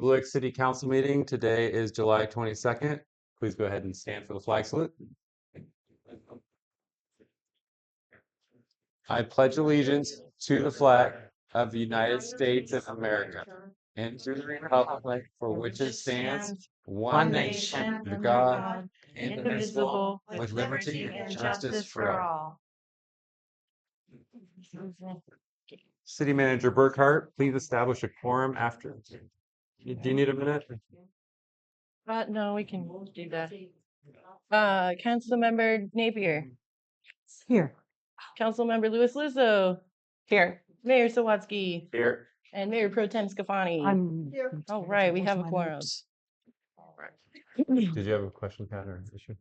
Blue Lake City Council meeting. Today is July 22nd. Please go ahead and stand for the flag salute. I pledge allegiance to the flag of the United States of America and to the republic for which it stands, one nation, under God, indivisible, with liberty and justice for all. City Manager Burkhart, please establish a quorum after. Do you need a minute? No, we can do that. Councilmember Napier. Here. Councilmember Louis Luzzo. Here. Mayor Sawatsky. Here. And Mayor Pro Tem Scafani. I'm here. All right, we have a quorum. All right. Did you have a question, Pat, or issue?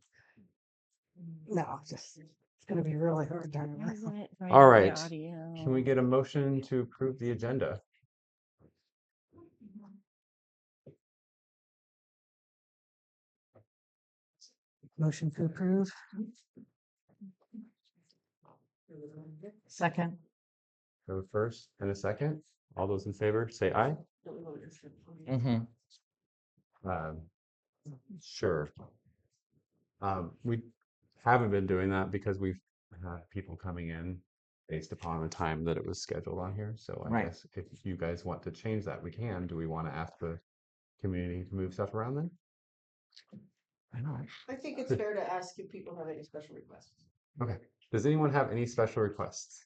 No, just it's going to be really hard to remember. All right. Can we get a motion to approve the agenda? Motion to approve. Second. Go first and a second. All those in favor, say aye. Sure. We haven't been doing that because we've had people coming in based upon the time that it was scheduled on here. So I guess if you guys want to change that, we can. Do we want to ask the community to move stuff around then? I think it's fair to ask if people have any special requests. Okay. Does anyone have any special requests?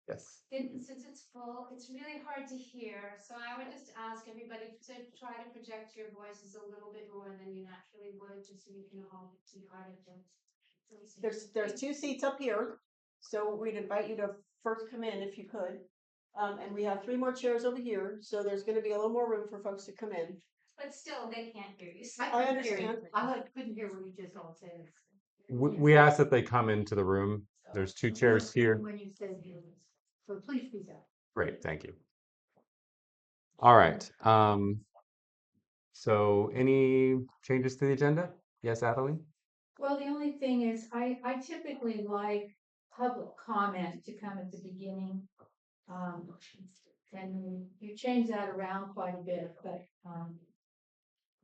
Yes. Since it's full, it's really hard to hear. So I would just ask everybody to try to project your voices a little bit more than you naturally would, just so you can all see part of it. There's 2 seats up here, so we'd invite you to first come in if you could. And we have 3 more chairs over here, so there's going to be a little more room for folks to come in. But still, they can't hear you. So I understand. I couldn't hear what you just all said. We ask that they come into the room. There's 2 chairs here. When you said so please speak up. Great, thank you. All right. So any changes to the agenda? Yes, Adeline? Well, the only thing is I typically like public comment to come at the beginning. And you change that around quite a bit, but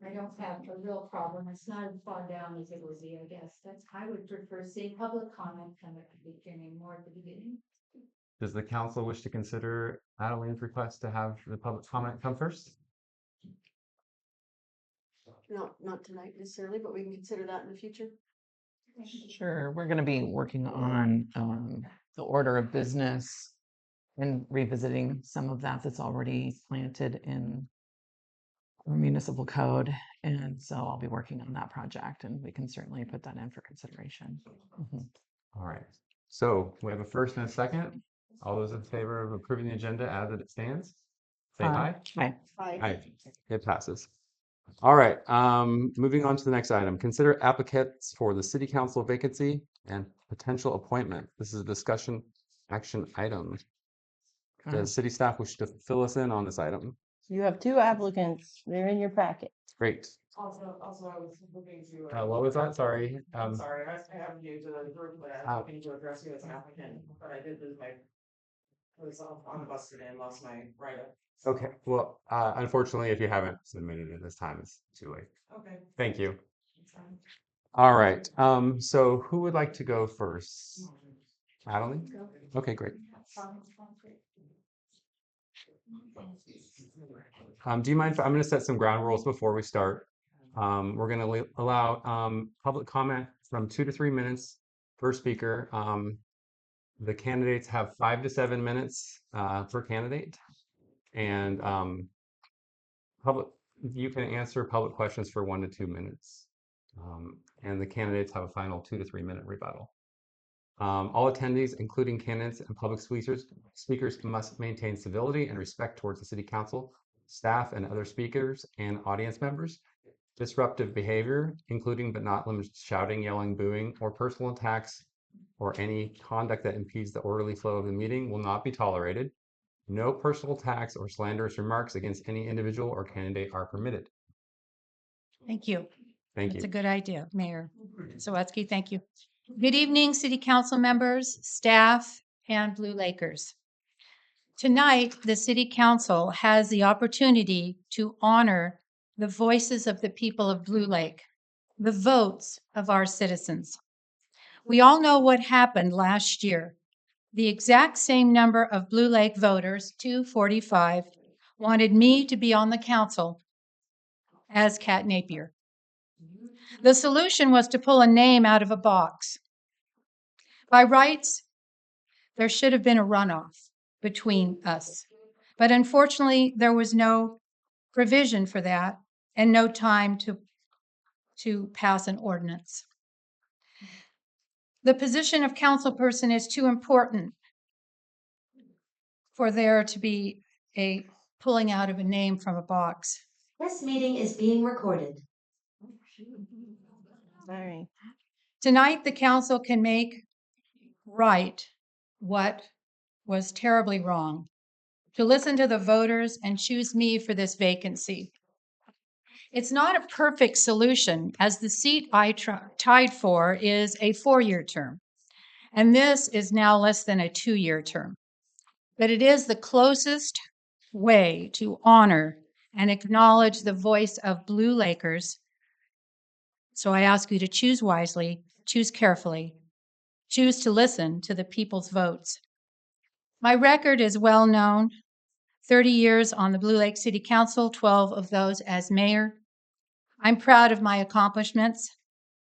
I don't have a real problem. It's not as far down as it would be, I guess. I would prefer seeing public comment come at the beginning, more at the beginning. Does the council wish to consider Adeline's request to have the public comment come first? No, not tonight necessarily, but we can consider that in the future. Sure. We're going to be working on the order of business and revisiting some of that that's already planted in our municipal code. And so I'll be working on that project, and we can certainly put that in for consideration. All right. So we have a first and a second. All those in favor of approving the agenda as it stands, say aye. Aye. Aye. It passes. All right. Moving on to the next item. Consider applicants for the city council vacancy and potential appointment. This is a discussion action item. Does city staff wish to fill us in on this item? You have 2 applicants. They're in your packet. Great. Also, I was looking to. What was that? Sorry. Sorry, I have you to the group, but I was looking to address you as an applicant, but I did lose I was on the bus today and lost my write-up. Okay. Well, unfortunately, if you haven't submitted it this time, it's too late. Okay. Thank you. All right. So who would like to go first? Adeline? Okay, great. Do you mind if I'm going to set some ground rules before we start? We're going to allow public comment from 2 to 3 minutes per speaker. The candidates have 5 to 7 minutes per candidate, and you can answer public questions for 1 to 2 minutes, and the candidates have a final 2 to 3 minute rebuttal. All attendees, including candidates and public speakers, must maintain civility and respect towards the city council, staff, and other speakers and audience members. Disruptive behavior, including but not limited to shouting, yelling, booing, or personal attacks, or any conduct that impedes the orderly flow of the meeting, will not be tolerated. No personal attacks or slanderous remarks against any individual or candidate are permitted. Thank you. Thank you. That's a good idea, Mayor Sawatsky. Thank you. Good evening, City Council members, staff, and Blue Lakers. Tonight, the City Council has the opportunity to honor the voices of the people of Blue Lake, the votes of our citizens. We all know what happened last year. The exact same number of Blue Lake voters, 245, wanted me to be on the council as Kat Napier. The solution was to pull a name out of a box. By rights, there should have been a runoff between us. But unfortunately, there was no provision for that and no time to pass an ordinance. The position of councilperson is too important for there to be a pulling out of a name from a box. This meeting is being recorded. Sorry. Tonight, the council can make right what was terribly wrong, to listen to the voters and choose me for this vacancy. It's not a perfect solution, as the seat I tied for is a 4-year term, and this is now less than a 2-year term. But it is the closest way to honor and acknowledge the voice of Blue Lakers. So I ask you to choose wisely, choose carefully, choose to listen to the people's votes. My record is well known. 30 years on the Blue Lake City Council, 12 of those as mayor. I'm proud of my accomplishments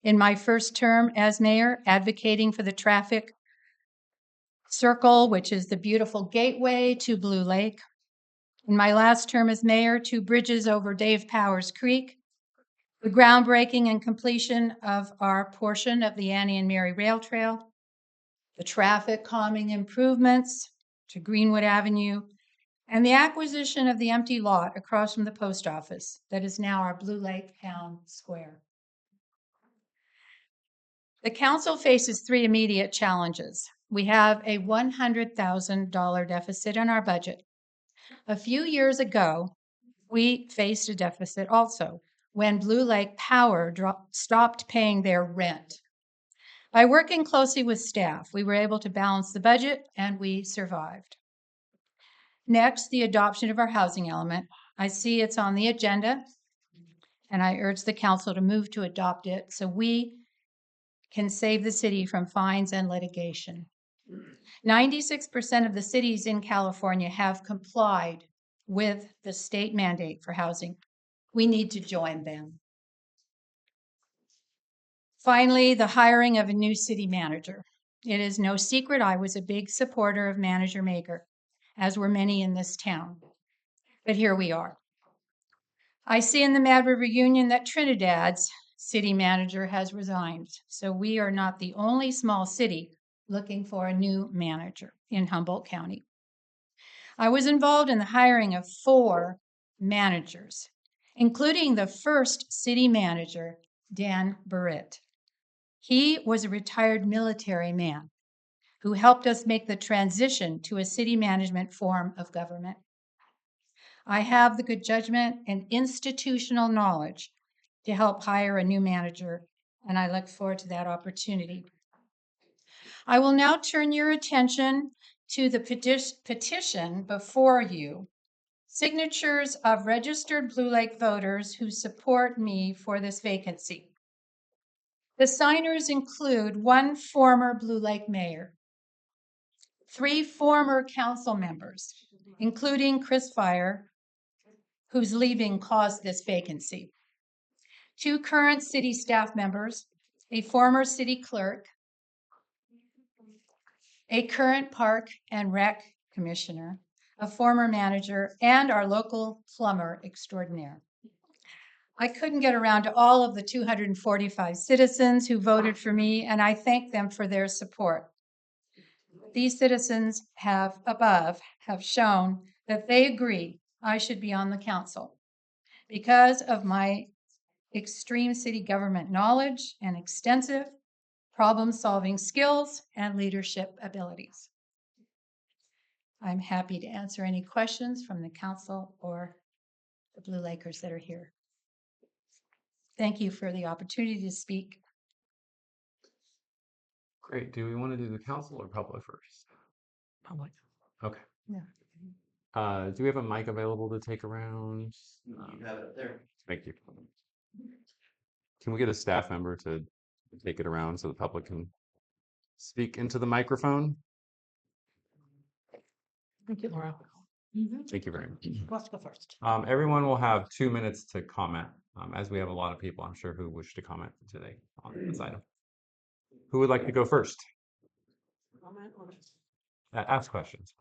in my first term as mayor, advocating for the traffic circle, which is the beautiful gateway to Blue Lake. In my last term as mayor, 2 bridges over Dave Powers Creek, the groundbreaking and completion of our portion of the Annie and Mary Rail Trail, the traffic calming improvements to Greenwood Avenue, and the acquisition of the empty lot across from the post office that is now our Blue Lake Town Square. The council faces 3 immediate challenges. We have a $100,000 deficit in our budget. A few years ago, we faced a deficit also when Blue Lake Power stopped paying their rent. By working closely with staff, we were able to balance the budget and we survived. Next, the adoption of our housing element. I see it's on the agenda, and I urge the council to move to adopt it so we can save the city from fines and litigation. 96% of the cities in California have complied with the state mandate for housing. We need to join them. Finally, the hiring of a new city manager. It is no secret I was a big supporter of Manager Maker, as were many in this town. But here we are. I see in the Mad River Union that Trinidad's city manager has resigned, so we are not the only small city looking for a new manager in Humboldt County. I was involved in the hiring of 4 managers, including the first city manager, Dan Burritt. He was a retired military man who helped us make the transition to a city management form of government. I have the good judgment and institutional knowledge to help hire a new manager, and I look forward to that opportunity. I will now turn your attention to the petition before you, signatures of registered Blue Lake voters who support me for this vacancy. The signers include 1 former Blue Lake mayor, 3 former council members, including Chris Fire, whose leaving caused this vacancy, 2 current city staff members, a former city clerk, a current park and rec commissioner, a former manager, and our local plumber extraordinaire. I couldn't get around to all of the 245 citizens who voted for me, and I thank them for their support. These citizens have shown that they agree I should be on the council because of my extreme city government knowledge and extensive problem-solving skills and leadership abilities. I'm happy to answer any questions from the council or the Blue Lakers that are here. Thank you for the opportunity to speak. Great. Do we want to do the council or public first? Public. Okay. Yeah. Do we have a mic available to take around? You have it up there. Thank you. Can we get a staff member to take it around so the public can speak into the microphone? Thank you, Laura. Thank you very much. Let's go first. Everyone will have 2 minutes to comment, as we have a lot of people, I'm sure, who wish to comment today on this item. Who would like to go first? Ask questions.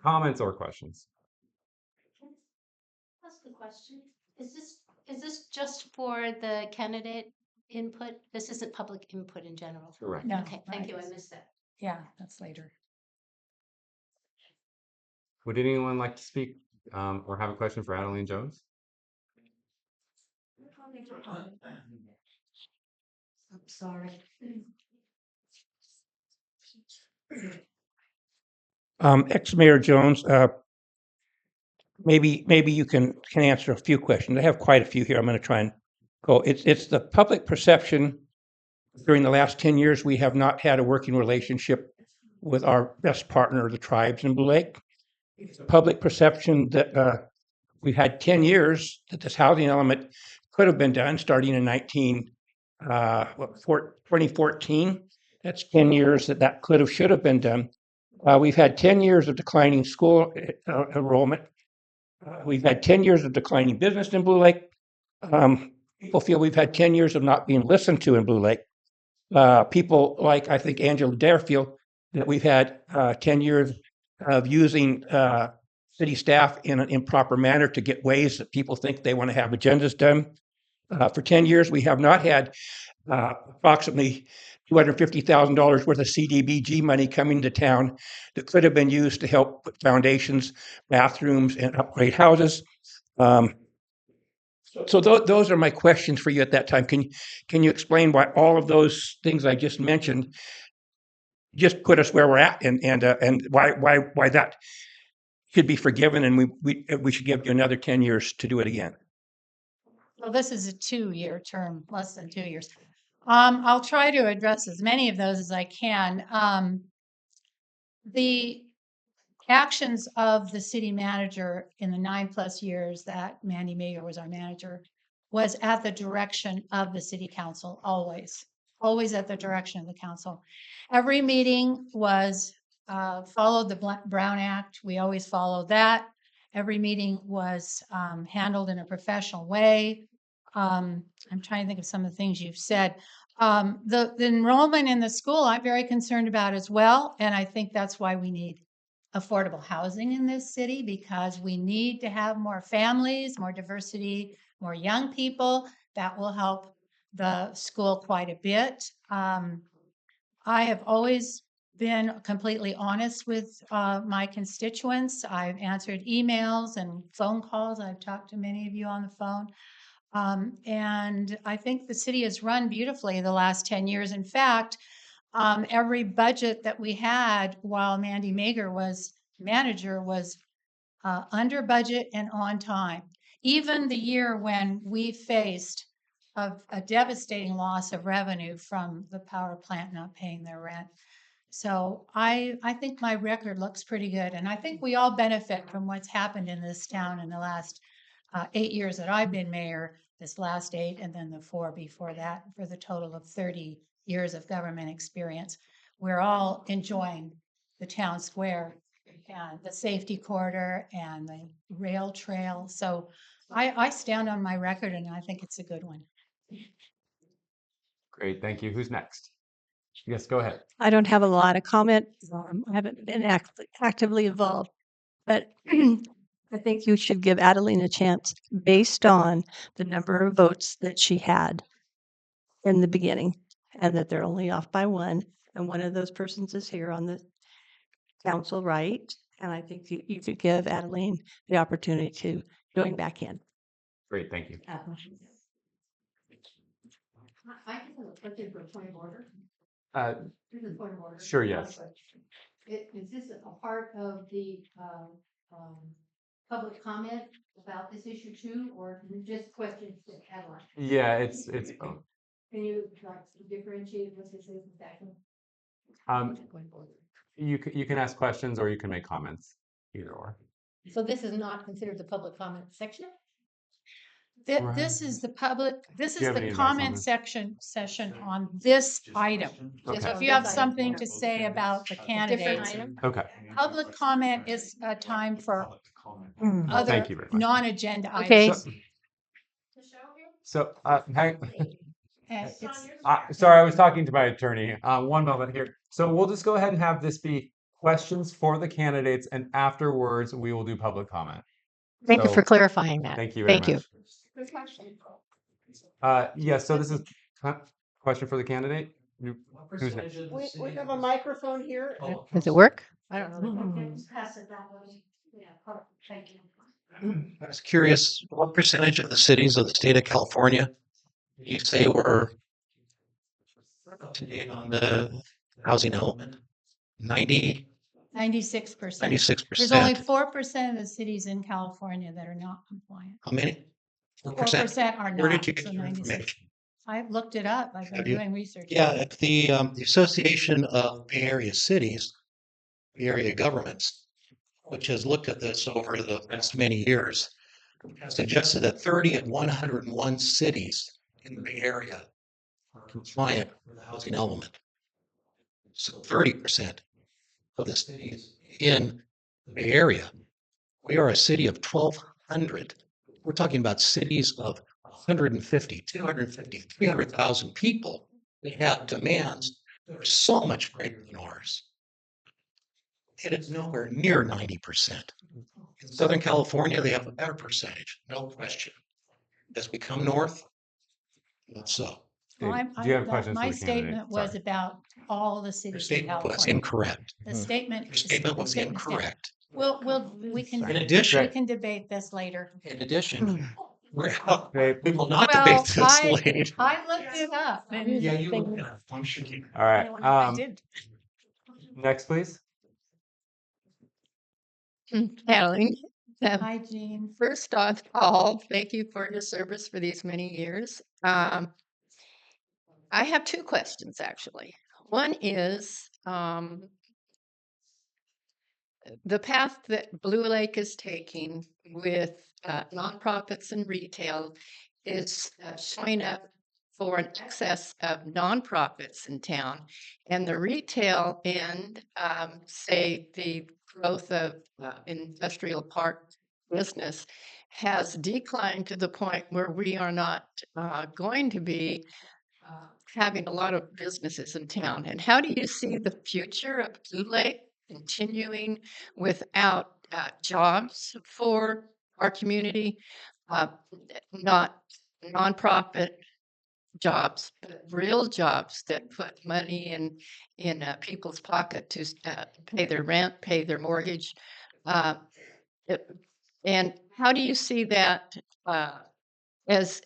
Comments or questions? Ask the question. Is this just for the candidate input? This isn't public input in general. Correct. No, Okay, thank you. I missed that. Yeah, that's later. Would anyone like to speak or have a question for Adeline Jones? I'm sorry. Ex-Mayor Jones, maybe you can answer a few questions. I have quite a few here. I'm going to try and go. It's the public perception during the last 10 years we have not had a working relationship with our best partner, the tribes in Blue Lake. It's the public perception that we've had 10 years that this housing element could have been done starting in 2014. That's 10 years that could have, should have been done. We've had 10 years of declining school enrollment. We've had 10 years of declining business in Blue Lake. People feel we've had 10 years of not being listened to in Blue Lake. People like, I think, Angela Dare feel that we've had 10 years of using city staff in an improper manner to get ways that people think they want to have agendas done. For 10 years, we have not had approximately $250,000 worth of CDBG money coming to town that could have been used to help put foundations, bathrooms, and upgrade houses. So those are my questions for you at that time. Can you explain why all of those things I just mentioned just put us where we're at, and why that should be forgiven, and we should give you another 10 years to do it again? Well, this is a 2-year term, less than 2 years. I'll try to address as many of those as I can. The actions of the city manager in the 9+ years that Mandy Mager was our manager was at the direction of the city council, always at the direction of the council. Every meeting was followed the Brown Act. We always followed that. Every meeting was handled in a professional way. I'm trying to think of some of the things you've said. The enrollment in the school, I'm very concerned about as well. And I think that's why we need affordable housing in this city, because we need to have more families, more diversity, more young people. That will help the school quite a bit. I have always been completely honest with my constituents. I've answered emails and phone calls. I've talked to many of you on the phone. And I think the city has run beautifully the last 10 years. In fact, every budget that we had while Mandy Mager was manager was under budget and on time. Even the year when we faced a devastating loss of revenue from the power plant not paying their rent. So I think my record looks pretty good. And I think we all benefit from what's happened in this town in the last 8 years that I've been mayor, this last 8, and then the 4 before that, for the total of 30 years of government experience. We're all enjoying the town square and the safety corridor and the rail trail. So I stand on my record, and I think it's a good one. Great, thank you. Who's next? Yes, go ahead. I don't have a lot of comment. I haven't been actively involved, but I think you should give Adeline a chance based on the number of votes that she had in the beginning, and that they're only off by 1. And one of those persons is here on the council, right? And I think you could give Adeline the opportunity to join back in. Great, thank you. I can have a question for a point of order. This is a point of order. Sure, yes. Is this a part of the public comment about this issue too, or just questions to Adeline? Yeah, it's both. Can you differentiate what this is exactly? you can ask questions or you can make comments, either or. So this is not considered the public comment section? Right. This is the public, this Do you is have any the advice on comment this? session on this item. Okay. So if on you this have item, something yeah. to say about the A different candidates, item? Okay. public comment is a time for Mm. other Thank you very much. non-agenda Okay. items. So, And it's, sorry, I was talking to my attorney. One moment here. So we'll just go ahead and have this be questions for the candidates, and afterwards we will do public comment. Thank you So, for clarifying that. thank you very Thank you. much. Yes, so this is question for the candidate. Who's next? We have a microphone here. Does it work? I don't know. Pass it that way. Yeah, perfect. Thank you. I was curious, what percentage of the cities of the state of California do you say were up to date on the housing element? 90, 96%. 96%. There's only 4% of the cities in California that are not compliant. How many? 4%. 4% are Where did not, you get so your 96. information? I've looked it up. I've been Have you? doing research. Yeah, if the Association of Bay Area Cities, Bay Area Governments, which has looked at this over the past many years, has suggested that 30 of 101 cities in the Bay Area are compliant with the housing element. So 30% of the cities in the Bay Area. We are a city of 1,200. We're talking about cities of 150, 250, 300,000 people. They have demands that are so much greater than ours. And it's nowhere near 90%. In Southern California, they have a better percentage, no question. As we come north, not so. Well, Do you have questions my for the candidate? statement was Sorry. about all the Your cities in statement was California. incorrect. The statement. Your statement was stand. incorrect. We can, In addition, we can debate this later. in addition, Okay. we will not Well, debate this I- later. I looked it up and Yeah, you looked it up. I'm sure you. All right. I did. Next, please. Adeline, Hi, Jean. first of all, thank you for your service for these many years. I have two questions, actually. One is the path that Blue Lake is taking with nonprofits and retail is showing up for an excess of nonprofits in town. And the retail end, say the growth of industrial park business has declined to the point where we are not going to be having a lot of businesses in town. And how do you see the future of Blue Lake continuing without jobs for our community? Not nonprofit jobs, but real jobs that put money in people's pocket to pay their rent, pay their mortgage. And how do you see that as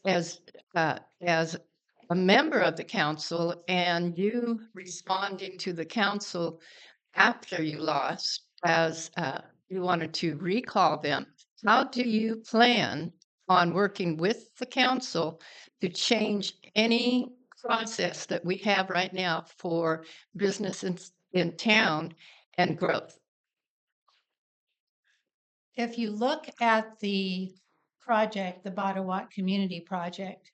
a member of the council and you responding to the council after you lost as you wanted to recall them? How do you plan on working with the council to change any process that we have right now for businesses in town and growth? If you look at the project, the Badawat Community Project,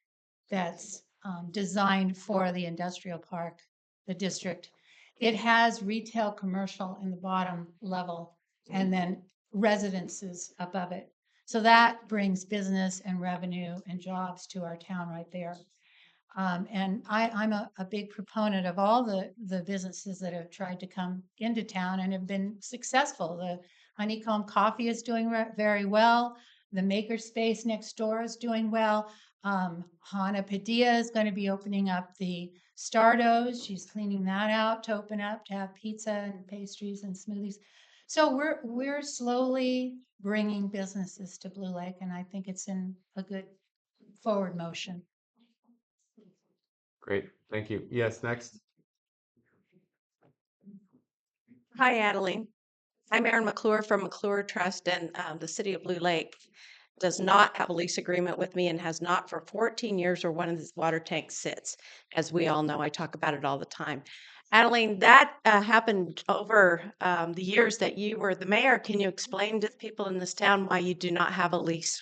that's designed for the industrial park, the district, it has retail commercial in the bottom level and then residences above it. So that brings business and revenue and jobs to our town right there. And I'm a big proponent of all the businesses that have tried to come into town and have been successful. The Honeycomb Coffee is doing very well. The Makerspace next door is doing well. Hannah Padilla is going to be opening up the Stardos. She's cleaning that out to open up to have pizza and pastries and smoothies. So we're slowly bringing businesses to Blue Lake, and I think it's in a good forward motion. Great. Thank you. Yes, next. Hi, Adeline. I'm Erin McClure from McClure Trust, and the city of Blue Lake does not have a lease agreement with me and has not for 14 years where one of these water tanks sits. As we all know, I talk about it all the time. Adeline, that happened over the years that you were the mayor. Can you explain to the people in this town why you do not have a lease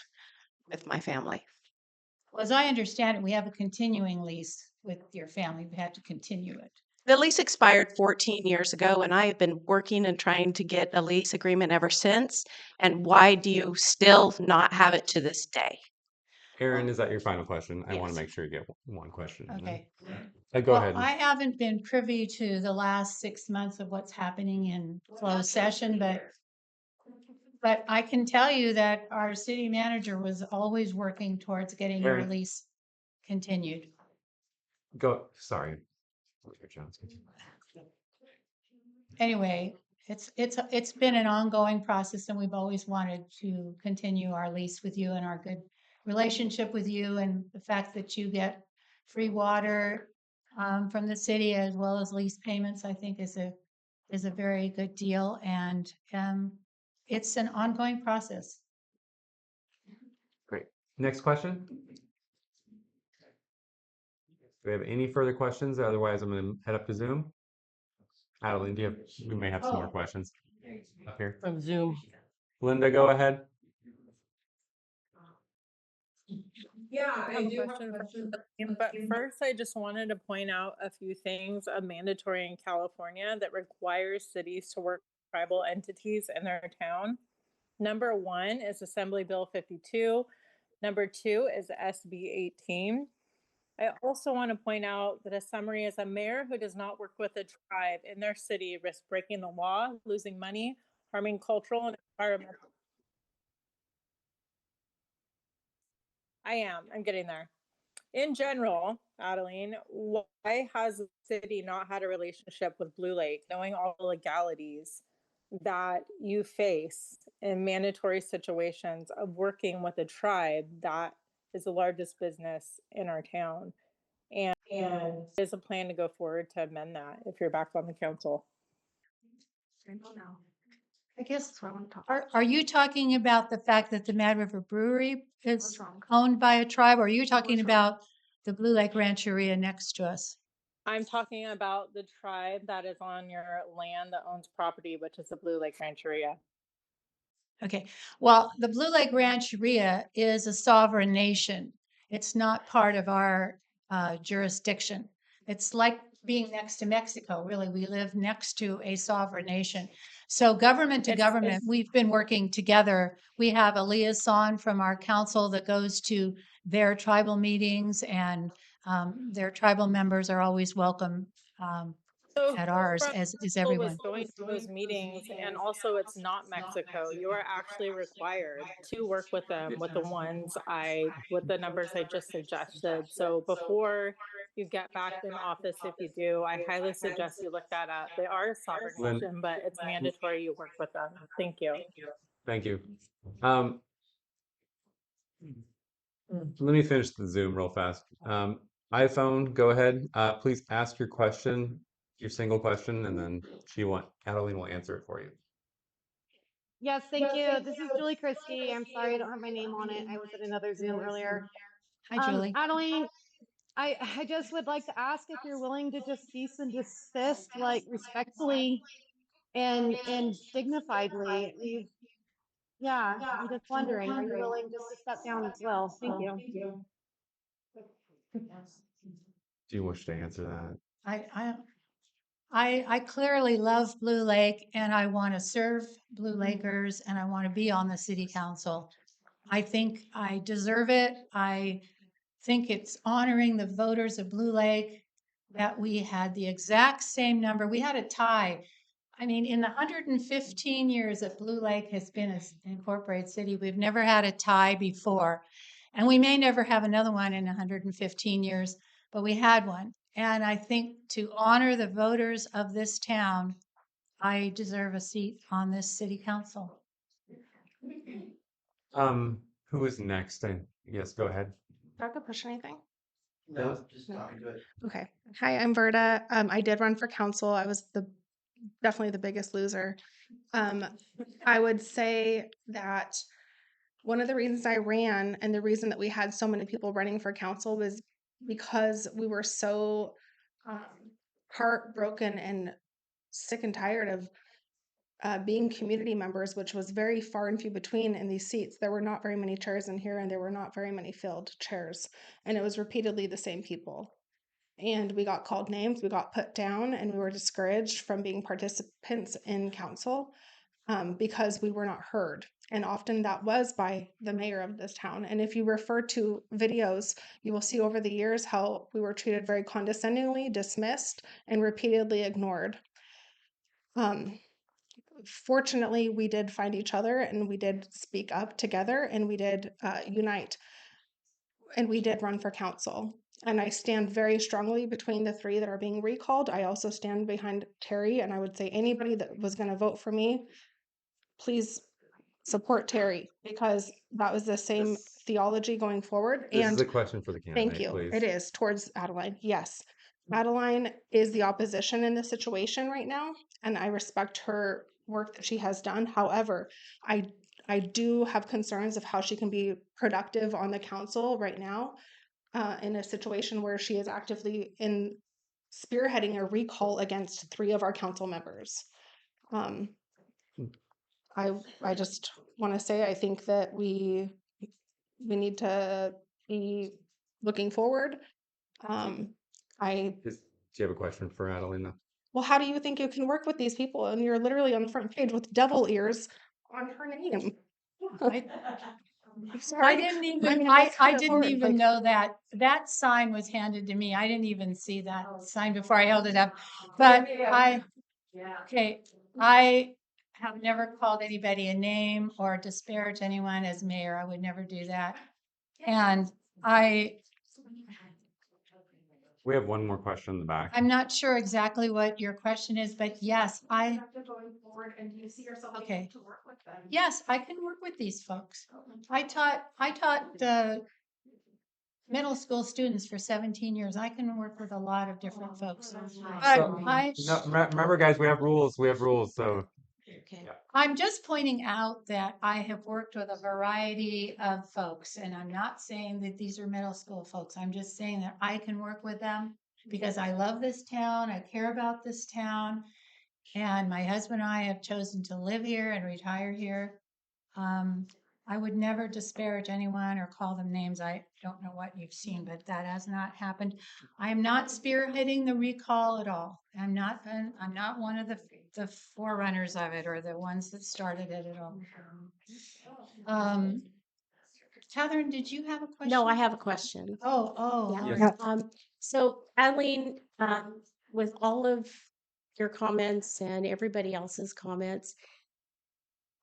with my family? Well, as I understand it, we have a continuing lease with your family. We had to continue it. The lease expired 14 years ago, and I have been working and trying to get a lease agreement ever since. And why do you still not have it to this day? Erin, is that your final question? I want to Yes. make sure you get one question. And then- Okay. Go Well, ahead. I haven't been privy to the last 6 months of what's happening in closed session, but I can tell you that our city manager was always working towards getting your Erin. lease continued. Go. Sorry. Anyway, it's been an ongoing process, and we've always wanted to continue our lease with you and our good relationship with you, and the fact that you get free water from the city as well as lease payments, I think is a very good deal, and it's an ongoing process. Great. Next question. Do we have any further questions? Otherwise, I'm going to head up to Zoom. Adeline, we may have some more questions up here. From Zoom. Linda, go ahead. Yeah, I do have a question. But first, I just wanted to point out a few things mandatory in California that requires cities to work with tribal entities in their town. Number 1 is Assembly Bill 52. Number 2 is SB 18. I also want to point out that a summary is a mayor who does not work with a tribe in their city risks breaking the law, losing money, harming cultural and environmental. I'm getting there. In general, Adeline, why has the city not had a relationship with Blue Lake, knowing all the legalities that you face in mandatory situations of working with a tribe that is the largest business in our town? And is a plan to go forward to amend that if you're back on the council? I guess, are you talking about the fact that the Mad River Brewery is owned by a tribe, or are you talking about the Blue Lake Rancheria next to us? I'm talking about the tribe that is on your land that owns property, which is the Blue Lake Rancheria. Okay, well, the Blue Lake Rancheria is a sovereign nation. It's not part of our jurisdiction. It's like being next to Mexico, really. We live next to a sovereign nation. So government to government, we've been working together. We have a liaison from our council that goes to their tribal meetings, and their tribal members are always welcome at ours, as is everyone. Was going to those meetings, and also it's not Mexico. You are actually required to work with them with the numbers I just suggested. So before you get back in office, if you do, I highly suggest you look that up. They are a sovereign nation, but it's mandatory you work with them. Thank you. Thank you. Let me finish the Zoom real fast. iPhone, go ahead. Please ask your question, your single question, and then Adeline will answer it for you. Yes, thank you. This is Julie Christie. I'm sorry I don't have my name on it. I was at another Zoom earlier. Hi, Julie. Adeline, I just would like to ask if you're willing to just cease and desist, like respectfully and dignifiedly. I'm just wondering, are you willing just to step down as well? Thank you. Do you wish to answer that? I clearly love Blue Lake, and I want to serve Blue Lakers, and I want to be on the city council. I think I deserve it. I think it's honoring the voters of Blue Lake that we had the exact same number. We had a tie. I mean, in the 115 years that Blue Lake has been an incorporated city, we've never had a tie before. And we may never have another one in 115 years, but we had one. And I think to honor the voters of this town, I deserve a seat on this city council. Who is next? Yes, go ahead. Do I have to push anything? No, just talking to it. Okay. Hi, I'm Verda. I did run for council. I was definitely the biggest loser. I would say that one of the reasons I ran and the reason that we had so many people running for council was because we were so heartbroken and sick and tired of being community members, which was very far and few between in these seats. There were not very many chairs in here, and there were not very many filled chairs. And it was repeatedly the same people. And we got called names, we got put down, and we were discouraged from being participants in council because we were not heard. And often that was by the mayor of this town. And if you refer to videos, you will see over the years how we were treated very condescendingly, dismissed, and repeatedly ignored. Fortunately, we did find each other and we did speak up together and we did unite and we did run for council. And I stand very strongly between the three that are being recalled. I also stand behind Terry, and I would say anybody that was going to vote for me, please support Terry, because that was the same This, theology going forward. this is And a question for the thank candidate, you. please. It is towards Adeline. Yes. Adeline is the opposition in this situation right now, and I respect her work that she has done. However, I do have concerns of how she can be productive on the council right now in a situation where she is actively in spearheading a recall against 3 of our council members. I just want to say I think that we need to be looking forward. Do you have a question for Adelina? Well, how do you think you can work with these people? And you're literally on the front page with devil ears on her name. I'm sorry. I didn't even, mean, I that's kind of didn't hard. even know that that sign was handed to me. I didn't even see that sign before I held it up. But okay, I have never called anybody a name or disparaged anyone as mayor. I would never do that. And We have one more question in the back. I'm not sure exactly what your question is, but yes, Going forward, and do you see yourself being Okay. able to work with them? yes, I can work with these folks. I taught the middle school students for 17 years. I can work with a lot of different folks. But So, no, remember, guys, we have rules. We have rules. So, Okay. yeah. I'm just pointing out that I have worked with a variety of folks, and I'm not saying that these are middle school folks. I'm just saying that I can work with them because I love this town. I care about this town. And my husband and I have chosen to live here and retire here. I would never disparage anyone or call them names. I don't know what you've seen, but that has not happened. I am not spearheading the recall at all. I'm not one of the forerunners of it or the ones that started it at all. Catherine, did you have a question? No, I have a question. Oh, Yeah. Yes. So Adeline, with all of your comments and everybody else's comments,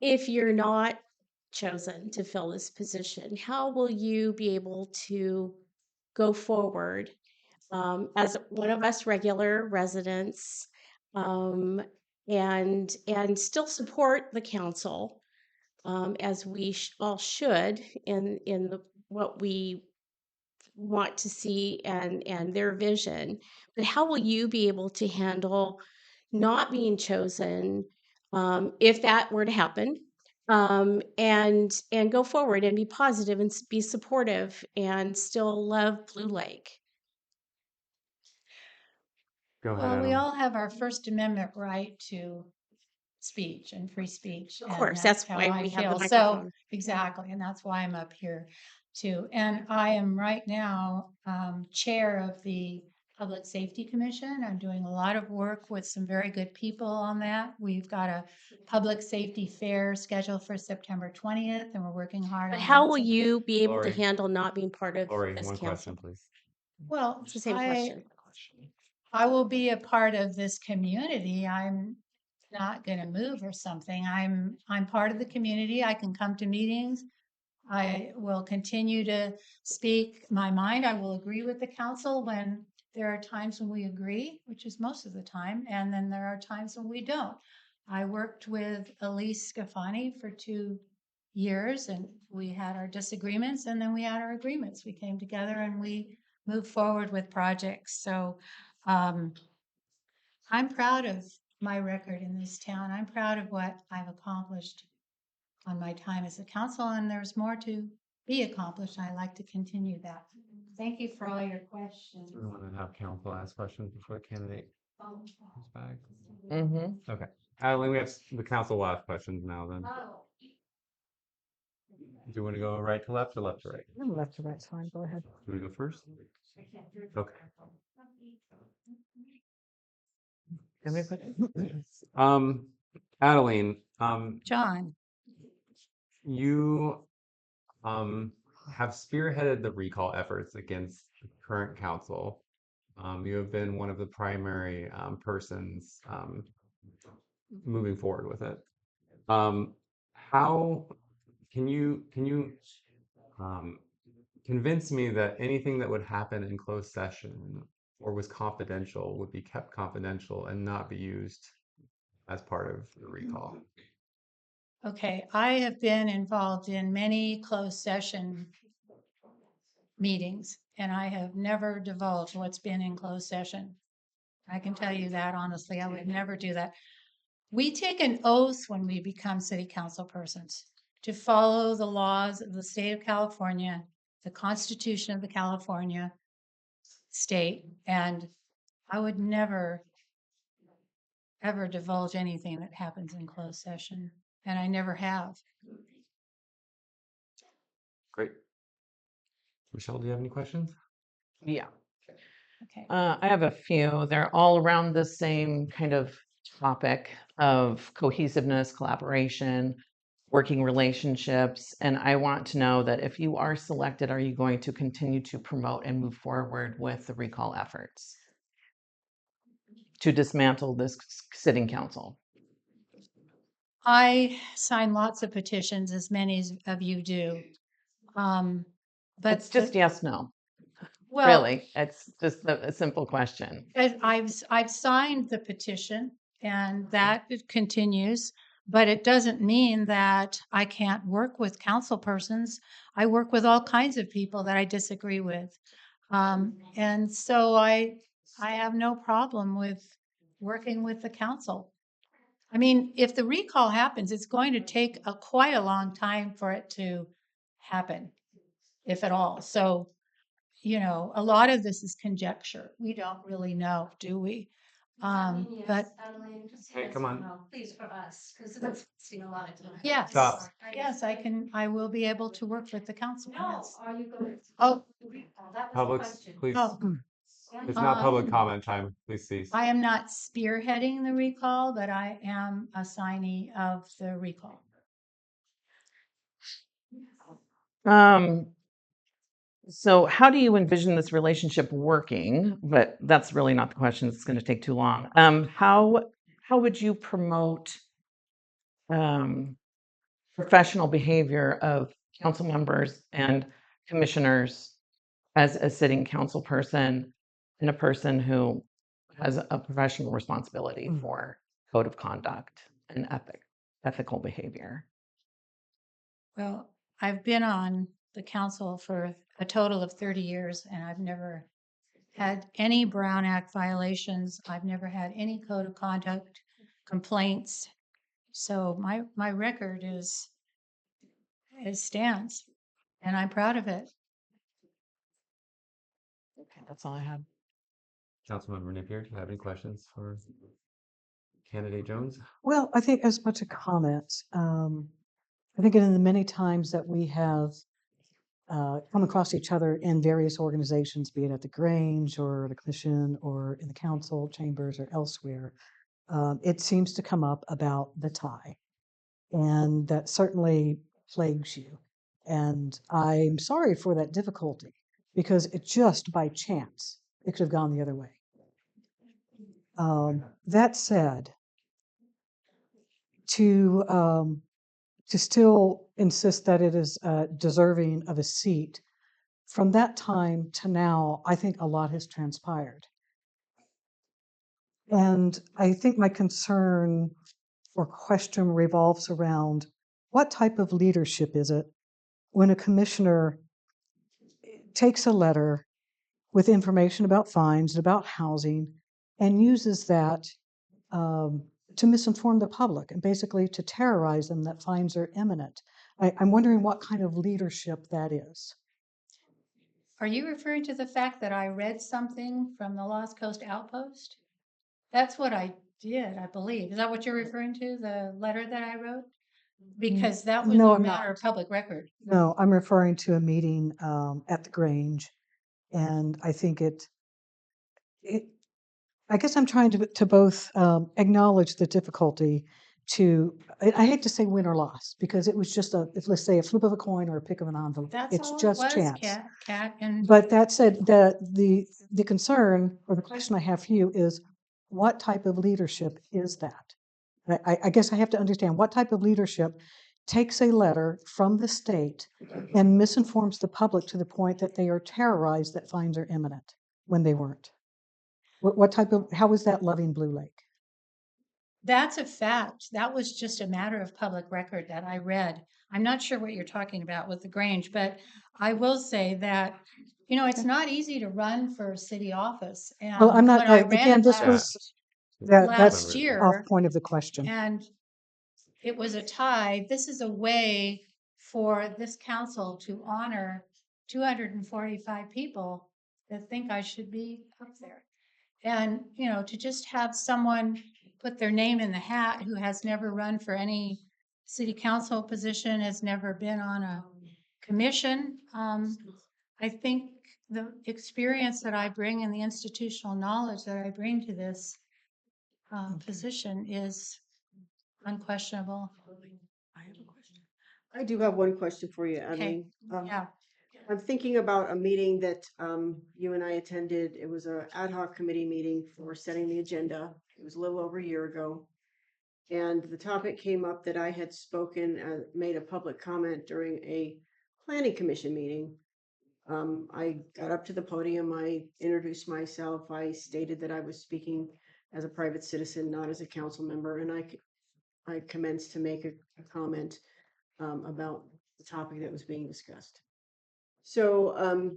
if you're not chosen to fill this position, how will you be able to go forward as one of us regular residents and still support the council as we all should in what we want to see and their vision, but how will you be able to handle not being chosen if that were to happen, and go forward and be positive and be supportive and still love Blue Lake? Go ahead, Well, we Adam. all have our First Amendment right to speech and free speech. Of And course, that's how why I we have the feel. So microphone. exactly, and that's why I'm up here too. And I am right now chair of the Public Safety Commission. I'm doing a lot of work with some very good people on that. We've got a public safety fair scheduled for September 20th, and we're working hard But on how that. will you be able to Lori. handle not being part of Lori, this one council? question, please. Well, It's the same question. I will be a part of this community. I'm not going to move or something. I'm part of the community. I can come to meetings. I will continue to speak my mind. I will agree with the council when there are times when we agree, which is most of the time, and then there are times when we don't. I worked with Elise Scafani for 2 years, and we had our disagreements, and then we had our agreements. We came together and we moved forward with projects. So I'm proud of my record in this town. I'm proud of what I've accomplished on my time as a council, and there's more to be accomplished. I like to continue that. Thank you for all your questions. We want to have council ask questions before the candidate Who's back? Mm-hmm. Okay. Adeline, we have the council will ask questions now then. Do you want to go right to left or left to right? No, left to right's fine. Go ahead. You want to go first? Okay. Have any questions? Adeline, John, you have spearheaded the recall efforts against the current council. You have been one of the primary persons moving forward with it. How can you convince me that anything that would happen in closed session or was confidential would be kept confidential and not be used as part of the recall? okay, I have been involved in many closed session meetings, and I have never divulged what's been in closed session. I can tell you that honestly, I would never do that. We take an oath when we become city council persons to follow the laws of the state of California, the Constitution of the California state, and I would never, ever divulge anything that happens in closed session, and I never have. Great. Michelle, do you have any questions? Yeah. Okay. I have a few. They're all around the same kind of topic of cohesiveness, collaboration, working relationships. And I want to know that if you are selected, are you going to continue to promote and move forward with the recall efforts to dismantle this sitting council? I sign lots of petitions, as many of you do. But It's just yes, no. well, Really, it's just a simple question. I've signed the petition, and that it continues, but it doesn't mean that I can't work with council persons. I work with all kinds of people that I disagree with. And so I have no problem with working with the council. I mean, if the recall happens, it's going to take quite a long time for it to happen, if at all. So, you know, a lot of this is conjecture. We don't really know, do we? But Hey, come on. please for us, because it's seen a lot of time. Yes, Stop. yes, I will be able to work with the council. Yes. Are you going? Oh, Public, please. oh, It's not public Um, comment time. Please cease. I am not spearheading the recall, but I am a signee of the recall. So how do you envision this relationship working? But that's really not the question. It's going to take too long. How would you promote professional behavior of council members and commissioners as a sitting council person and a person who has a professional responsibility for code of conduct and ethical behavior? Well, I've been on the council for a total of 30 years, and I've never had any Brown Act violations. I've never had any code of conduct complaints. So my record stands, and I'm proud of it. Okay, that's all I have. Councilmember Napier, do you have any questions for candidate Jones? Well, I think as much a comment, I think in the many times that we have come across each other in various organizations, be it at the Grange or the Commission or in the council chambers or elsewhere, it seems to come up about the tie. And that certainly plagues you. And I'm sorry for that difficulty because it just by chance, it could have gone the other way. That said, to still insist that it is deserving of a seat, from that time to now, I think a lot has transpired. And I think my concern or question revolves around what type of leadership is it when a commissioner takes a letter with information about fines, about housing, and uses that to misinform the public and basically to terrorize them that fines are imminent. I'm wondering what kind of leadership that is. Are you referring to the fact that I read something from the Lost Coast Outpost? That's what I did, I believe. Is that what you're referring to, the letter that I wrote? Because that was No, a I'm matter not. of public record. No, I'm referring to a meeting at the Grange. And I think it I guess I'm trying to both acknowledge the difficulty I hate to say win or loss because it was just if let's say a flip of a coin or a pick of an envelope. That's It's all it just was, chance. Kat, and But that said, the concern or the question I have for you is what type of leadership is that? I guess I have to understand what type of leadership takes a letter from the state and misinforms the public to the point that they are terrorized that fines are imminent when they weren't. How is that loving Blue Lake? that's a fact. That was just a matter of public record that I read. I'm not sure what you're talking about with the Grange, but I will say that, it's not easy to run for city office. And Well, I'm not, when I ran again, this last, was, last that's year, off point of the question. and it was a tie. This is a way for this council to honor 245 people that think I should be up there. And, to just have someone put their name in the hat who has never run for any city council position, has never been on a commission. I think the experience that I bring and the institutional knowledge that I bring to this position is unquestionable. I do have one question for you, Okay, Adeline. yeah. I'm thinking about a meeting that you and I attended. It was an ad hoc committee meeting for setting the agenda. It was a little over a year ago. And the topic came up that I had made a public comment during a planning commission meeting. I got up to the podium, I introduced myself, I stated that I was speaking as a private citizen, not as a council member, and I commenced to make a comment about the topic that was being discussed. So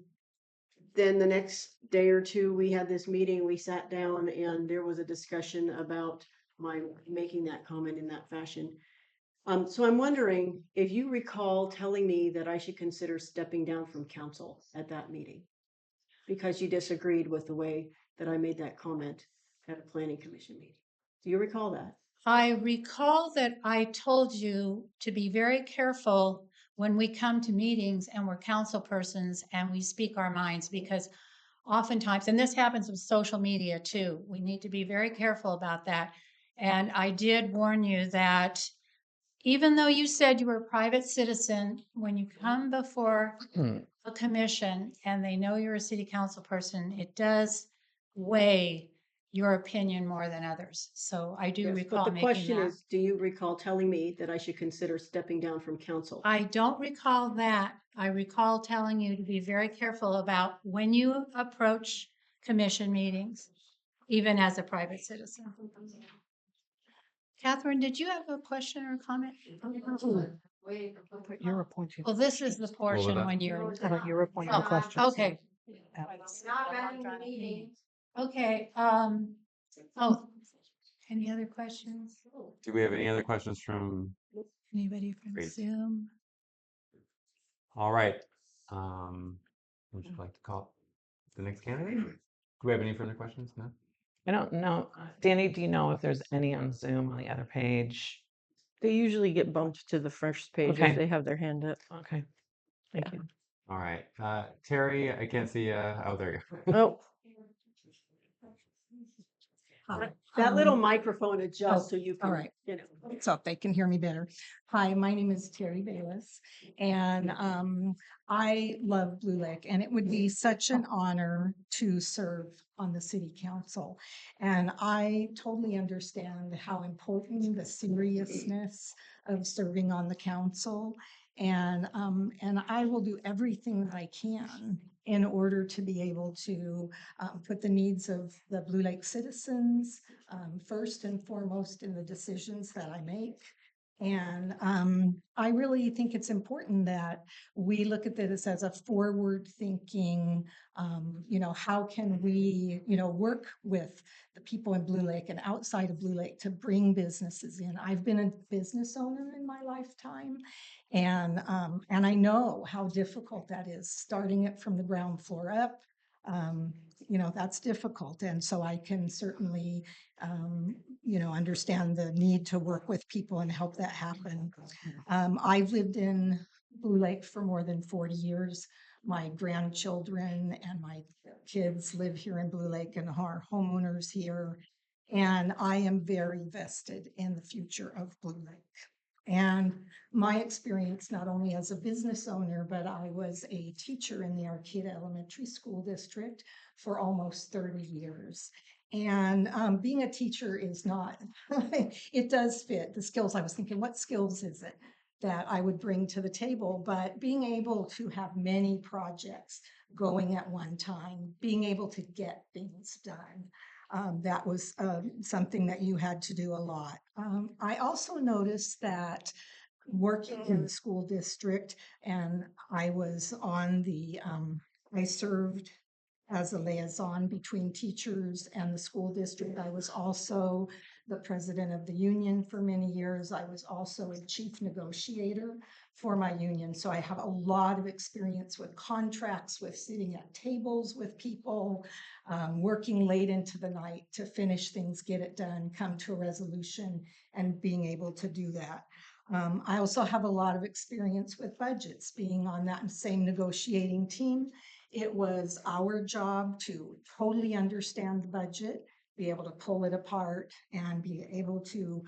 then the next day or two, we had this meeting, we sat down and there was a discussion about my making that comment in that fashion. So I'm wondering if you recall telling me that I should consider stepping down from council at that meeting because you disagreed with the way that I made that comment at a planning commission meeting. Do you recall that? I recall that I told you to be very careful when we come to meetings and we're council persons and we speak our minds because oftentimes, and this happens with social media too, we need to be very careful about that. And I did warn you that even though you said you were a private citizen, when you come before a commission and they know you're a city council person, it does weigh your opinion more than others. So I do Yes, recall but the making question that. is, do you recall telling me that I should consider stepping down from council? I don't recall that. I recall telling you to be very careful about when you approach commission meetings, even as a private citizen. Catherine, did you have a question or comment? But you're appointing. Well, this is the portion when you're. You're appointing the Oh, questions. okay. Not running the meeting. Okay, any other questions? Do we have any other questions from? Anybody from Great. Zoom? All right. Would you like to call the next candidate? Do we have any further questions? No. I don't know. Danny, do you know if there's any on Zoom on the other page? They usually get bumped to the first page Okay. if they have their hand up. Okay. Thank you. All right. Terry, I can't see. Oh, there you go. Oh, Hi. That little microphone adjusts so oh, you can, all right. you know. So they can hear me better. Hi, my name is Terry Bayless, and I love Blue Lake, and it would be such an honor to serve on the city council. And I totally understand how important the seriousness of serving on the council, and I will do everything that I can in order to be able to put the needs of the Blue Lake citizens first and foremost in the decisions that I make. And I really think it's important that we look at this as a forward thinking, how can we, work with the people in Blue Lake and outside of Blue Lake to bring businesses in. I've been a business owner in my lifetime, and I know how difficult that is, starting it from the ground floor up. um, that's difficult. And so I can certainly, understand the need to work with people and help that happen. I've lived in Blue Lake for more than 40 years. My grandchildren and my kids live here in Blue Lake and are homeowners here. And I am very vested in the future of Blue Lake. And my experience, not only as a business owner, but I was a teacher in the Arcata Elementary School District for almost 30 years. And being a teacher is not, it does fit the skills. I was thinking, what skills is it that I would bring to the table? But being able to have many projects going at one time, being able to get things done. That was something that you had to do a lot. I also noticed that working in the school district, and I was on I served as a liaison between teachers and the school district. I was also the president of the union for many years. I was also a chief negotiator for my union. So I have a lot of experience with contracts, with sitting at tables with people, working late into the night to finish things, get it done, come to a resolution, and being able to do that. I also have a lot of experience with budgets, being on that same negotiating team. It was our job to totally understand the budget, be able to pull it apart, and be able to,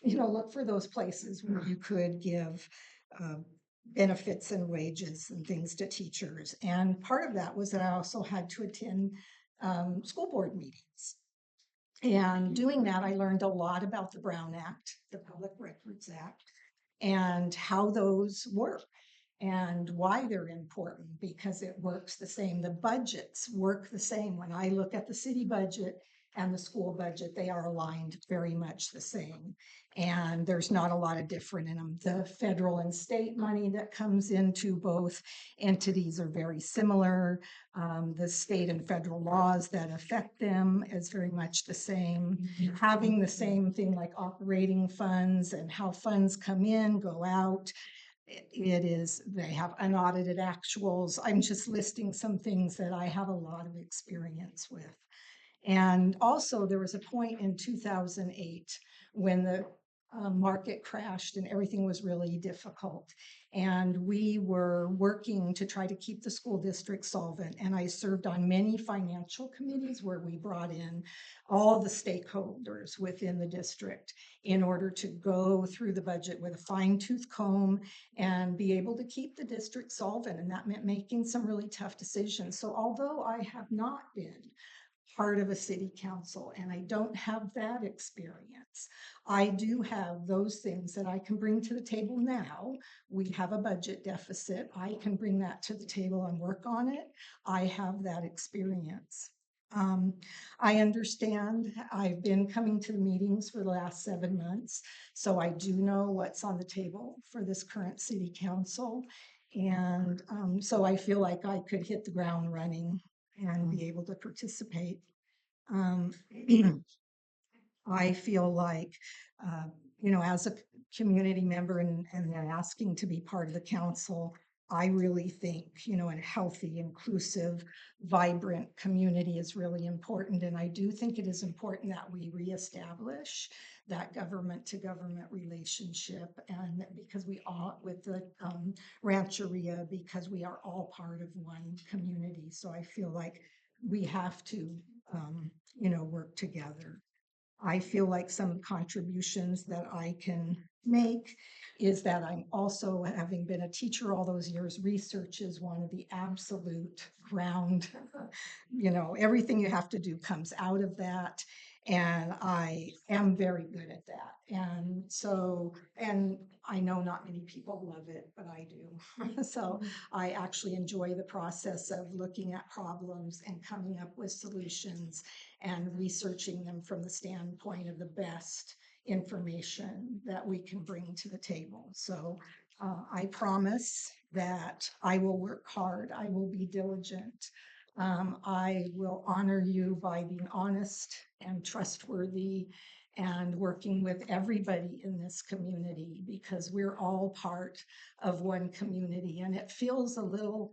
look for those places where you could give benefits and wages and things to teachers. And part of that was that I also had to attend school board meetings. And doing that, I learned a lot about the Brown Act, the Public Records Act, and how those work and why they're important, because it works the same. The budgets work the same. When I look at the city budget and the school budget, they are aligned very much the same. And there's not a lot of different in them. The federal and state money that comes into both entities are very similar. The state and federal laws that affect them is very much the same. Having the same thing like operating funds and how funds come in, go out. They have unaudited actuals. I'm just listing some things that I have a lot of experience with. And also, there was a point in 2008 when the market crashed and everything was really difficult. And we were working to try to keep the school district solvent. And I served on many financial committees where we brought in all the stakeholders within the district in order to go through the budget with a fine-tooth comb and be able to keep the district solvent. And that meant making some really tough decisions. So although I have not been part of a city council and I don't have that experience, I do have those things that I can bring to the table now. We have a budget deficit. I can bring that to the table and work on it. I have that experience. I understand. I've been coming to the meetings for the last 7 months, so I do know what's on the table for this current city council. And so I feel like I could hit the ground running and be able to participate. I feel like, as a community member and they're asking to be part of the council, I really think, a healthy, inclusive, vibrant community is really important. And I do think it is important that we reestablish that government to government relationship. And because we all, with the rancheria, because we are all part of one community. So I feel like we have to, work together. I feel like some contributions that I can make is that I'm also, having been a teacher all those years, research is one of the absolute ground, everything you have to do comes out of that. And I am very good at that. And so, and I know not many people love it, but I do. So I actually enjoy the process of looking at problems and coming up with solutions and researching them from the standpoint of the best information that we can bring to the table. So I promise that I will work hard. I will be diligent. I will honor you by being honest and trustworthy and working with everybody in this community, because we're all part of one community. And it feels a little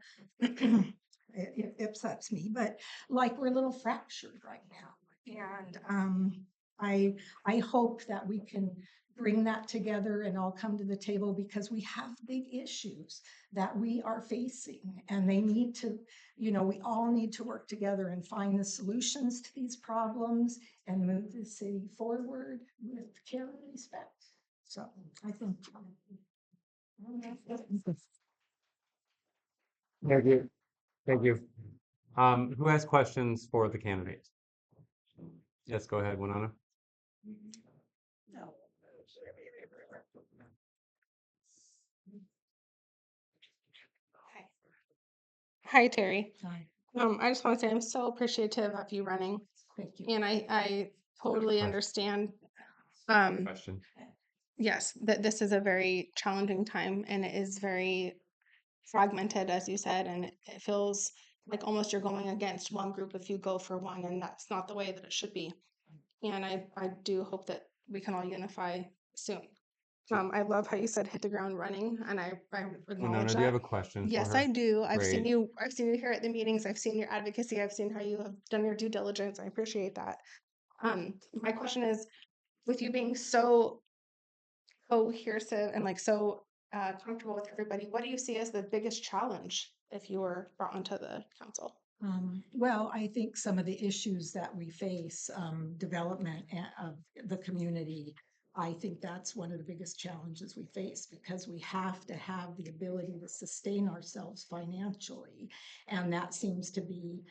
it upsets me, but like we're a little fractured right now. And I hope that we can bring that together and all come to the table because we have big issues that we are facing and they need to, we all need to work together and find the solutions to these problems and move the city forward with care and respect. So I think. Thank you. Thank you. Who has questions for the candidates? Yes, go ahead, Winona. Hi, Terry. Hi. I just want to say I'm so appreciative of you running, Thank you. and I totally understand. Question. Yes, that this is a very challenging time, and it is very fragmented, as you said, and it feels like almost you're going against one group if you go for one, and that's not the way that it should be. And I do hope that we can all unify soon. I love how you said hit the ground running, and I acknowledge Winona, do you have a question for Yes, her? I do. I've seen Great. you here at the meetings. I've seen your advocacy. I've seen how you have done your due diligence. I appreciate that. My question is, with you being so cohesive and like so comfortable with everybody, what do you see as the biggest challenge if you were brought onto the council? Well, I think some of the issues that we face, development of the community, I think that's one of the biggest challenges we face because we have to have the ability to sustain ourselves financially. And that seems to be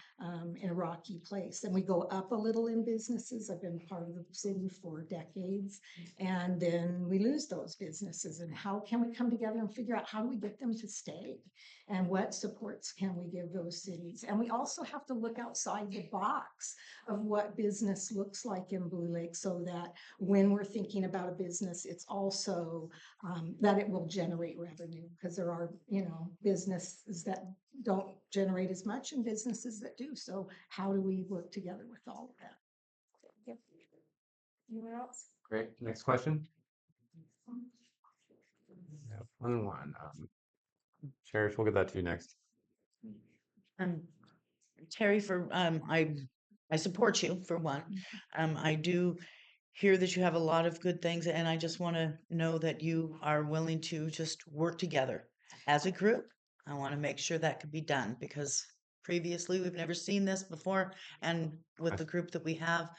in a rocky place. And we go up a little in businesses. I've been part of the city for decades. And then we lose those businesses. And how can we come together and figure out how do we get them to stay? And what supports can we give those cities? And we also have to look outside the box of what business looks like in Blue Lake so that when we're thinking about a business, it's also that it will generate revenue because there are, businesses that don't generate as much and businesses that do. So how do we work together with all of that? Anyone else? Great. Next question. Yeah, one. Cherish, we'll get that to you next. Terry, I support you for one. I do hear that you have a lot of good things, and I just want to know that you are willing to just work together as a group. I want to make sure that could be done because previously we've never seen this before, and with the group that we have,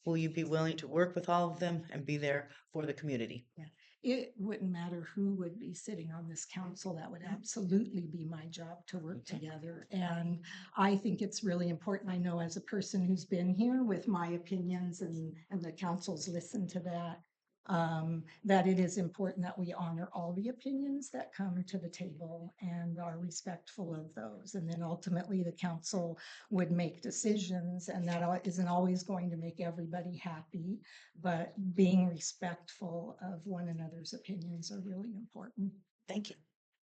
will you be willing to work with all of them and be there for the community? Yeah. It wouldn't matter who would be sitting on this council. That would absolutely be my job to work together. And I think it's really important. I know as a person who's been here with my opinions and the council's listened to that it is important that we honor all the opinions that come to the table and are respectful of those. And then ultimately the council would make decisions, and that isn't always going to make everybody happy, but being respectful of one another's opinions are really important. Thank you.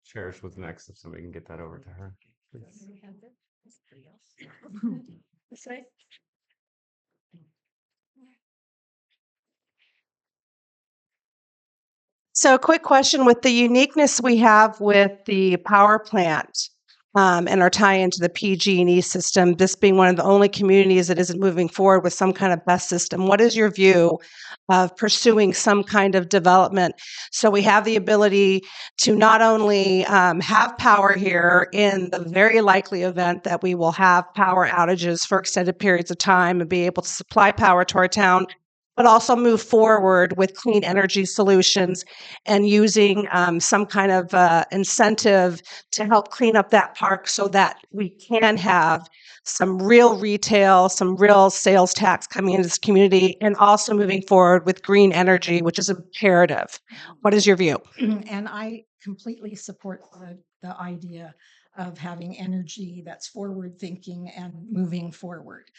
Cherish was next, if somebody can get that over to her. Please. So, a quick question with the uniqueness we have with the power plant and our tie into the PG&E system, this being one of the only communities that isn't moving forward with some kind of bus system, what is your view of pursuing some kind of development so we have the ability to not only have power here in the very likely event that we will have power outages for extended periods of time and be able to supply power to our town, but also move forward with clean energy solutions and using some kind of incentive to help clean up that park so that we can have some real retail, some real sales tax coming into this community, and also moving forward with green energy, which is imperative. What is your view? And I completely support the idea of having energy that's forward thinking and moving forward.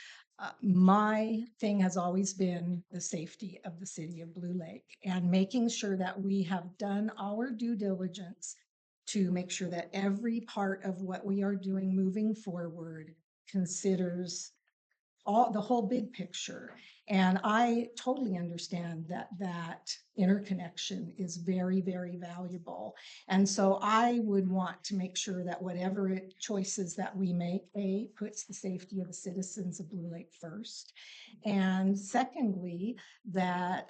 My thing has always been the safety of the city of Blue Lake and making sure that we have done our due diligence to make sure that every part of what we are doing moving forward considers the whole big picture. And I totally understand that that interconnection is very, very valuable. And so I would want to make sure that whatever choices that we make, A, puts the safety of the citizens of Blue Lake first. And secondly, that,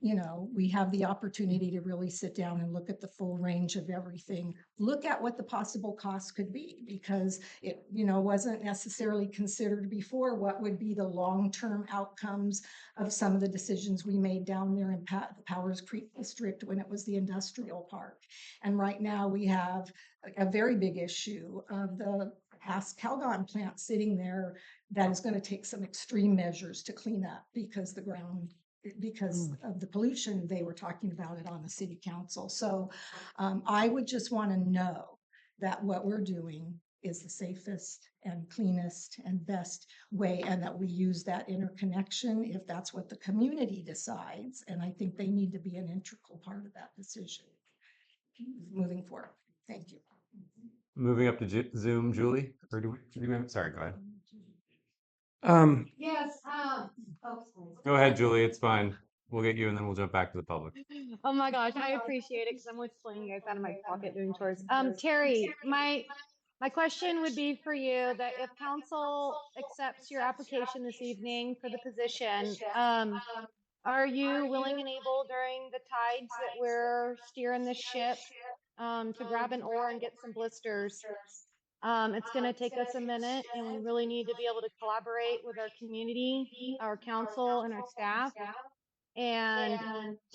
you know, we have the opportunity to really sit down and look at the full range of everything, look at what the possible costs could be, because it, you know, wasn't necessarily considered before what would be the long-term outcomes of some of the decisions we made down there in the Powers Creek District when it was the industrial park. And right now we have a very big issue of the past Calgon plant sitting there that is going to take some extreme measures to clean up because the ground, because of the pollution they were talking about it on the city council. So I would just want to know that what we're doing is the safest and cleanest and best way, and that we use that interconnection if that's what the community decides. And I think they need to be an integral part of that decision moving forward. Thank you. Moving up to Zoom, Julie, or sorry, go ahead. Yes. Go ahead, Julie, it's fine. We'll get you and then we'll jump back to the public. Oh my gosh, I appreciate it because I'm whistling you guys out of my pocket doing chores. Terry, my question would be for you that if council accepts your application this evening for the position, are you willing and able during the tides that we're steering the ship to grab an oar and get some blisters? It's going to take us a minute, and we really need to be able to collaborate with our community, our council, and our staff, and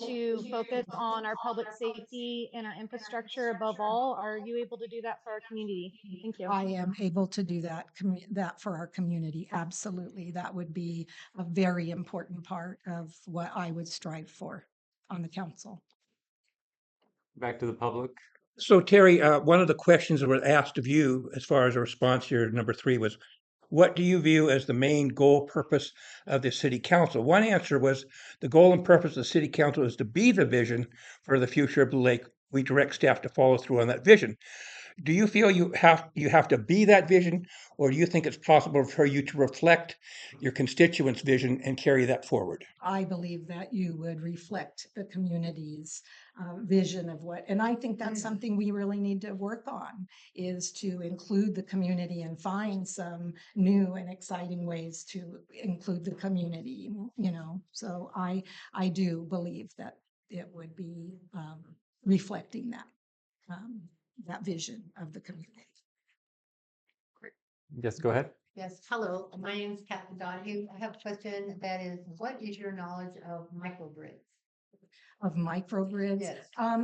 to focus on our public safety and our infrastructure above all. Are you able to do that for our community? Thank you. I am able to do that, that for our community. Absolutely. That would be a very important part of what I would strive for on the council. Back to the public. So Terry, one of the questions that were asked of you as far as a response here, number 3, was, what do you view as the main goal purpose of the city council? One answer was the goal and purpose of the city council is to be the vision for the future of Blue Lake. We direct staff to follow through on that vision. Do you feel you have to be that vision, or do you think it's possible for you to reflect your constituents' vision and carry that forward? I believe that you would reflect the community's vision of what, and I think that's something we really need to work on, is to include the community and find some new and exciting ways to include the community, you know. So I do believe that it would be reflecting that, that vision of the community. Yes, go ahead. Yes, hello, my name is Captain Donahue. I have a question that is, what is your knowledge of microgrids? Of microgrids? Yes.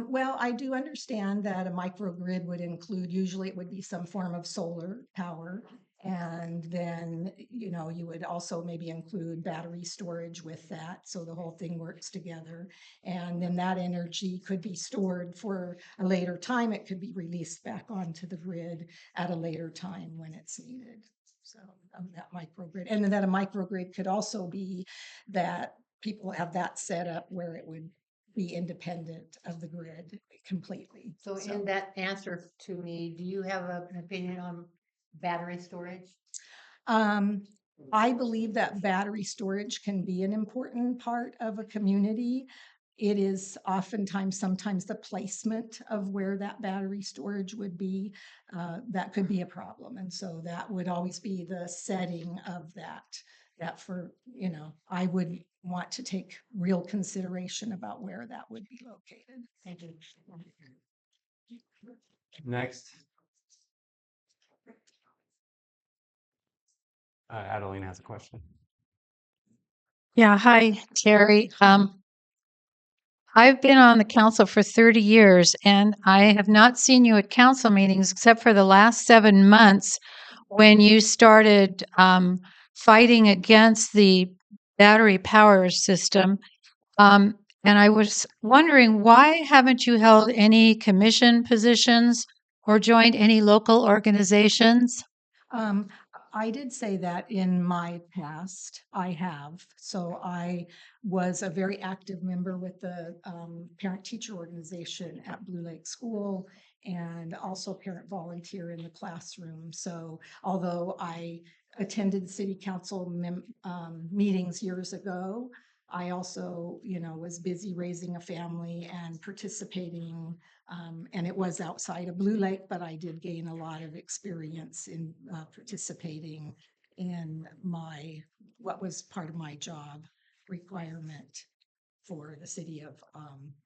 Well, I do understand that a microgrid would include, usually it would be some form of solar power. And then, you know, you would also maybe include battery storage with that. So the whole thing works together. And then that energy could be stored for a later time. It could be released back onto the grid at a later time when it's needed. So that microgrid. And then that a microgrid could also be that people have that set up where it would be independent of the grid completely. So in that answer to me, do you have an opinion on battery storage? I believe that battery storage can be an important part of a community. It is oftentimes, sometimes the placement of where that battery storage would be, that could be a problem. And so that would always be the setting of that for, you know, I would want to take real consideration about where that would be located. Thank you. Next. Adeline has a question. Yeah, hi, Terry. I've been on the council for 30 years, and I have not seen you at council meetings except for the last 7 months when you started fighting against the battery power system. And I was wondering, why haven't you held any commission positions or joined any local organizations? I did say that in my past, I have. So I was a very active member with the parent-teacher organization at Blue Lake School, and also parent volunteer in the classroom. So although I attended city council meetings years ago. I also, was busy raising a family and participating, and it was outside of Blue Lake, but I did gain a lot of experience in participating in what was part of my job requirement for the city of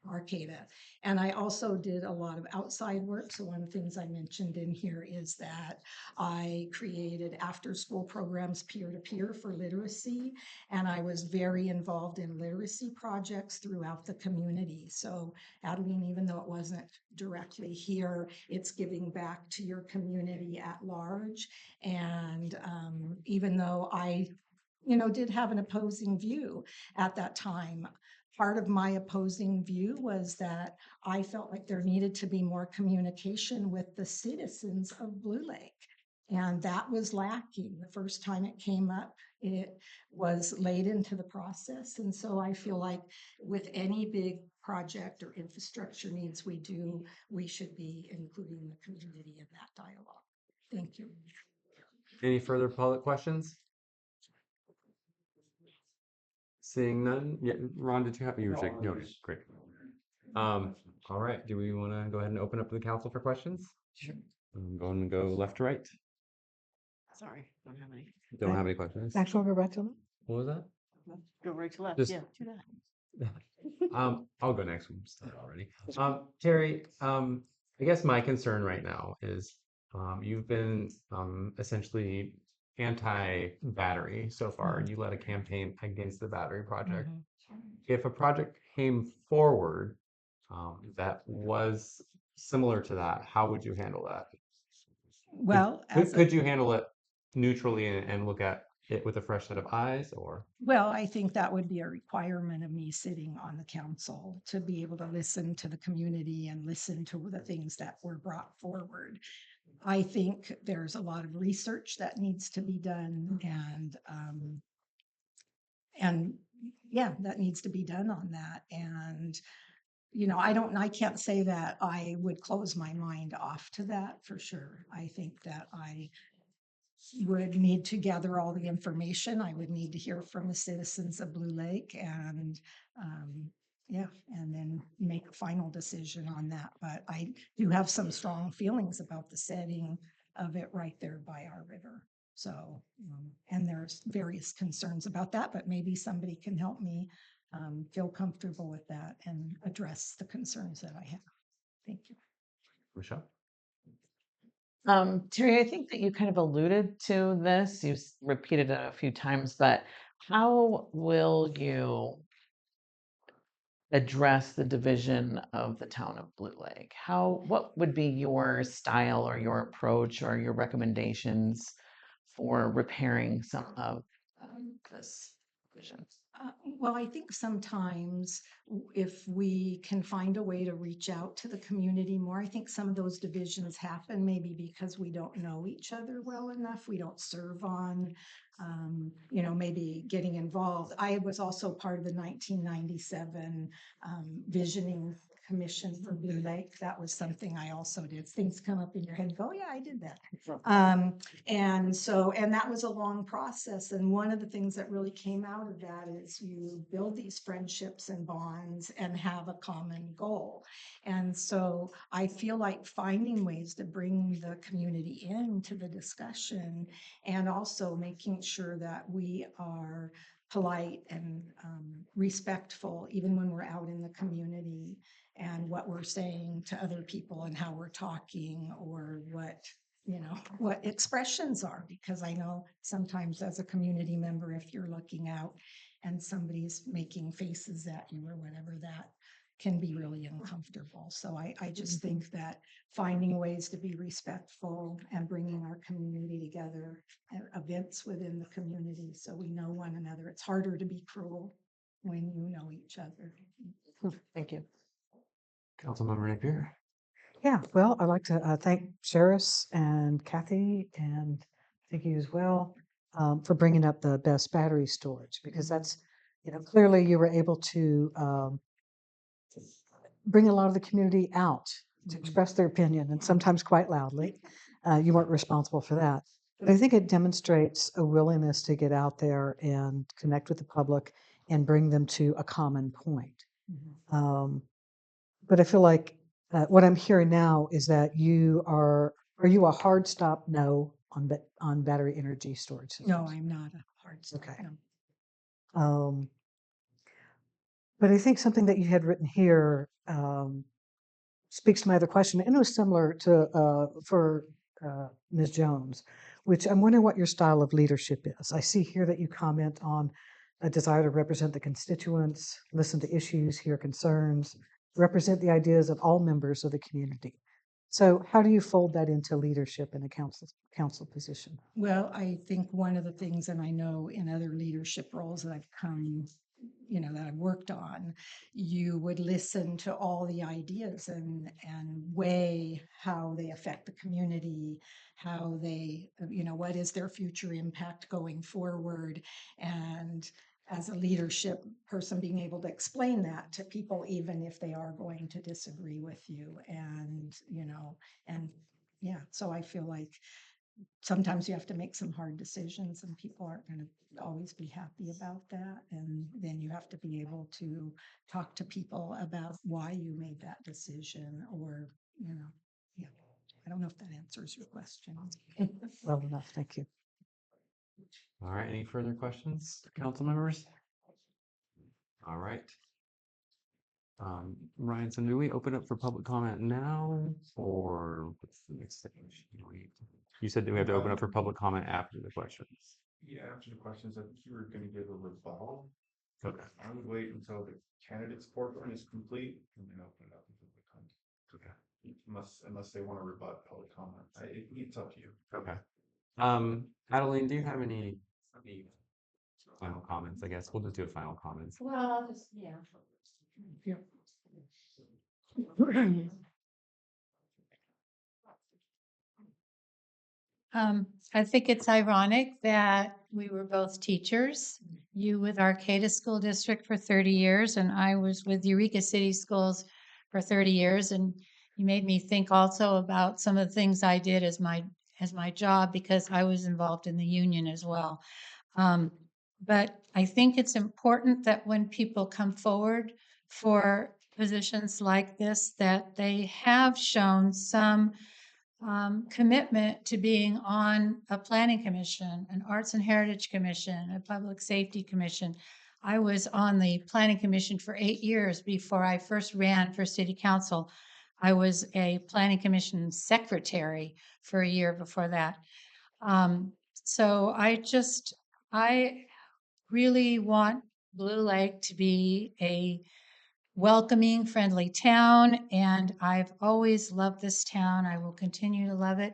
Arcata. And I also did a lot of outside work. So one of the things I mentioned in here is that I created after-school programs peer-to-peer for literacy, and I was very involved in literacy projects throughout the community. So Adeline, even though it wasn't directly here, it's giving back to your community at large. And even though I did have an opposing view at that time. Part of my opposing view was that I felt like there needed to be more communication with the citizens of Blue Lake. And that was lacking. The first time it came up, it was late into the process. And so I feel like with any big project or infrastructure needs we do, we should be including the community in that dialogue. Thank you. Any further public questions? Seeing none. Yeah, Ron, did you have you were shaking? No, great. All right. Do we want to go ahead and open up to the council for questions? Sure. I'm going to go left to right. Sorry, don't have any. Don't have any questions. Actually, go back to them. What was that? Go right to left. Just- Yeah, do that. I'll go next. We've started already. Terry, I guess my concern right now is you've been essentially anti-battery so far, and you led a campaign against the battery project. If a project came forward that was similar to that, how would you handle that? Well, Could you handle it neutrally and look at it with a fresh set of eyes, or? Well, I think that would be a requirement of me sitting on the council to be able to listen to the community and listen to the things that were brought forward. I think there's a lot of research that needs to be done, and yeah, that needs to be done on that. And I can't say that I would close my mind off to that for sure. I think that I would need to gather all the information. I would need to hear from the citizens of Blue Lake and and then make a final decision on that. But I do have some strong feelings about the setting of it right there by our river. So, and there's various concerns about that, but maybe somebody can help me feel comfortable with that and address the concerns that I have. Thank you. Michelle? Terry, I think that you kind of alluded to this. You repeated it a few times, but how will you address the division of the town of Blue Lake? What would be your style or your approach or your recommendations for repairing some of this division? Well, I think sometimes if we can find a way to reach out to the community more, I think some of those divisions happen maybe because we don't know each other well enough. We don't serve on, maybe getting involved. I was also part of the 1997 visioning commission for Blue Lake. That was something I also did. Things come up in your head and go, oh, yeah, I did that. And that was a long process. And one of the things that really came out of that is you build these friendships and bonds and have a common goal. And so I feel like finding ways to bring the community into the discussion and also making sure that we are polite and respectful, even when we're out in the community, and what we're saying to other people and how we're talking or what expressions are. Because I know sometimes as a community member, if you're looking out and somebody's making faces at you or whatever, that can be really uncomfortable. So I just think that finding ways to be respectful and bringing our community together, events within the community so we know one another. It's harder to be cruel when you know each other. Thank you. Councilmember Napier? Yeah, well, I'd like to thank Sheriff and Kathy, and thank you as well for bringing up the best battery storage, because that's, clearly you were able to bring a lot of the community out to express their opinion, and sometimes quite loudly. You weren't responsible for that. But I think it demonstrates a willingness to get out there and connect with the public and bring them to a common point. Um, but I feel like what I'm hearing now is that are you a hard stop no on battery energy storage systems? No, I'm not a hard stop. Okay. No. But I think something that you had written here speaks to my other question, and it was similar to for Ms. Jones, which I'm wondering what your style of leadership is. I see here that you comment on a desire to represent the constituents, listen to issues, hear concerns, represent the ideas of all members of the community. So how do you fold that into leadership in a council position? Well, I think one of the things, and I know in other leadership roles that I've come, that I've worked on, you would listen to all the ideas and weigh how they affect the community, how they, what is their future impact going forward. And as a leadership person, being able to explain that to people, even if they are going to disagree with you. And, yeah, so I feel like sometimes you have to make some hard decisions and people aren't going to always be happy about that. And then you have to be able to talk to people about why you made that decision or, yeah. I don't know if that answers your question. Well enough, thank you. All right, any further questions, council members? All right. Ryan, so do we open up for public comment now, or what's the next stage? You said that we have to open up for public comment after the questions. Yeah, after the questions, I think you were gonna give a rebuttal. Okay. I would wait until the candidate's portion is complete and then open it up to public comment. Okay. Unless they want to rebut public comment. It's up to you. Okay. Adeline, do you have any final comments? I guess we'll just do a final comments. Well, just, yeah. I think it's ironic that we were both teachers. You with Arcata School District for 30 years, and I was with Eureka City Schools for 30 years. And you made me think also about some of the things I did as my job because I was involved in the union as well. But I think it's important that when people come forward for positions like this, that they have shown some commitment to being on a planning commission, an arts and heritage commission, a public safety commission. I was on the planning commission for 8 years before I first ran for city council. I was a planning commission secretary for a year before that. So I really want Blue Lake to be a welcoming, friendly town, and I've always loved this town. I will continue to love it,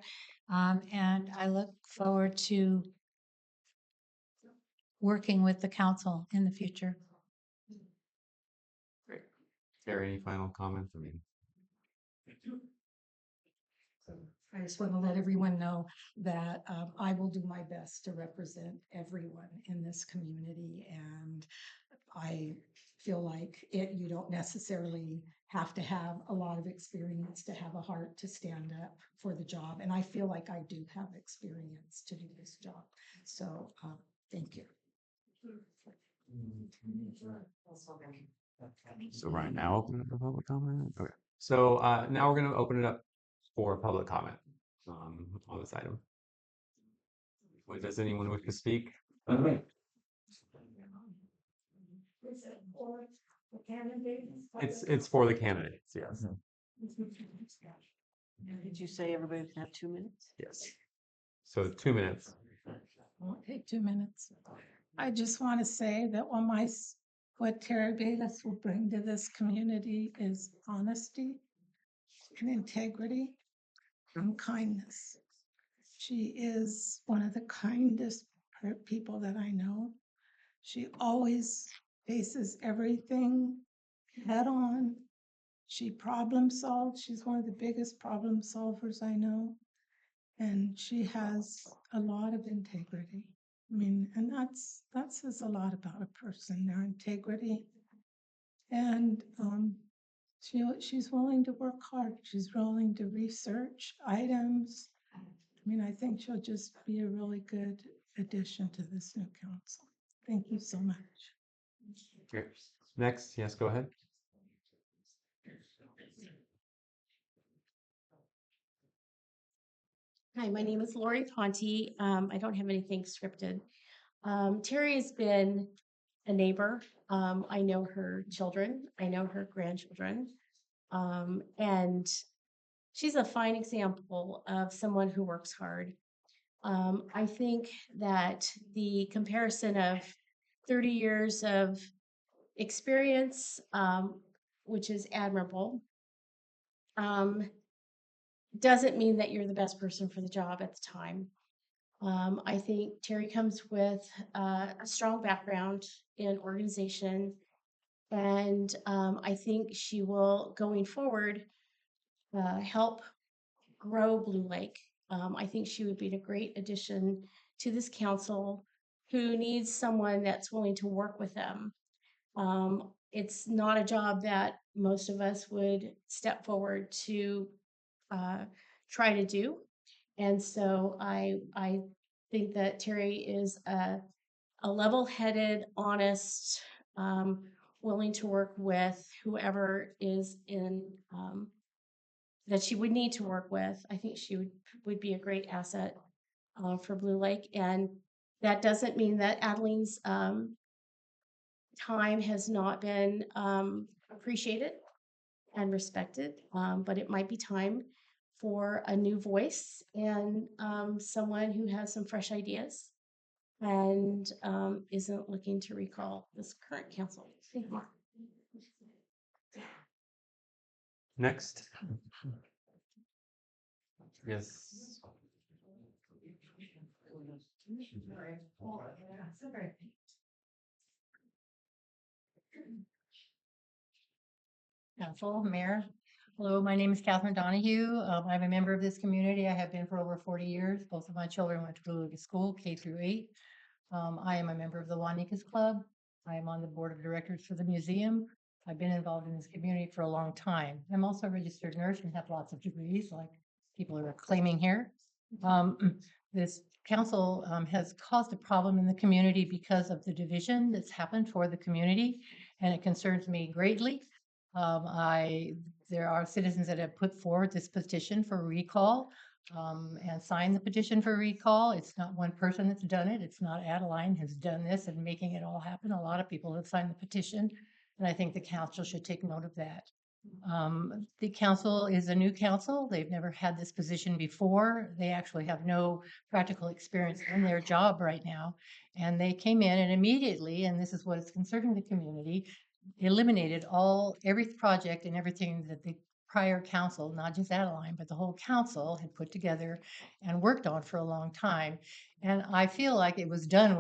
and I look forward to working with the council in the future. Great. Gary, any final comments? I just want to let everyone know that I will do my best to represent everyone in this community. And I feel like you don't necessarily have to have a lot of experience to have a heart to stand up for the job. And I feel like I do have experience to do this job. So thank you. So right now, open up for public comment. Okay. So now we're going to open it up for public comment on this item. Does anyone wish to speak? Is it for the candidates? It's for the candidates, yes. Did you say everybody can have 2 minutes? Yes. So 2 minutes. Won't take 2 minutes. I just want to say that what Tara Bayless will bring to this community is honesty and integrity and kindness. She is one of the kindest people that I know. She always faces everything head on. She problem solves. She's one of the biggest problem solvers I know. And she has a lot of integrity. I mean, and that says a lot about a person, their integrity. And she's willing to work hard. She's willing to research items I mean, I think she'll just be a really good addition to this new council. Thank you so much. Okay. Next, yes, go ahead. Hi, my name is Lori Conti. I don't have anything scripted. Terry has been a neighbor. I know her children. I know her grandchildren. And she's a fine example of someone who works hard. I think that the comparison of 30 years of experience, which is admirable, doesn't mean that you're the best person for the job at the time. I think Terry comes with a strong background in organization, and I think she will, going forward, help grow Blue Lake. I think she would be a great addition to this council who needs someone that's willing to work with them. It's not a job that most of us would step forward to try to do. And so I think that Terry is a level-headed, honest, willing to work with whoever is in that she would need to work with. I think she would be a great asset for Blue Lake, and that doesn't mean that Adeline's time has not been appreciated and respected, but it might be time for a new voice and someone who has some fresh ideas and isn't looking to recall this current council. Thank you. Next. Yes. Council, Mayor. Hello, my name is Catherine Donahue. I'm a member of this community. I have been for over 40 years. Both of my children went to Blue Lake School, K through 8. I am a member of the Juanitas Club. I am on the board of directors for the museum. I've been involved in this community for a long time. I'm also a registered nurse and have lots of degrees like people are claiming here. This council has caused a problem in the community because of the division that's happened for the community, and it concerns me greatly. There are citizens that have put forward this petition for recall and signed the petition for recall. It's not one person that's done it. It's not Adeline has done this and making it all happen. A lot of people have signed the petition, and I think the council should take note of that. The council is a new council. They've never had this position before. They actually have no practical experience in their job right now. And they came in and immediately, and this is what is concerning the community, eliminated every project and everything that the prior council, not just Adeline, but the whole council had put together and worked on for a long time. And I feel like it was done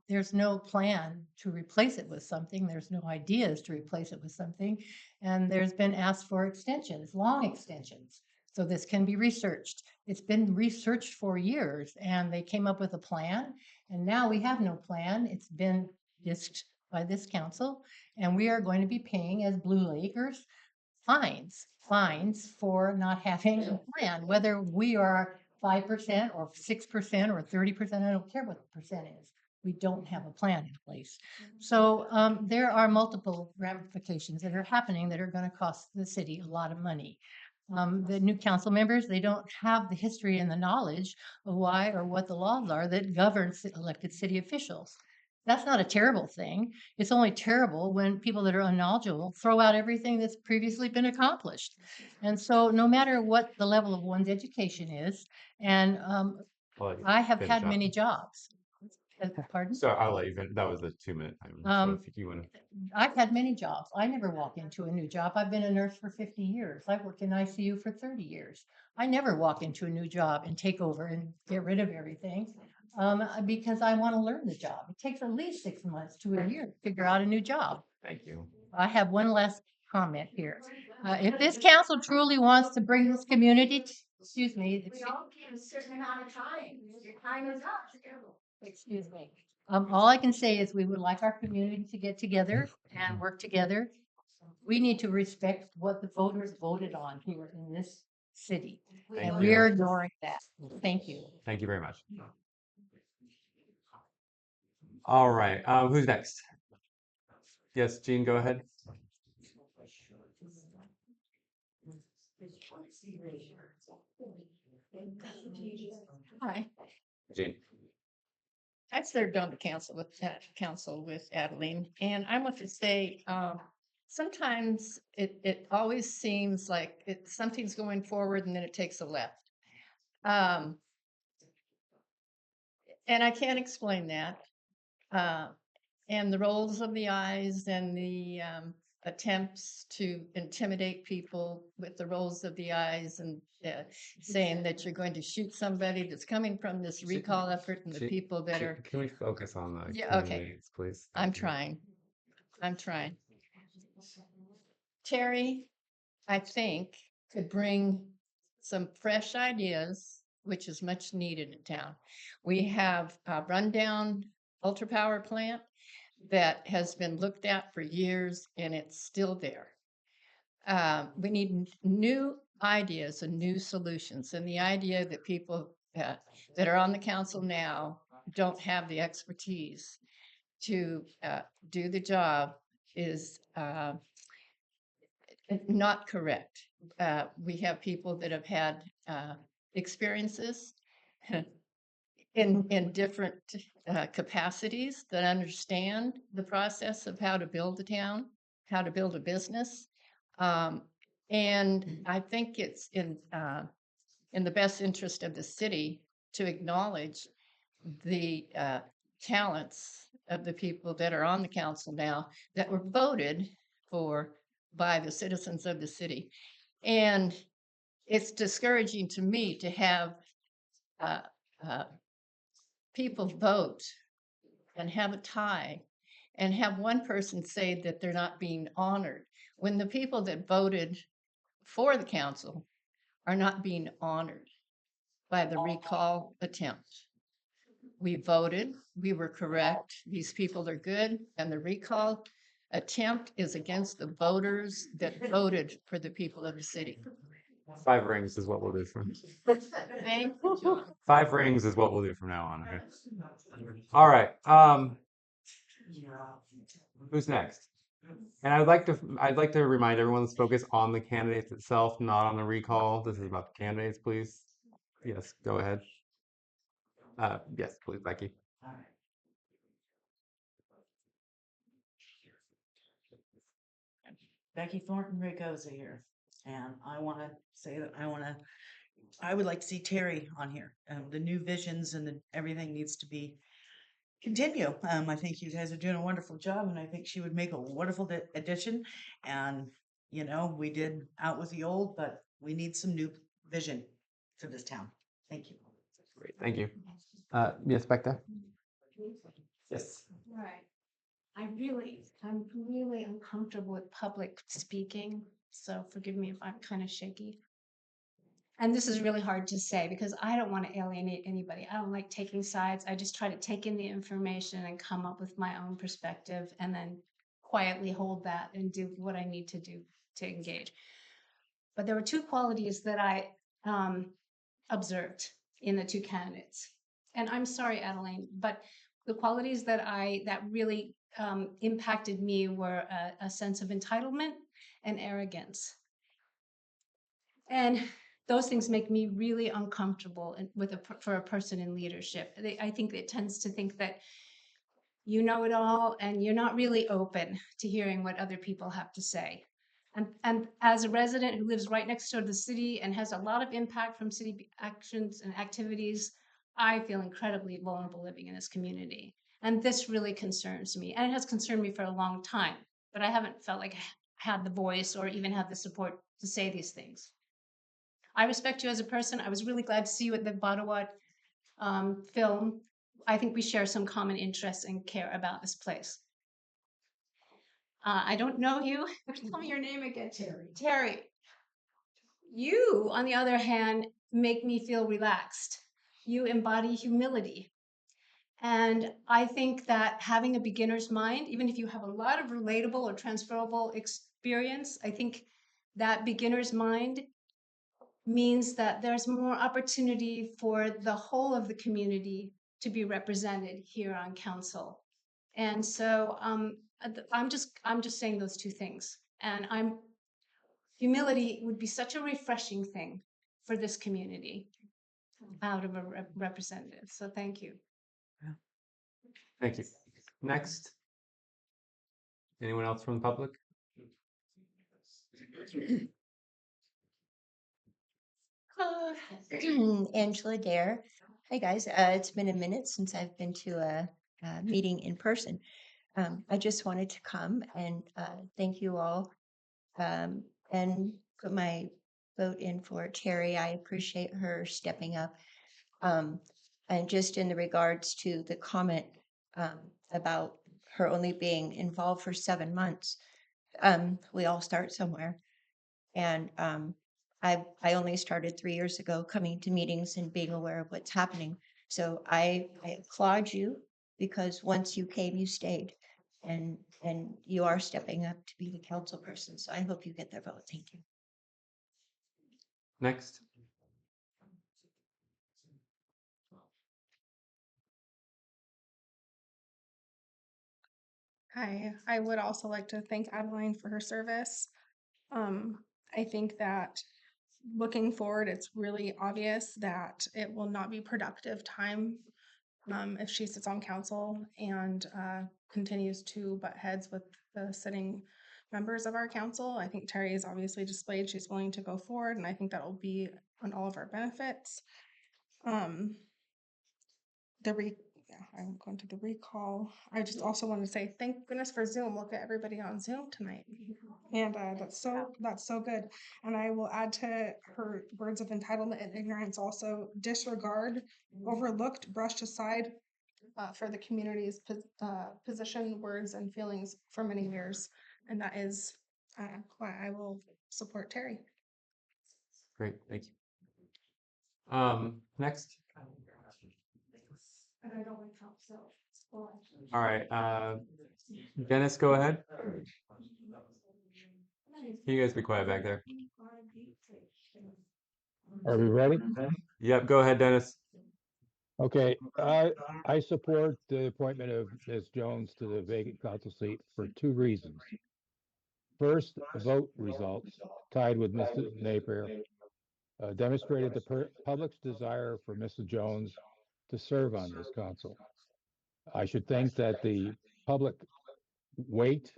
there's no plan to replace it with something. There's no ideas to replace it with something. And there's been asked for extensions, long extensions. So this can be researched. It's been researched for years and they came up with a plan. And now we have no plan. It's been disked by this council. And we are going to be paying as Blue Lakers fines for not having a plan, whether we are 5% or 6% or 30%. I don't care what the percent is. We don't have a plan in place. So there are multiple ramifications that are happening that are going to cost the city a lot of money. The new council members, they don't have the history and the knowledge of why or what the laws are that govern elected city officials. That's not a terrible thing. It's only terrible when people that are unknowledgeable throw out everything that's previously been accomplished. And so no matter what the level of one's education is, and I have had many jobs. Pardon? So I'll let you finish. That was the 2-minute time. So if you want to. I've had many jobs. I never walk into a new job. I've been a nurse for 50 years. I've worked in ICU for 30 years. I never walk into a new job and take over and get rid of everything because I want to learn the job. It takes at least 6 months to a year to figure out a new job. Thank you. I have one last comment here. If this council truly wants to bring this community, excuse me. We all give a certain amount of time. Your time is up. Excuse me. All I can say is we would like our community to get together and work together. We need to respect what the voters voted on here in this city. Thank And you. we're ignoring that. Thank you. Thank you very much. All right, who's next? Yes, Jean, go ahead. Hi. Jean. I served on the council with Adeline, and I want to say, sometimes it always seems like something's going forward and then it takes a left. And I can't explain that. And the rolls of the eyes and the attempts to intimidate people with the rolls of the eyes and saying that you're going to shoot somebody that's coming from this recall effort and the people that are. Can we focus on the Yeah, okay. candidates, please? I'm trying. Terry, I think, could bring some fresh ideas, which is much needed in town. We have a rundown ultra power plant that has been looked at for years and it's still there. We need new ideas and new solutions. And the idea that people that are on the council now don't have the expertise to do the job is not correct. We have people that have had experiences in different capacities that understand the process of how to build a town, how to build a business. And I think it's in the best interest of the city to acknowledge the talents of the people that are on the council now that were voted for by the citizens of the city. And it's discouraging to me to have people vote and have a tie and have one person say that they're not being honored when the people that voted for the council are not being honored by the recall attempt. We voted, we were correct, these people are good, and the recall attempt is against the voters that voted for the people of the city. 5 rings is what we'll do from. Thank you, John. 5 rings is what we'll do from now on. Okay? All right. Who's next? And I'd like to remind everyone, let's focus on the candidates itself, not on the recall. This is about the candidates, please. Yes, go ahead. Yes, please, Becky. Becky Thornton Ricosa here, and I want to say that I would like to see Terry on here. The new visions and everything needs to be continue. I think you guys are doing a wonderful job, and I think she would make a wonderful addition. And we did out with the old, but we need some new vision for this town. Thank you. Great, thank you. Yes, Becca. Yes. Right. I'm really uncomfortable with public speaking, so forgive me if I'm kind of shaky. And this is really hard to say because I don't want to alienate anybody. I don't like taking sides. I just try to take in the information and come up with my own perspective and then quietly hold that and do what I need to do to engage. But there were 2 qualities that I observed in the 2 candidates. And I'm sorry, Adeline, but the qualities that really impacted me were a sense of entitlement and arrogance. And those things make me really uncomfortable for a person in leadership. I think it tends to think that you know it all and you're not really open to hearing what other people have to say. And as a resident who lives right next door to the city and has a lot of impact from city actions and activities, I feel incredibly vulnerable living in this community. And this really concerns me. And it has concerned me for a long time, but I haven't felt like I had the voice or even had the support to say these things. I respect you as a person. I was really glad to see you at the Botawat film. I think we share some common interests and care about this place. I don't know you. Tell me your name again. Terry. Terry. You, on the other hand, make me feel relaxed. You embody humility. And I think that having a beginner's mind, even if you have a lot of relatable or transferable experience, I think that beginner's mind means that there's more opportunity for the whole of the community to be represented here on council. And so I'm just saying those two things. And humility would be such a refreshing thing for this community out of a representative. So thank you. Thank you. Next. Anyone else from the public? Angela Dare. Hi, guys. It's been a minute since I've been to a meeting in person. I just wanted to come and thank you all and put my vote in for Terry. I appreciate her stepping up. And just in the regards to the comment about her only being involved for 7 months, we all start somewhere. And I only started 3 years ago coming to meetings and being aware of what's happening. So I applaud you because once you came, you stayed. And you are stepping up to be the council person. So I hope you get their vote. Thank you. Next. Hi, I would also like to thank Adeline for her service. I think that looking forward, it's really obvious that it will not be productive time if she sits on council and continues to butt heads with the sitting members of our council. I think Terry has obviously displayed she's willing to go forward, and I think that will be on all of our benefits. I'm going to the recall. I just also want to say thank goodness for Zoom. Look at everybody on Zoom tonight, and that's so good. And I will add to her words of entitlement and ignorance also disregard, overlooked, brushed aside for the community's position, words, and feelings for many years, and that is why I will support Terry. Great, thank you. Next. And I don't like Trump, so. All right, Dennis, go ahead. Can you guys be quiet back there? Are we ready? Yep, go ahead, Dennis. Okay, I support the appointment of Ms. Jones to the vacant council seat for 2 reasons. First, vote results tied with Mrs. Napier demonstrated the public's desire for Mrs. Jones to serve on this council. I should think that the public weight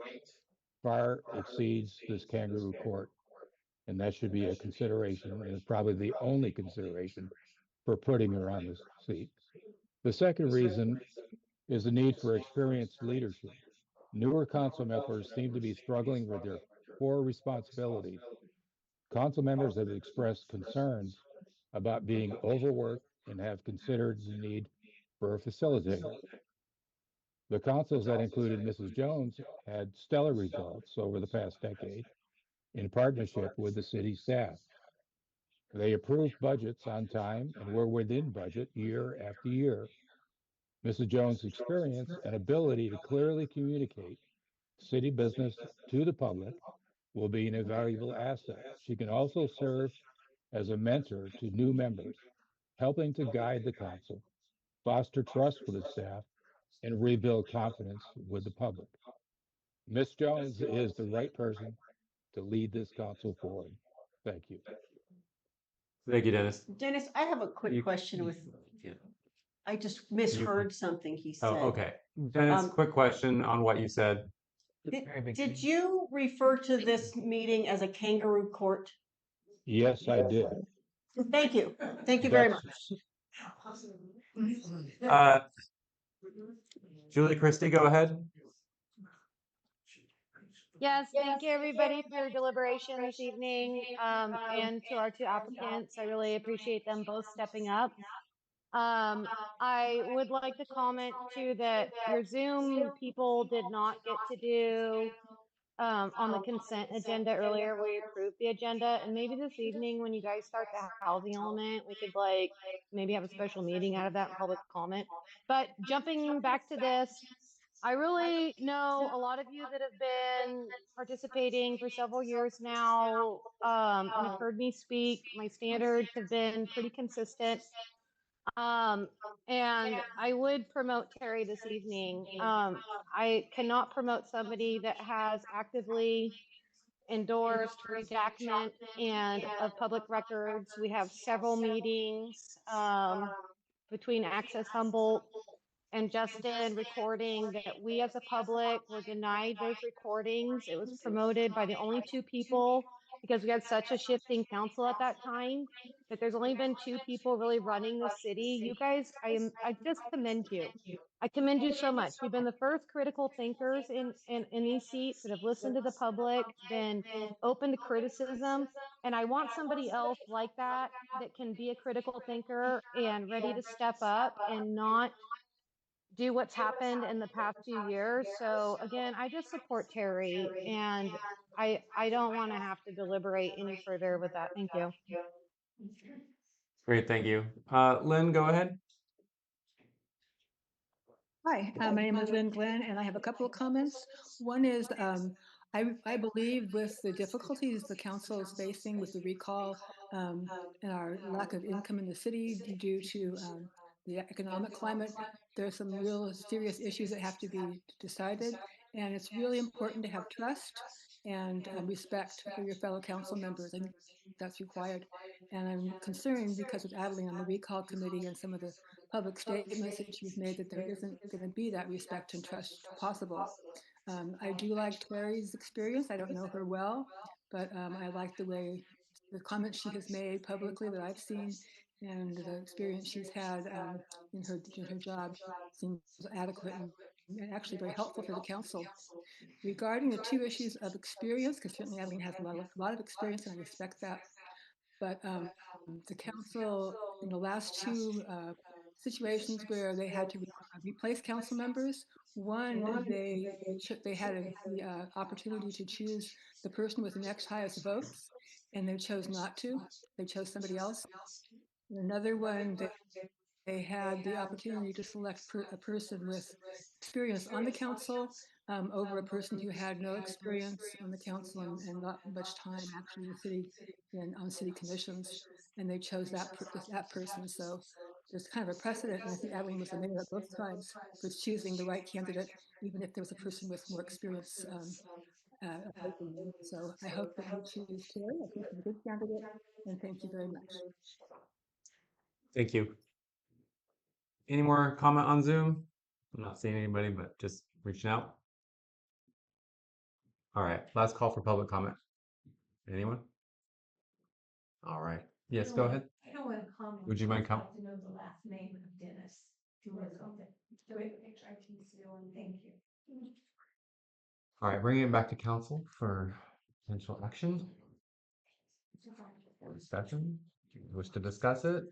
far exceeds this kangaroo court, and that should be a consideration, and it's probably the only consideration for putting her on this seat. The second reason is the need for experienced leadership. Newer council members seem to be struggling with their core responsibilities. Council members have expressed concerns about being overworked and have considered the need for a facilitator. The councils that included Mrs. Jones had stellar results over the past decade in partnership with the city staff. They approved budgets on time and were within budget year after year. Mrs. Jones' experience and ability to clearly communicate city business to the public will be an invaluable asset. She can also serve as a mentor to new members, helping to guide the council, foster trust with the staff, and rebuild confidence with the public. Ms. Jones is the right person to lead this council forward. Thank you. Thank you, Dennis. Dennis, I have a quick question with, I just misheard something he said. Oh, okay. Dennis, quick question on what you said. Did you refer to this meeting as a kangaroo court? Yes, I did. Thank you. Thank you very much. Julie Christie, go ahead. Yes, thank you everybody for your deliberation this evening, and to our 2 applicants. I really appreciate them both stepping up. I would like to comment too that your Zoom people did not get to do on the consent agenda earlier. We approved the agenda, and maybe this evening when you guys start the housing element, we could like maybe have a special meeting out of that in public comment. But jumping back to this, I really know a lot of you that have been participating for several years now, and have heard me speak. My standards have been pretty consistent. Um, and I would promote Terry this evening. I cannot promote somebody that has actively endorsed redactment and of public records. We have several meetings between Access Humboldt and Justin recording that we as a public were denied those recordings. It was promoted by the only two people because we had such a shifting council at that time that there's only been two people really running the city. You guys, I just commend you. I commend you so much. You've been the first critical thinkers in these seats that have listened to the public, been open to criticism. And I want somebody else like that that can be a critical thinker and ready to step up and not do what's happened in the past few years. So again, I just support Terry, and I don't want to have to deliberate any further with that. Thank you. Great, thank you. Lynn, go ahead. Hi, my name is Lynn Glenn, and I have a couple of comments. One is I believe with the difficulties the council is facing with the recall and our lack of income in the city due to the economic climate, there are some real serious issues that have to be decided. And it's really important to have trust and respect for your fellow council members. I think that's required. And I'm concerned because with Adeline on the recall committee and some of the public statements that you've made that there isn't going to be that respect and trust possible. I do like Terry's experience. I don't know her well, but I like the comments she has made publicly that I've seen, and the experience she's had in her job seems adequate and actually very helpful for the council. Regarding the two issues of experience, because certainly Eileen has a lot of experience, and I respect that, but the council in the last two situations where they had to replace council members, one they had the opportunity to choose the person with the next highest votes, and they chose not to. They chose somebody else. And another one, they had the opportunity to select a person with experience on the council over a person who had no experience on the council and not much time actually in the city and on city commissions, and they chose that person. So there's kind of a precedent, and I think Adeline was the mayor at both times for choosing the right candidate, even if there was a person with more experience. So I hope that you choose Terry. I think she's a good candidate, and thank you very much. Thank you. Any more comment on Zoom? I'm not seeing anybody, but just reaching out. All right, last call for public comment. Anyone? All right. Yes, go ahead. I don't want to comment. Would you mind I'd like to know the last name of Dennis. Who was on it? So it makes I can see on. Thank you. All right, bringing it back to council for potential action. Or discussion. Do you wish to discuss it?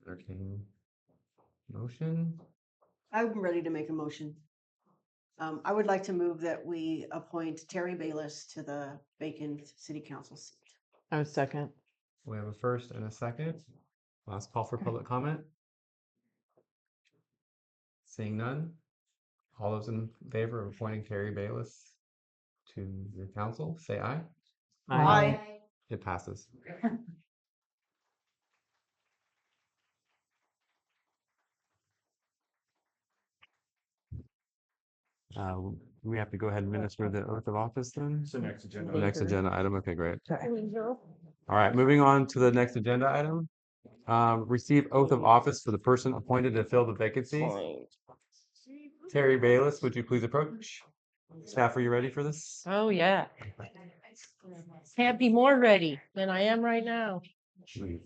Entertaining motion. I'm ready to make a motion. I would like to move that we appoint Terry Bayless to the vacant city council seat. I was second. We have a first and a second. Last call for public comment. Seeing none. All those in favor of appointing Terry Bayless to your council, say aye. Aye. It passes. We have to go ahead and administer the oath of office then? It's the next agenda. The next agenda item, okay, great. Okay. All right, moving on to the next agenda item. Receive oath of office for the person appointed to fill the vacancies. Terry Bayless, would you please approach? Staff, are you ready for this? Oh, yeah. Can't be more ready than I am right now. Do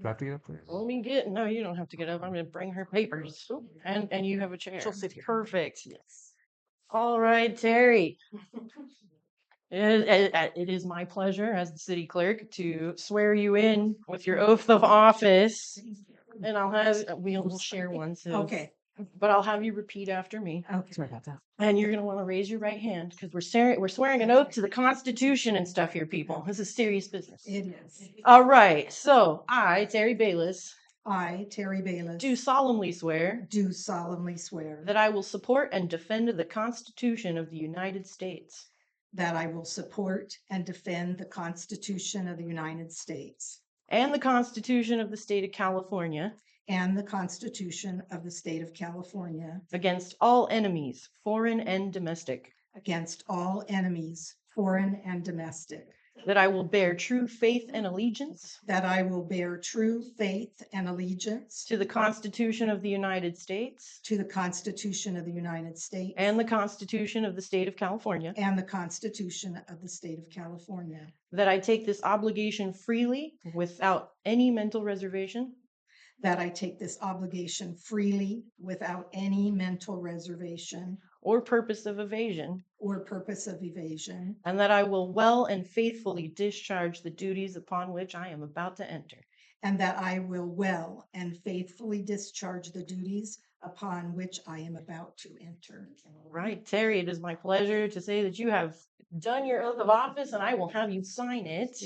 I have to get up there? Let me get, no, you don't have to get up. I'm gonna bring her papers. And you have a chair. She'll sit here. Perfect. Yes. All right, Terry. It is my pleasure as the city clerk to swear you in with your oath of office. And we'll share one too. Okay. But I'll have you repeat after me. Okay. Sorry about that. And you're going to want to raise your right hand because we're swearing an oath to the Constitution and stuff here, people. This is serious business. It is. All right. So I, Terry Bayless, I, Terry Bayless, do solemnly swear do solemnly swear that I will support and defend the Constitution of the United States that I will support and defend the Constitution of the United States and the Constitution of the State of California and the Constitution of the State of California against all enemies, foreign and domestic, against all enemies, foreign and domestic, that I will bear true faith and allegiance that I will bear true faith and allegiance to the Constitution of the United States to the Constitution of the United States and the Constitution of the State of California, and the Constitution of the State of California, that I take this obligation freely without any mental reservation that I take this obligation freely without any mental reservation or purpose of evasion, or purpose of evasion, and that I will well and faithfully discharge the duties upon which I am about to enter. and that I will well and faithfully discharge the duties upon which I am about to enter. All right, Terry, it is my pleasure to say that you have done your oath of office, and I will have you sign it.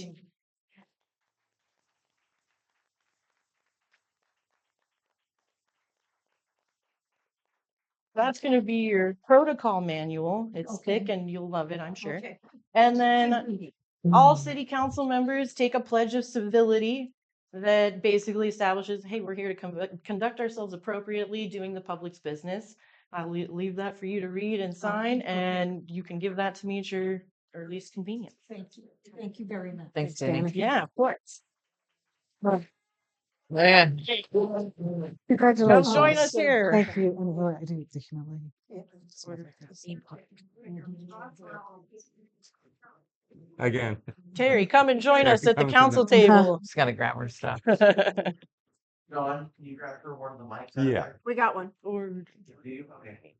That's going to be your protocol manual. It's thick and you'll love it, I'm sure. Okay. And then all city council members take a pledge of civility that basically establishes, hey, we're here to conduct ourselves appropriately, doing the public's business. I'll leave that for you to read and sign, and you can give that to me at your earliest convenience. Thank you. Thank you very much. Thanks, Danny. Yeah, of course. Man. Congratulations. Come join us here. Thank you. And Laura, I do the humility. Again. Terry, come and join us Terry, at the come to council the- table. Just gotta grab her stuff. Dawn, can you grab her one of the mics? Yeah. We got one. Or Do you? Okay.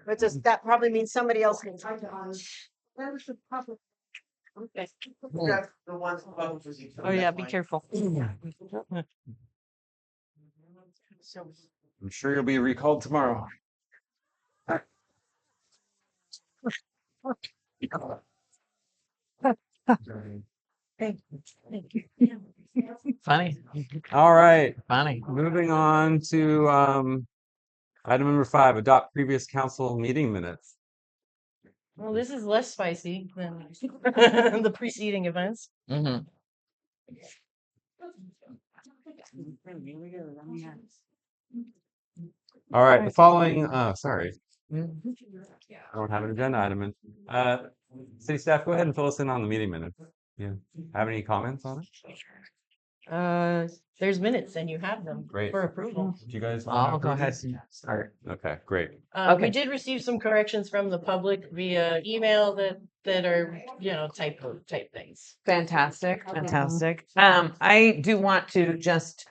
But just, that probably means somebody else can type it on. okay. Grab the ones above for you. Oh yeah, be careful. I'm sure you'll be recalled tomorrow. Thank you. Funny. All right. Funny. Moving on to item number 5, adopt previous council meeting minutes. Well, this is less spicy than the preceding events. Mm-hmm. All right, the following, sorry. I don't have an agenda item in. City staff, go ahead and fill us in on the meeting minutes. Yeah. Have any comments on it? There's minutes and you have them Great. for approval. Do you guys? I'll go approve ahead these? and start. Okay, great. We Okay. did receive some corrections from the public via email that are, type things. Fantastic, fantastic. I do want to just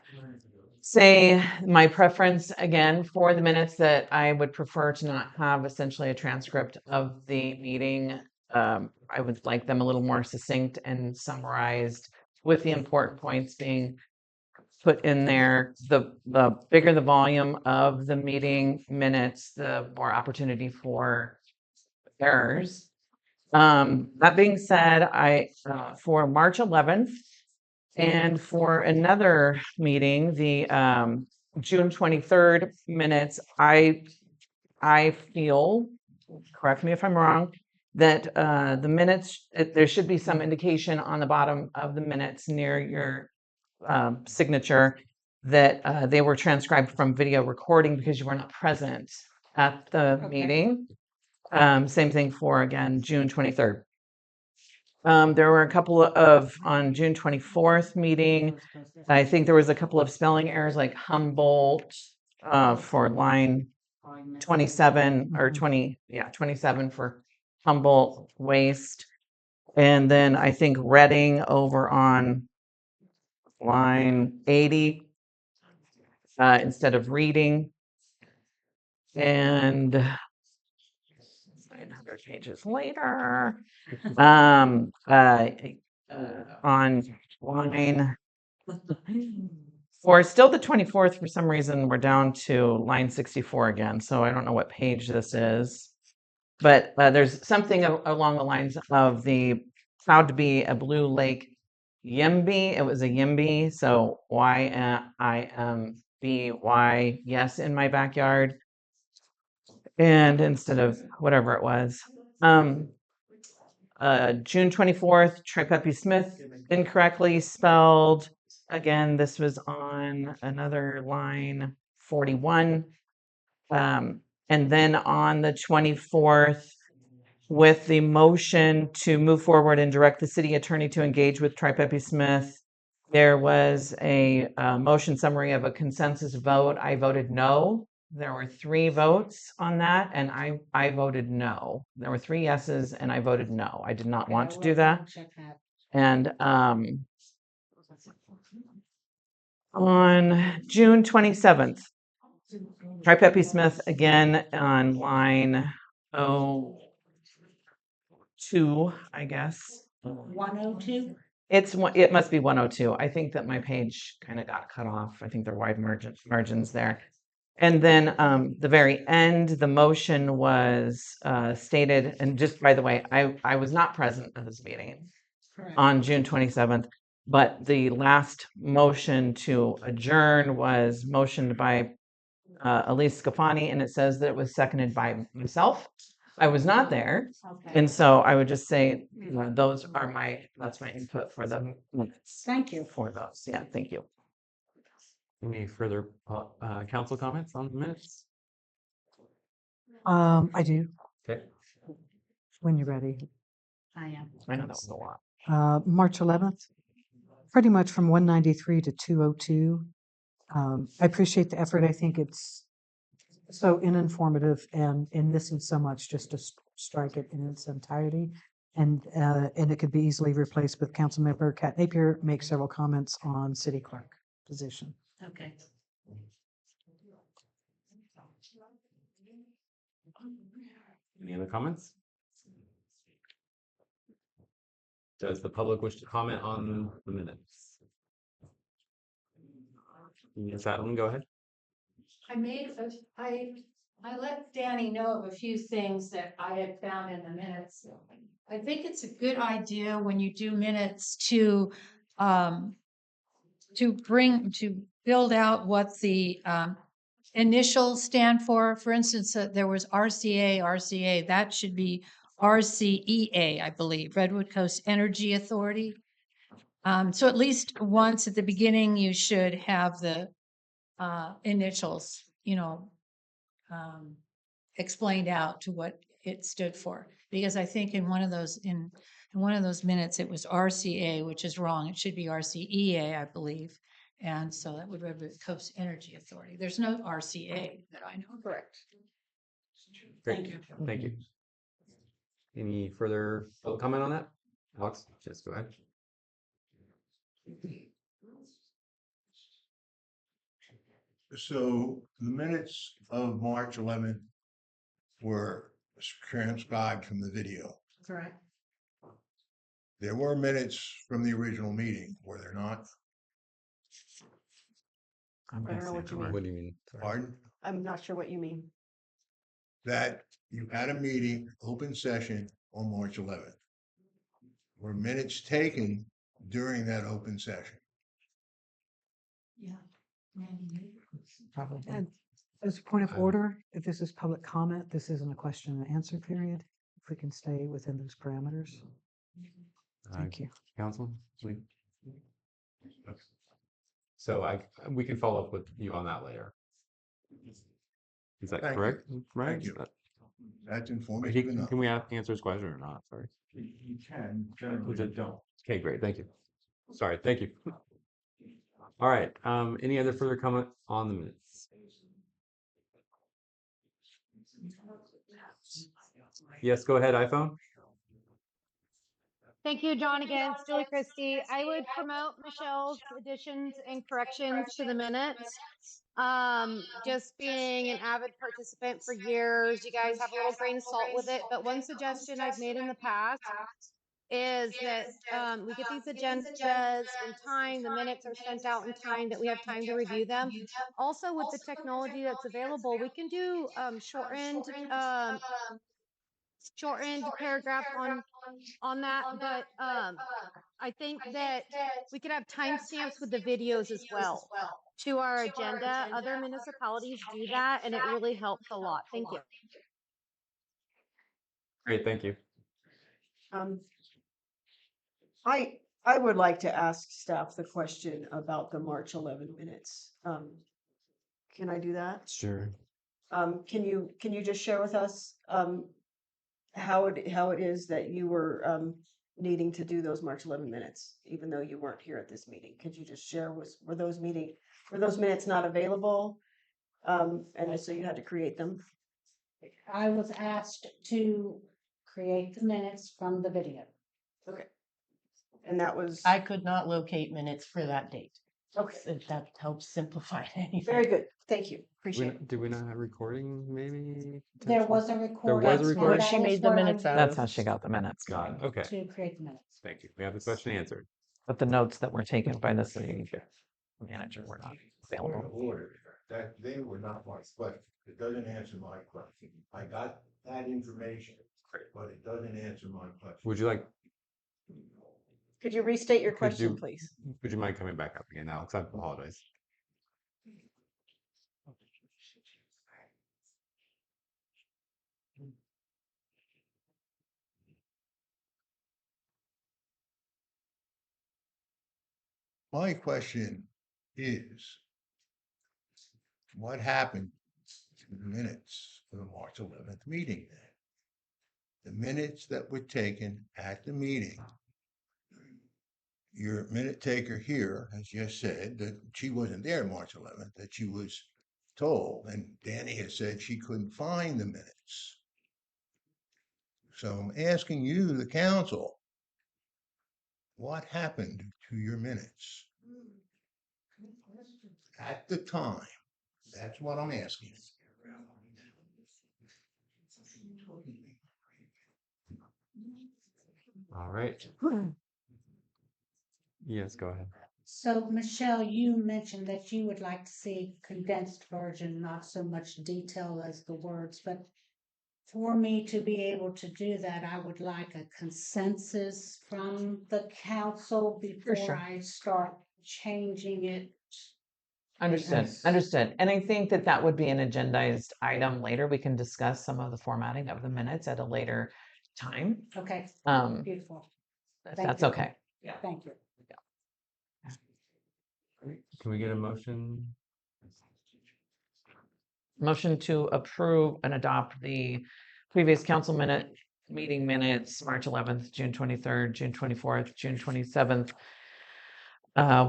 say my preference again for the minutes that I would prefer to not have essentially a transcript of the meeting. I would like them a little more succinct and summarized with the important points being put in there. The bigger the volume of the meeting minutes, the more opportunity for errors. That being said, I for March 11th and for another meeting, the June 23rd minutes, I feel, correct me if I'm wrong, that the minutes, there should be some indication on the bottom of the minutes near your signature that they were transcribed from video recording because you were not present at the meeting. Same thing for, again, June 23rd. There were a couple of, on June 24th meeting, I think there was a couple of spelling errors like Humboldt for line 27 or 27 for Humboldt waste. And then I think Reading over on line 80 instead of reading. And 900 pages later, on line, for still the 24th, for some reason, we're down to line 64 again. So I don't know what page this is, but there's something along the lines of the proud to be a Blue Lake YIMBY. It was a YIMBY, so YIMBY, yes, in my backyard. And instead of whatever it was. June 24th, Tripeppy Smith incorrectly spelled. Again, this was on another line 41. And then on the 24th, with the motion to move forward and direct the city attorney to engage with Tripeppy Smith, there was a motion summary of a consensus vote. I voted no. There were 3 votes on that, and I voted no. There were 3 yeses, and I voted no. I did not want to do that. And on June 27th, Tripeppy Smith again on line 02, I guess. 102? It must be 102. I think that my page kind of got cut off. I think there are wide margins there. And then the very end, the motion was stated, and just by the way, I was not present at this meeting on June 27th, but the last motion to adjourn was motioned by Elise Scafani, and it says that it was seconded by myself. I was not there, and so I would just say that's my input for the minutes. Thank you. For those. Yeah, thank you. Any further council comments on the minutes? I do, Okay. when you're ready. I am. I know that was a lot. March 11th, pretty much from 193 to 202. I appreciate the effort. I think it's so uninformative and missing so much just to strike it in its entirety. And it could be easily replaced with Councilmember Kat Napier makes several comments on city clerk position. Okay. Any other comments? Does the public wish to comment on the minutes? Ms. Adeline, go ahead. I let Danny know of a few things that I had found in the minutes. I think it's a good idea when you do minutes to build out what the initials stand for. For instance, there was RCA, that should be RCEA, I believe, Redwood Coast Energy Authority. So at least once at the beginning, you should have the initials, explained out to what it stood for. Because I think in one of those minutes, it was RCA, which is wrong. It should be RCEA, I believe. And so that would Redwood Coast Energy Authority. There's no RCA that I know. Correct. Great. Thank you. Any further public comment on that? Alex, just go ahead. So the minutes of March 11th were transcribed from the video. Correct. There were minutes from the original meeting, were there not? I don't know what you mean. What do you mean? Sorry. Pardon? I'm not sure what you mean. That you had a meeting, open session on March 11th. Were minutes taken during that open session? Yeah. Probably. And as a point of order, if this is public comment, this isn't a question and answer period. If we can stay within those parameters. Thank you. Council, please. So we can follow up with you on that later. Is that Thank correct? you. Right? Thank you. That's informative enough. Can we answer his question or not? Sorry. You can, generally don't. Okay, great. Thank you. Sorry. Thank you. All right. Any other further comment on the minutes? Yes, go ahead, iPhone. Thank you, John. Again, it's Julie Christie. I would promote Michelle's additions and corrections to the minutes. Just being an avid participant for years, you guys have a little grain of salt with it. But one suggestion I've made in the past is that we get these agendas in time, the minutes are sent out in time, that we have time to review them. Also, with the technology that's available, we can do shortened paragraphs on on that, but I think that we could have timestamps with the videos as well to our agenda. Other municipalities do that, and it really helps a lot. Thank you. Great, thank you. Um, I would like to ask staff the question about the March 11 minutes. Can I do that? Sure. Can you just share with us how it is that you were needing to do those March 11 minutes, even though you weren't here at this meeting? Could you just share were those minutes not available? And so you had to create them? I was asked to create the minutes from the video. Okay. And that was I could not locate minutes for that date. okay. If that helps simplify anything. Very good. Thank you. Appreciate it. Do we not have recording, maybe? There was a recording. There was a That's what recording? she made the minutes out That's of. how she got the minutes. Got it, okay. To create the minutes. Thank you. We have the question answered. But the notes that were taken by the city manager were not Point of available. order, that they were not my question. It doesn't answer my question. I got that information, but it doesn't answer my question. Would you like, Could you restate your Could question, you- please? would you mind coming back up again, Alex? I apologize. My question is, what happened to the minutes of the March 11th meeting then? The minutes that were taken at the meeting. Your minute taker here has just said that she wasn't there March 11th, that she was told, and Danny has said she couldn't find the minutes. So I'm asking you, the council, what happened to your minutes? At the time, that's what I'm asking. All right. Yes, go ahead. So Michelle, you mentioned that you would like to see condensed version, not so much detail as the words, but for me to be able to do that, I would like a consensus from the council before sure. I start changing it. Understood, understood. And I think that that would be an agendized item later. We can discuss some of the formatting of the minutes at a later time. Okay, Um, beautiful. if Thank that's you. okay. Yeah. Thank you. Can we get a motion? Motion to approve and adopt the previous council meeting minutes, March 11th, June 23rd, June 24th, June 27th,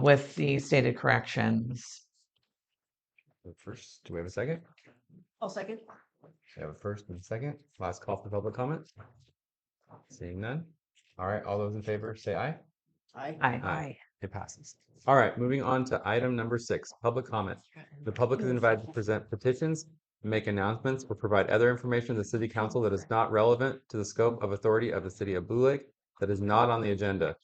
with the stated corrections. First, do we have a second? I'll second. We have a first and a second. Last call for public comment. Seeing none. All right, all those in favor say aye. Aye. Aye. It passes. All right, moving on to item number 6, public comment. The public is invited to present petitions, make announcements, or provide other information to the city council that is not relevant to the scope of authority of the city of Blue Lake that is not on the agenda.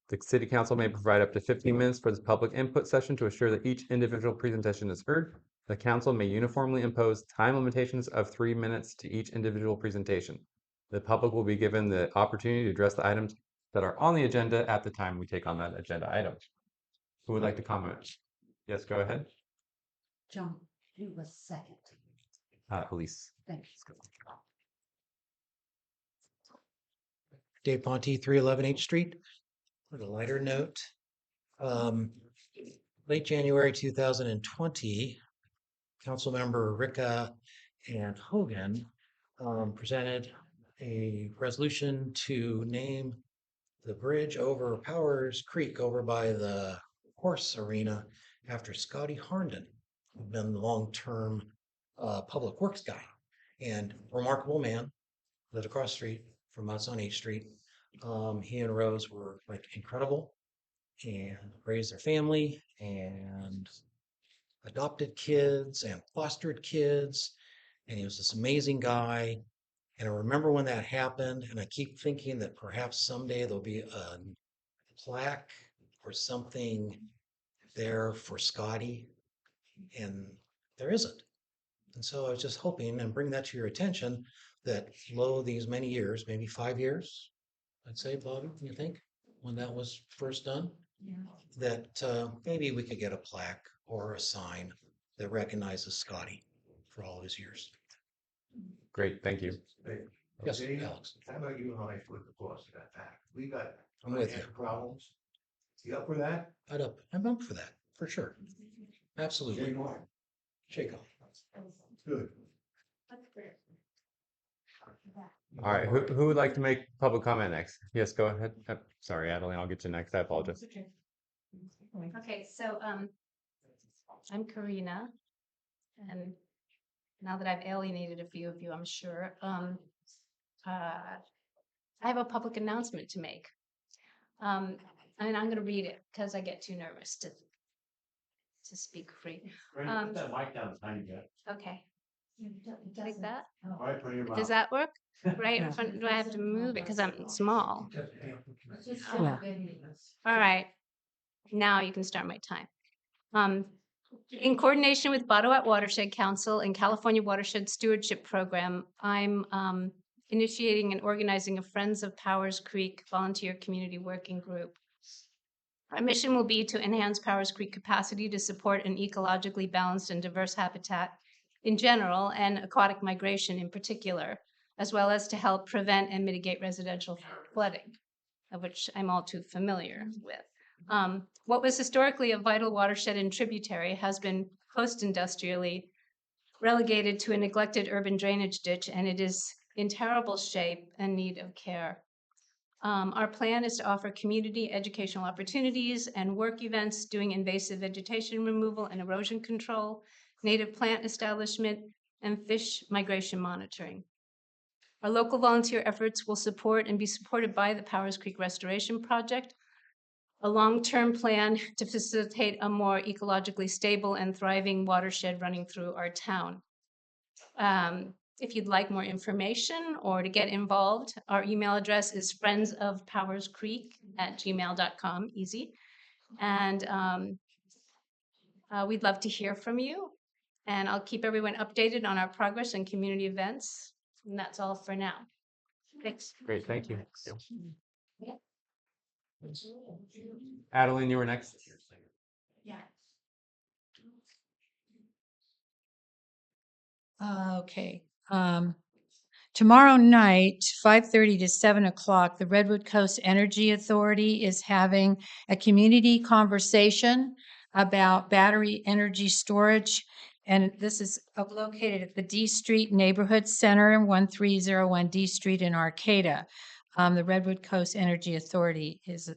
The city council may provide up to 15 minutes for this public input session to assure that each individual presentation is heard. The council may uniformly impose time limitations of 3 minutes to each individual presentation. The public will be given the opportunity to address the items that are on the agenda at the time we take on that agenda item. Who would like to comment? Yes, go ahead. John, who was second? Elise. Thank you. Dave Ponte, 311 H Street. With a lighter note, late January 2020, Councilmember Ricka and Hogan presented a resolution to name the bridge over Powers Creek over by the horse arena after Scotty Harnden, who'd been the long-term public works guy and remarkable man, lived across the street from us on H Street. He and Rose were like incredible and raised their family and adopted kids and fostered kids. And he was this amazing guy. And I remember when that happened, and I keep thinking that perhaps someday there'll be a plaque or something there for Scotty, and there isn't. And so I was just hoping and bring that to your attention that lo, these many years, maybe 5 years, I'd say, Bobby, you think, when that was first done? That maybe we could get a plaque or a sign that recognizes Scotty for all of his years. Great, thank you. Yes, Okay, Alex. how about you and I split the cost of that back? We got I'm with you. financial problems. You up for that? I'm up for that, for sure. Absolutely. Shake on. Shake on. Good. All right, who would like to make public comment next? Yes, go ahead. Sorry, Adeline, I'll get you next. I apologize. Okay, so I'm Karina, and now that I've alienated a few of you, I'm sure, I have a public announcement to make. And I'm going to read it because I get too nervous to speak free. Put that mic down tiny bit. Okay, like that. All right, put it in your mouth. Does that work? Right in front? Do I have to move it because I'm small? Yeah. All right. Now you can start my time. In coordination with Bottoat Watershed Council and California Watershed Stewardship Program, I'm initiating and organizing a Friends of Powers Creek volunteer community working group. Our mission will be to enhance Powers Creek capacity to support an ecologically balanced and diverse habitat in general and aquatic migration in particular, as well as to help prevent and mitigate residential flooding, of which I'm all too familiar with. What was historically a vital watershed and tributary has been post-industrially relegated to a neglected urban drainage ditch, and it is in terrible shape and need of care. Our plan is to offer community educational opportunities and work events doing invasive vegetation removal and erosion control, native plant establishment, and fish migration monitoring. Our local volunteer efforts will support and be supported by the Powers Creek Restoration Project, a long-term plan to facilitate a more ecologically stable and thriving watershed running through our town. If you'd like more information or to get involved, our email address is friendsofpowerscreek@gmail.com, easy. And we'd love to hear from you. And I'll keep everyone updated on our progress and community events. And that's all for now. Thanks. Great, thank you. Adeline, you were next. Yeah. Okay. Tomorrow night, 5:30 to 7 o'clock, the Redwood Coast Energy Authority is having a community conversation about battery energy storage. And this is located at the D Street Neighborhood Center, 1301 D Street in Arcata. The Redwood Coast Energy Authority is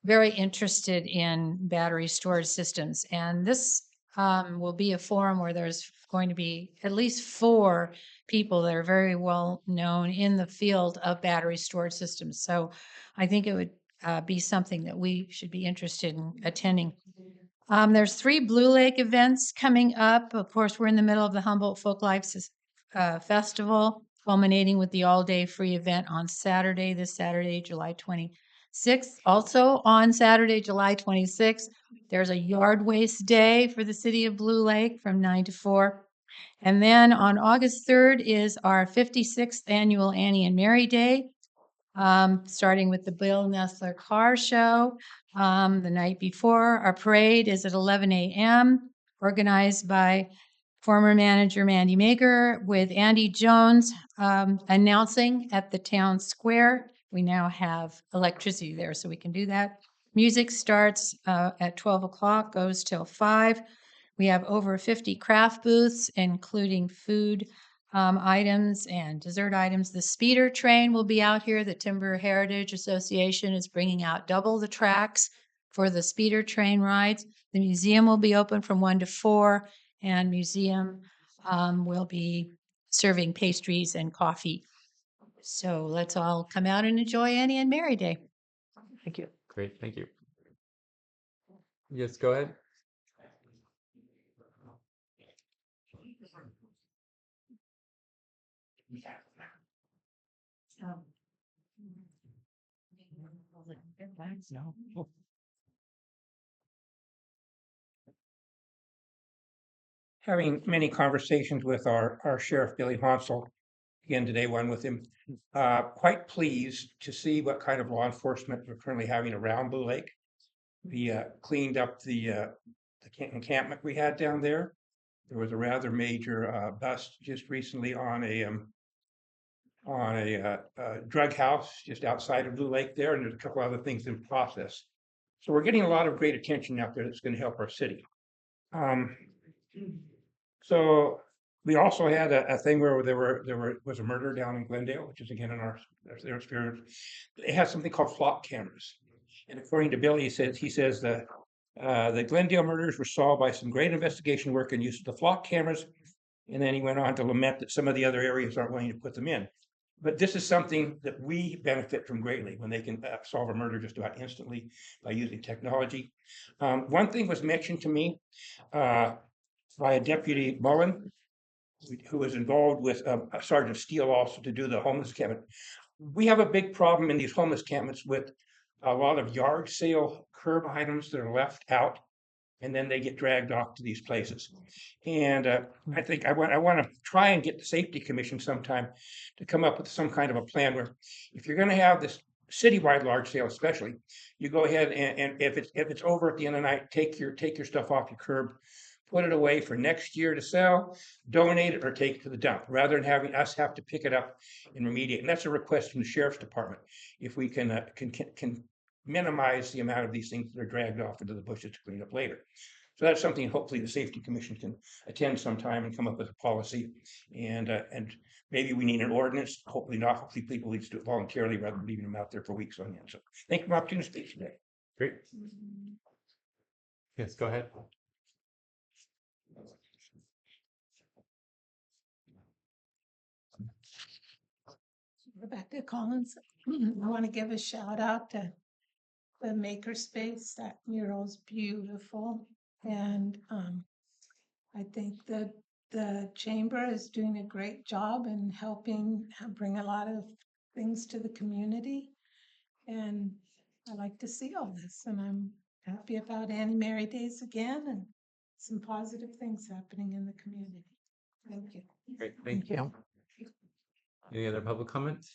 very interested in battery storage systems. And this will be a forum where there's going to be at least 4 people that are very well known in the field of battery storage systems. So I think it would be something that we should be interested in attending. There's 3 Blue Lake events coming up. Of course, we're in the middle of the Humboldt Folklife Festival, culminating with the all-day free event on Saturday, this Saturday, July 26th. Also on Saturday, July 26th, there's a yard waste day for the city of Blue Lake from 9 to 4. And then on August 3rd is our 56th annual Annie and Mary Day, starting with the Bill Nestler Car Show the night before. Our parade is at 11 a.m., organized by former manager Mandy Mager with Andy Jones announcing at the town square. We now have electricity there, so we can do that. Music starts at 12 o'clock, goes till 5. We have over 50 craft booths, including food items and dessert items. The speeder train will be out here. The Timber Heritage Association is bringing out double the tracks for the speeder train rides. The museum will be open from 1 to 4, and museum will be serving pastries and coffee. So let's all come out and enjoy Annie and Mary Day. Thank you. Great, thank you. Yes, go ahead. Having many conversations with our Sheriff Billy Hansel, again today, one with him. Quite pleased to see what kind of law enforcement we're currently having around Blue Lake. We cleaned up the encampment we had down there. There was a rather major bust just recently on a drug house just outside of Blue Lake there, and there's a couple other things in process. So we're getting a lot of great attention out there that's going to help our city. So we also had a thing where there was a murder down in Glendale, which is again in their experience. They have something called flock cameras, and according to Billy, he says the Glendale murders were solved by some great investigation work and use of the flock cameras. And then he went on to lament that some of the other areas aren't willing to put them in. But this is something that we benefit from greatly when they can solve a murder just about instantly by using technology. One thing was mentioned to me by a Deputy Mullen, who was involved with Sergeant Steele also to do the homeless encampment. We have a big problem in these homeless encampments with a lot of yard sale curb items that are left out, and then they get dragged off to these places. And I think I want to try and get the Safety Commission sometime to come up with some kind of a plan where, if you're going to have this citywide large sale, especially, you go ahead and if it's over at the end of the night, take your stuff off your curb, put it away for next year to sell, donate it, or take it to the dump, rather than having us have to pick it up and remediate. And that's a request from the Sheriff's Department. If we can minimize the amount of these things that are dragged off into the bushes to clean up later. So that's something hopefully the Safety Commission can attend sometime and come up with a policy. And maybe we need an ordinance. Hopefully not. Hopefully people need to do it voluntarily rather than leaving them out there for weeks on end. So thank you for the opportunity to speak today. Great. Yes, go ahead. Rebecca Collins. I want to give a shout out to the makerspace. That mural's beautiful, and I think that the chamber is doing a great job in helping bring a lot of things to the community. And I like to see all this, and I'm happy about Annie Mary Days again, and some positive things happening in the community. Thank you. Great, thank you. Any other public comments?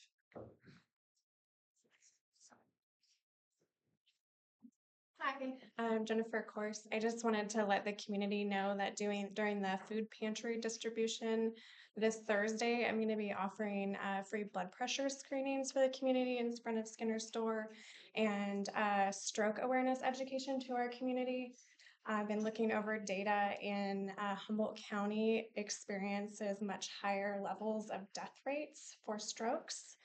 Hi, I'm Jennifer Course. I just wanted to let the community know that during the food pantry distribution this Thursday, I'm going to be offering free blood pressure screenings for the community in front of Skinner Store, and stroke awareness education to our community. I've been looking over data in Humboldt County experiences much higher levels of death rates for strokes,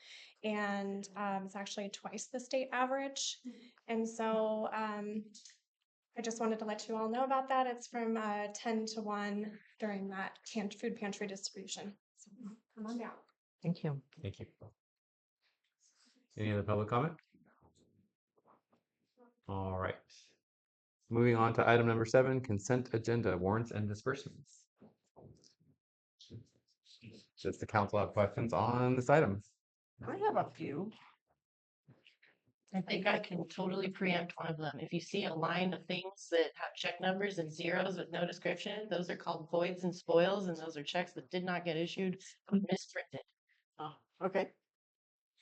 and it's actually twice the state average. And so I just wanted to let you all know about that. It's from 10 to 1 during that food pantry distribution. So come on down. Thank you. Thank you. Any other public comment? All right. Moving on to item number 7, consent agenda, warrants and disbursements. Does the council have questions on this item? I have a few. I think I can totally preempt one of them. If you see a line of things that have check numbers and zeros with no description, those are called voids and spoils, and those are checks that did not get issued, misprinted. Oh, okay.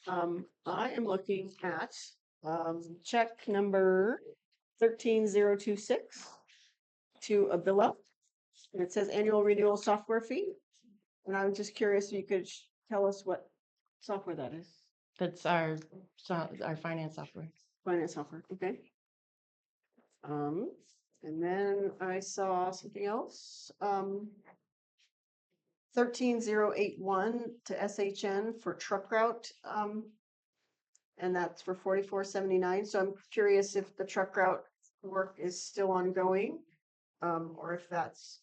I am looking at check number 13026 to Avila. And it says annual renewal software fee. And I'm just curious if you could tell us what software that is. That's our finance software. Finance software, okay. And then I saw something else. 13081 to SHN for truck route. And that's for $44.79. So I'm curious if the truck route work is still ongoing, or if that's.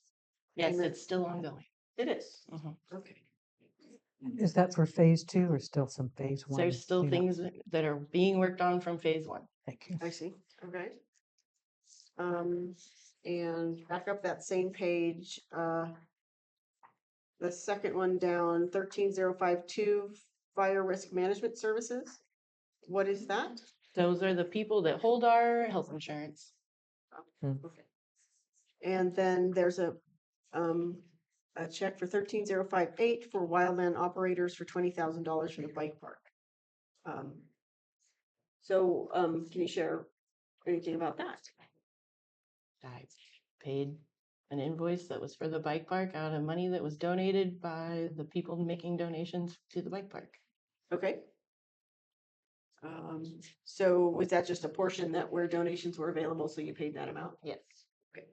Yes, it's still ongoing. It is. Okay. Is that for phase 2 or still some phase 1? There's still cleanup? things that are being worked on from phase 1. Thank you. I see. Okay. And back up that same page, the second one down, 13052, fire risk management services. What is that? Those are the people that hold our health insurance. Okay. And then there's a a check for 13058 for wildland operators for $20,000 for the bike park. Can you share anything about that? I paid an invoice that was for the bike park out of money that was donated by the people making donations to the bike park. Okay. So was that just a portion that where donations were available, so you paid that amount? Yes. Okay.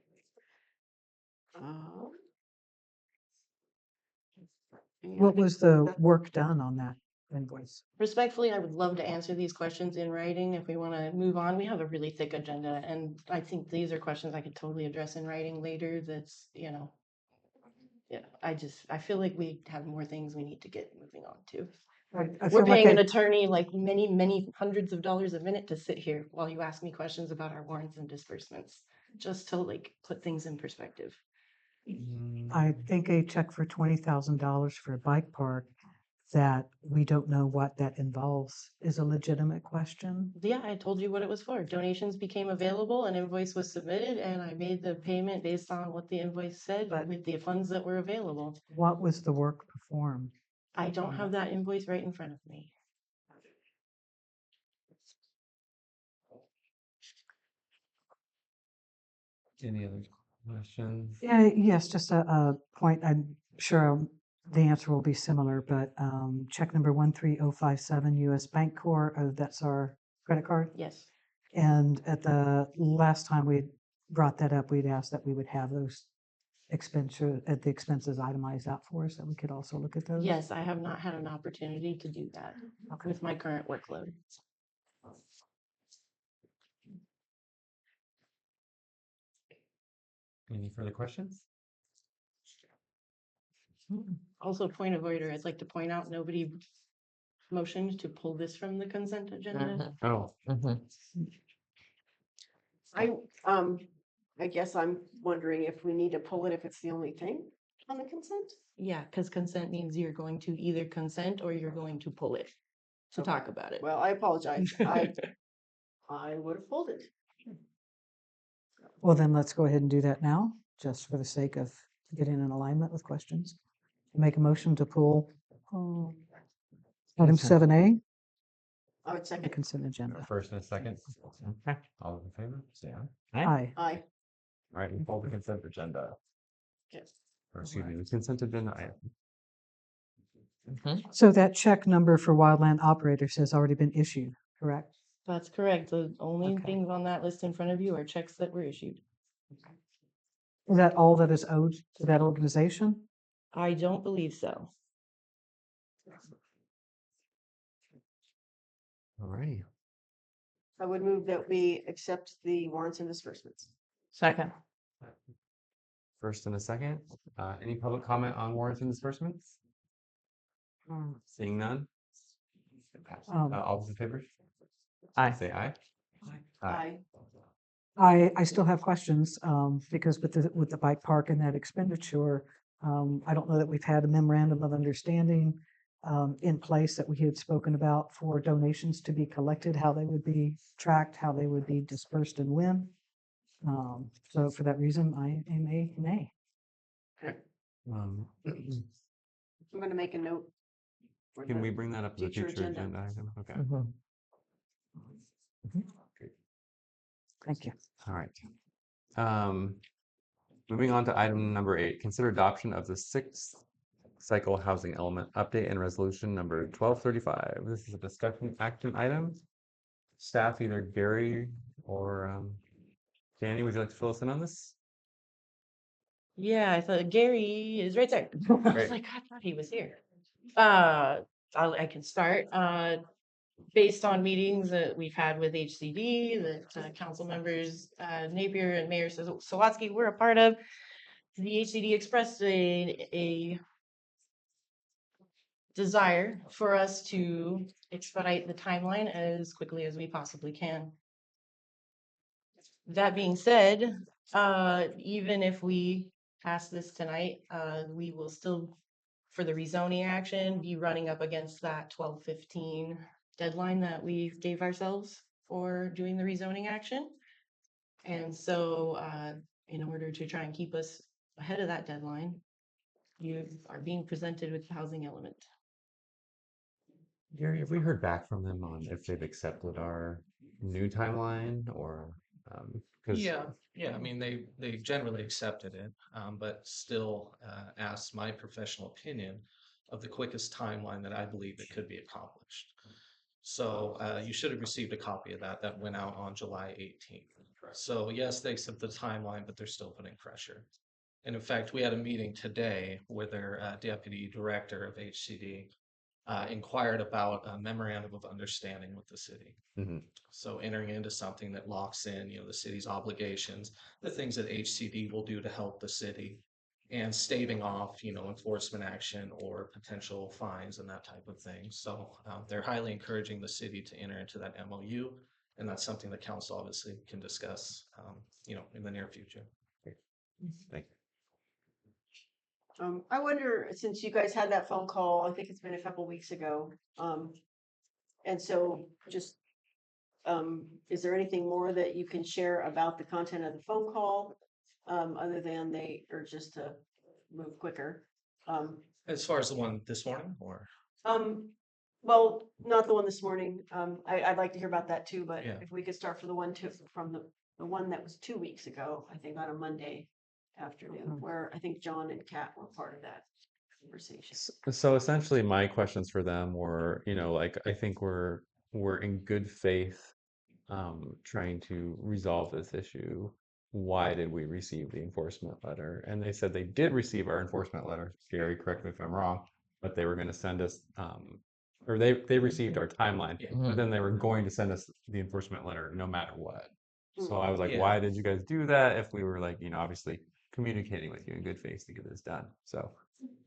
What was the work done on that invoice? Respectfully, I would love to answer these questions in writing if we want to move on. We have a really thick agenda, and I think these are questions I could totally address in writing later. That's, yeah, I feel like we have more things we need to get moving on to. I We're feel like paying an attorney like many hundreds of dollars a minute to sit here while you ask me questions about our warrants and disbursements, just to like put things in perspective. I think a check for $20,000 for a bike park that we don't know what that involves is a legitimate question. Yeah, I told you what it was for. Donations became available, an invoice was submitted, and I made the payment based on what the invoice said with the funds that were available. What was the work performed? I don't have that invoice right in front of me. Any other questions? Yeah, yes, just a point. I'm sure the answer will be similar, but check number 13057 US Bank Corp. That's our credit card. Yes. And at the last time we brought that up, we'd asked that we would have those expenses itemized out for us, that we could also look at those. Yes, I have not had an opportunity to do that with my current workload. Any further questions? Also, point of order, I'd like to point out nobody motioned to pull this from the consent agenda. Oh. I guess I'm wondering if we need to pull it if it's the only thing on the consent? Yeah, because consent means you're going to either consent or you're going to pull it to talk about it. Well, I apologize. I would have pulled it. Well, then let's go ahead and do that now, just for the sake of getting in alignment with questions. Make a motion to pull item 7A, I would the second. consent agenda. First and a second. Okay. All those in favor, say aye. Aye. Aye. All right, we pull the consent agenda. Yes. Or excuse me, the consent agenda item. So that check number for wildland operators has already been issued, correct? That's correct. The only things on that list in front of you are checks that were issued. Is that all that is owed to that organization? I don't believe so. All righty. I would move that we accept the warrants and disbursements. Second. First and a second. Any public comment on warrants and disbursements? Seeing none. It passed. All those in favor? Aye. Say aye. Aye. I still have questions, because with the bike park and that expenditure, I don't know that we've had a memorandum of understanding in place that we had spoken about for donations to be collected, how they would be tracked, how they would be dispersed and when. So for that reason, I am a nay. I'm going to make a note. for Can the we bring that up as a future agenda item? Okay. Great. Thank you. All right. Moving on to item number 8, consider adoption of the 6th cycle housing element update and resolution number 1235. This is a discussion action item. Staff, either Gary or Danny, would you like to fill us in on this? Yeah, I thought Gary is right there. I was Great. like, I thought he was here. I can start. Based on meetings that we've had with HCD, that council members Napier and Mayor Sawatsky were a part of, the HCD expressed a desire for us to expedite the timeline as quickly as we possibly can. That being said, even if we pass this tonight, we will still, for the rezoning action, be running up against that 12/15 deadline that we gave ourselves for doing the rezoning action. And so in order to try and keep us ahead of that deadline, you are being presented with the housing element. Gary, have we heard back from them on if they've accepted our new timeline or because Yeah. I mean, they generally accepted it, but still asked my professional opinion of the quickest timeline that I believe it could be accomplished. So you should have received a copy of that. That went out on July 18th. So yes, they accept the timeline, but they're still putting pressure. And in fact, we had a meeting today with their deputy director of HCD inquired about a memorandum of understanding with the city. So entering into something that locks in, the city's obligations, the things that HCD will do to help the city, and staving off, enforcement action or potential fines and that type of thing. So they're highly encouraging the city to enter into that MOU, and that's something the council obviously can discuss, in the near future. Thank you. I wonder, since you guys had that phone call, I think it's been a couple weeks ago, and so just, is there anything more that you can share about the content of the phone call, other than they are just to move quicker? As far as the one this morning, or Well, not the one this morning. I'd like to hear about that too, but Yeah. if we could start for the one from the one that was 2 weeks ago, I think on a Monday afternoon, where I think John and Kat were part of that conversation. So essentially, my questions for them were, like I think we're in good faith trying to resolve this issue. Why did we receive the enforcement letter? And they said they did receive our enforcement letter. Gary, correct me if I'm wrong, but they were going to send us, or they received our timeline, but then they were going to send us the enforcement letter no matter what. So I was like, Yeah. why did you guys do that if we were like, obviously communicating with you in good faith to get this done? So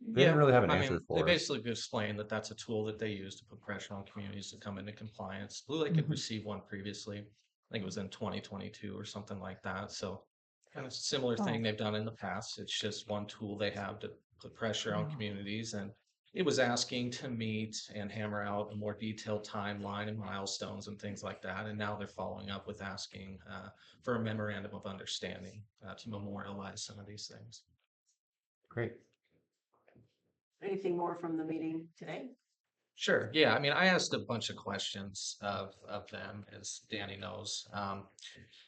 they didn't really have an I answer mean, for they us. basically explained that that's a tool that they use to put pressure on communities to come into compliance. Blue Lake had received one previously. I think it was in 2022 or something like that. So kind of similar thing they've done in the past. It's just one tool they have to put pressure on communities. And it was asking to meet and hammer out a more detailed timeline and milestones and things like that. And now they're following up with asking for a memorandum of understanding to memorialize some of these things. Great. Anything more from the meeting today? Sure. Yeah. I mean, I asked a bunch of questions of them, as Danny knows.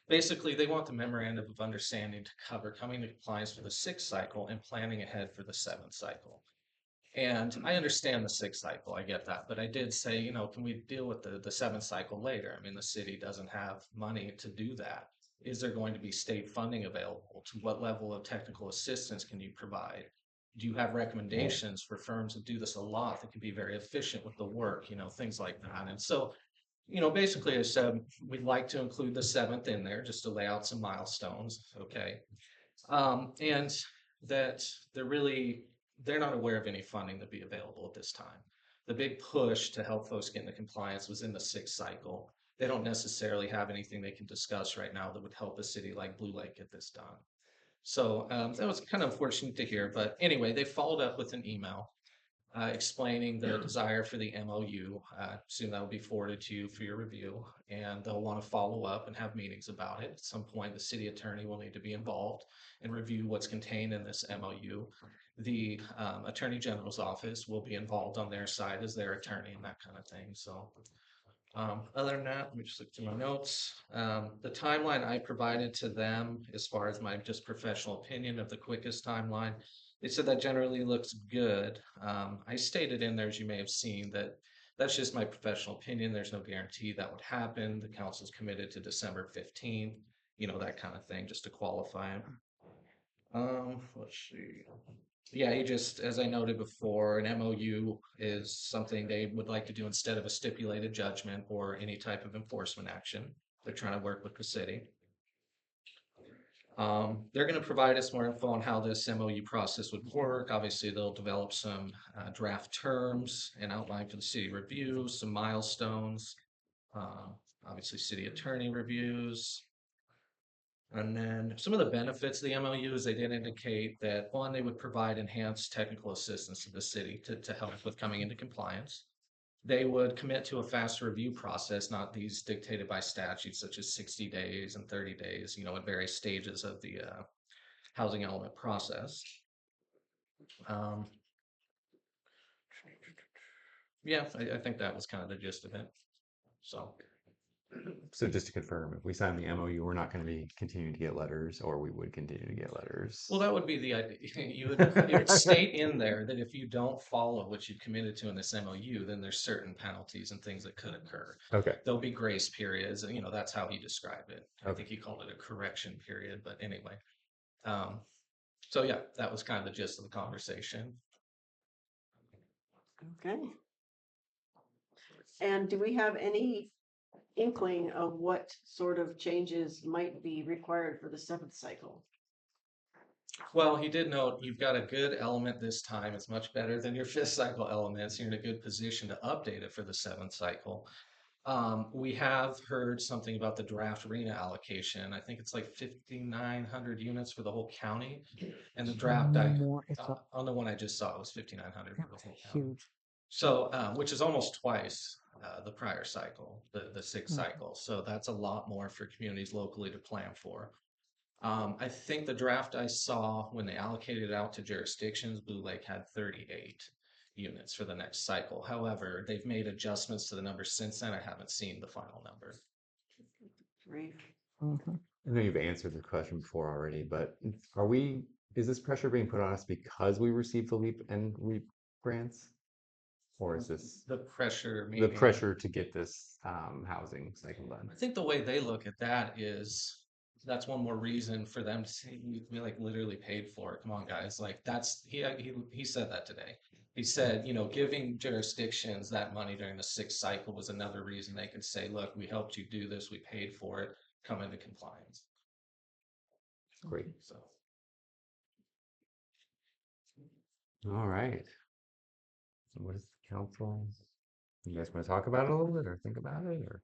Basically, they want the memorandum of understanding to cover coming to compliance for the 6th cycle and planning ahead for the 7th cycle. And I understand the 6th cycle. I get that. But I did say, can we deal with the 7th cycle later? I mean, the city doesn't have money to do that. Is there going to be state funding available? To what level of technical assistance can you provide? Do you have recommendations for firms that do this a lot that can be very efficient with the work, things like that? And so, basically I said, we'd like to include the 7th in there just to lay out some milestones. Okay. And that they're not aware of any funding to be available at this time. The big push to help folks get into compliance was in the 6th cycle. They don't necessarily have anything they can discuss right now that would help a city like Blue Lake get this done. So that was kind of unfortunate to hear. But anyway, they followed up with an email explaining the desire for the MOU. Soon that will be forwarded to you for your review, and they'll want to follow up and have meetings about it. At some point, the city attorney will need to be involved and review what's contained in this MOU. The Attorney General's office will be involved on their side as their attorney and that kind of thing. So other than that, let me just look through my notes. The timeline I provided to them, as far as my just professional opinion of the quickest timeline, they said that generally looks good. I stated in there, as you may have seen, that that's just my professional opinion. There's no guarantee that would happen. The council's committed to December 15th, that kind of thing, just to qualify it. Let's see. Yeah, he just, as I noted before, an MOU is something they would like to do instead of a stipulated judgment or any type of enforcement action. They're trying to work with the city. They're going to provide us more info on how this MOU process would work. Obviously, they'll develop some draft terms and outline for the city review, some milestones, obviously city attorney reviews. And then some of the benefits of the MOU is they did indicate that, one, they would provide enhanced technical assistance to the city to help with coming into compliance. They would commit to a faster review process, not these dictated by statutes such as 60 days and 30 days, at various stages of the housing element process. Um, yeah, I think that was kind of the gist of it. So. So just to confirm, if we sign the MOU, we're not going to be continuing to get letters, or we would continue to get letters. Well, that would be the idea. You would state in there that if you don't follow what you've committed to in this MOU, then there's certain penalties and things that could occur. Okay. There'll be grace periods, and that's how he described it. I Okay. think he called it a correction period, but anyway. So yeah, that was kind of the gist of the conversation. Okay. And do we have any inkling of what sort of changes might be required for the 7th cycle? Well, he did note you've got a good element this time. It's much better than your 5th cycle elements. You're in a good position to update it for the 7th cycle. We have heard something about the draft arena allocation. I think it's like 5,900 units for the whole county. And the draft on the one I just saw, it was 5,900 for the whole county. Huge. So, which is almost twice the prior cycle, the 6th cycle. So that's a lot more for communities locally to plan for. I think the draft I saw when they allocated it out to jurisdictions, Blue Lake had 38 units for the next cycle. However, they've made adjustments to the numbers since then. I haven't seen the final number. Great. I know you've answered the question before already, but is this pressure being put on us because we received the LEAP and REAP grants? Or is this the pressure to get this housing cycle done? I think the way they look at that is that's one more reason for them to say we like literally paid for it. Come on, guys. Like that's he said that today. He said, giving jurisdictions that money during the 6th cycle was another reason they could say, look, we helped you do this, we paid for it, come into compliance. Great. So all right. What is the council? You guys want to talk about it a little bit or think about it or?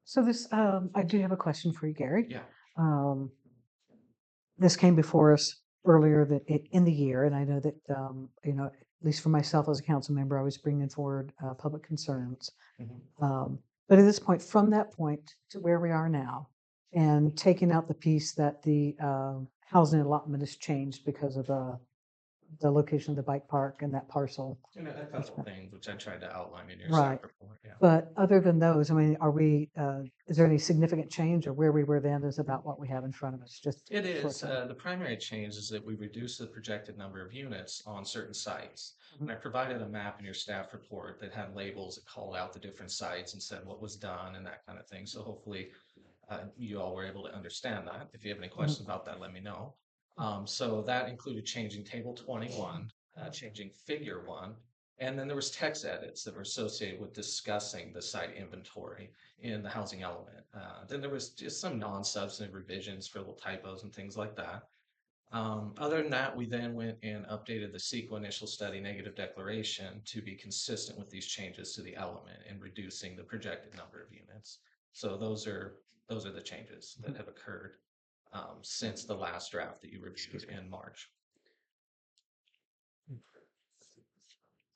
So this, I do have a question for you, Gary. Yeah. This came before us earlier in the year, and I know that, at least for myself as a council member, I was bringing forward public concerns. But at this point, from that point to where we are now, and taking out the piece that the housing allotment has changed because of the location of the bike park and that parcel. And a couple things which I tried to outline in your Right. staff report. Yeah. But other than those, I mean, is there any significant change, or where we were then is about what we have in front of us? Just It short is. term. The primary change is that we reduced the projected number of units on certain sites. Mhm. And I provided a map in your staff report that had labels that called out the different sites and said what was done and that kind of thing. So hopefully you all were able to understand that. If you have any questions about that, let me know. So that included changing table 21, changing figure 1, and then there was text edits that were associated with discussing the site inventory in the housing element. Then there was just some non-substantive revisions for little typos and things like that. Other than that, we then went and updated the CEQA initial study negative declaration to be consistent with these changes to the element and reducing the projected number of units. So those are the changes that have occurred since the last draft that you reviewed in March.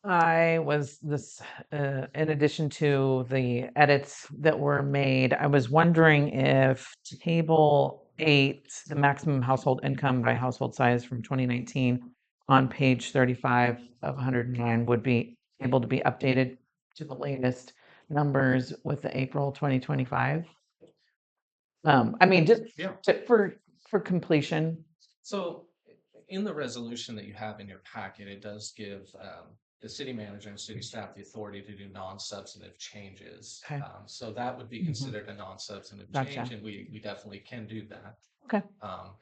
I was in addition to the edits that were made, I was wondering if table 8, the maximum household income by household size from 2019 on page 35 of 109 would be able to be updated to the latest numbers with the April 2025. I mean, just for completion. So in the resolution that you have in your packet, it does give the city manager and city staff the authority to do non-substantive changes. Okay. So that would be considered a non-substantive change, Gotcha. and we definitely can do that. Okay.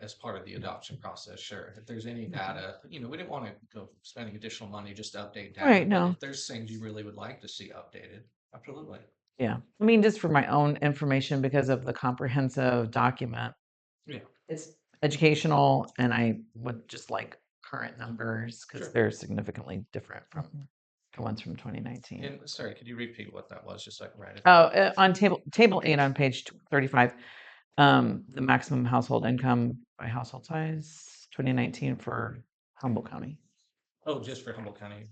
As part of the adoption process, sure. If there's any data, we didn't want to go spending additional money just to update data. Right, but no. if there's things you really would like to see updated, absolutely. Yeah, I mean, just for my own information because of the comprehensive document. Yeah. It's educational, and I would just like current numbers because Sure. they're significantly different from the ones from 2019. And sorry, could you repeat what that was, just so I can write it? Oh, on table 8 on page 35, the maximum household income by household size 2019 for Humboldt County. Oh, just for Humboldt County,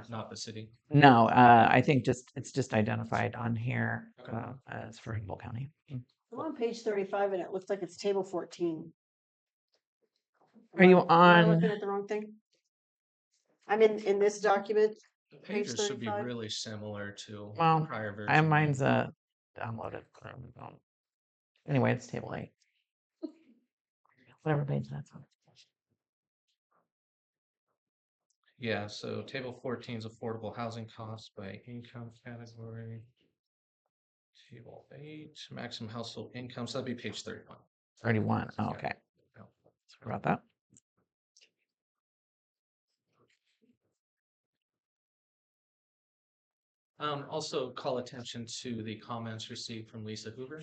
not the city? No, I think it's just identified on here as for Humboldt County. I'm on page 35 and it looks like it's table 14. Are you Am I on? looking at the wrong thing? I'm in this document, The page pages should be 35. really similar to Well, prior I have version. mine's downloaded. Anyway, it's table 8. Whatever page that's on. Yeah, so table 14 is affordable housing costs by income category. Table 8, maximum household income, so that'd be page 31. 31. Oh, Yeah. okay. Yeah. Sorry about that. Also call attention to the comments received from Lisa Hoover.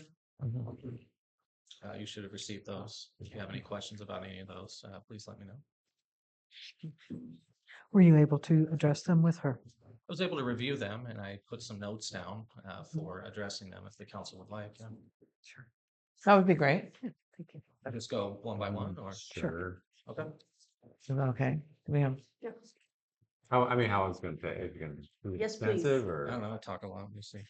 You should have received those. If you have any questions about any of those, please let me know. Were you able to address them with her? I was able to review them and I put some notes down for addressing them if the council would like. Sure. That would be great. Thank you. I just go one by one or? Sure. Okay. Is that okay? Do we have? Yeah. How, I mean, how long it's gonna take? Is it gonna be Yes, please. expensive I don't or know, I talk a lot, let me see.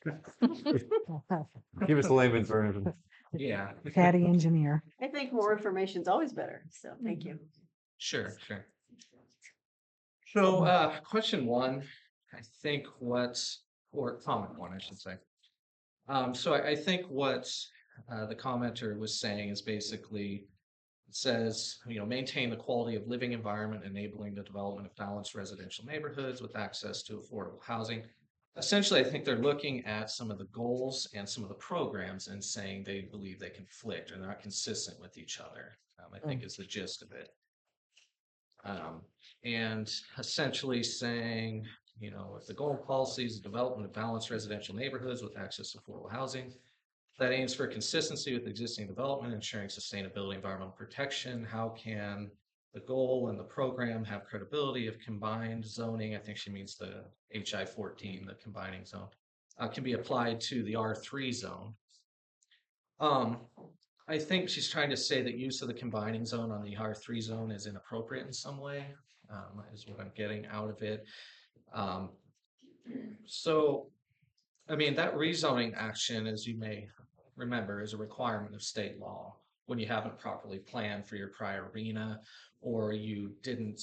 give us a layman's version? Yeah. Patty engineer. I think more information is always better, so thank you. Sure. So, question 1, I think or comment 1, I should say. So I think what the commenter was saying is basically, it says, maintain the quality of living environment, enabling the development of balanced residential neighborhoods with access to affordable housing. Essentially, I think they're looking at some of the goals and some of the programs and saying they believe they conflict or they're not consistent with each other, I think is the gist of it. And essentially saying, if the goal policy is the development of balanced residential neighborhoods with access to affordable housing, that aims for consistency with existing development, ensuring sustainability, environmental protection. How can the goal and the program have credibility if combined zoning, I think she means the HI 14, the combining zone, can be applied to the R3 zone? I think she's trying to say that use of the combining zone on the R3 zone is inappropriate in some way, is what I'm getting out of it. So, I mean, that rezoning action, as you may remember, is a requirement of state law. When you haven't properly planned for your prior arena, or you didn't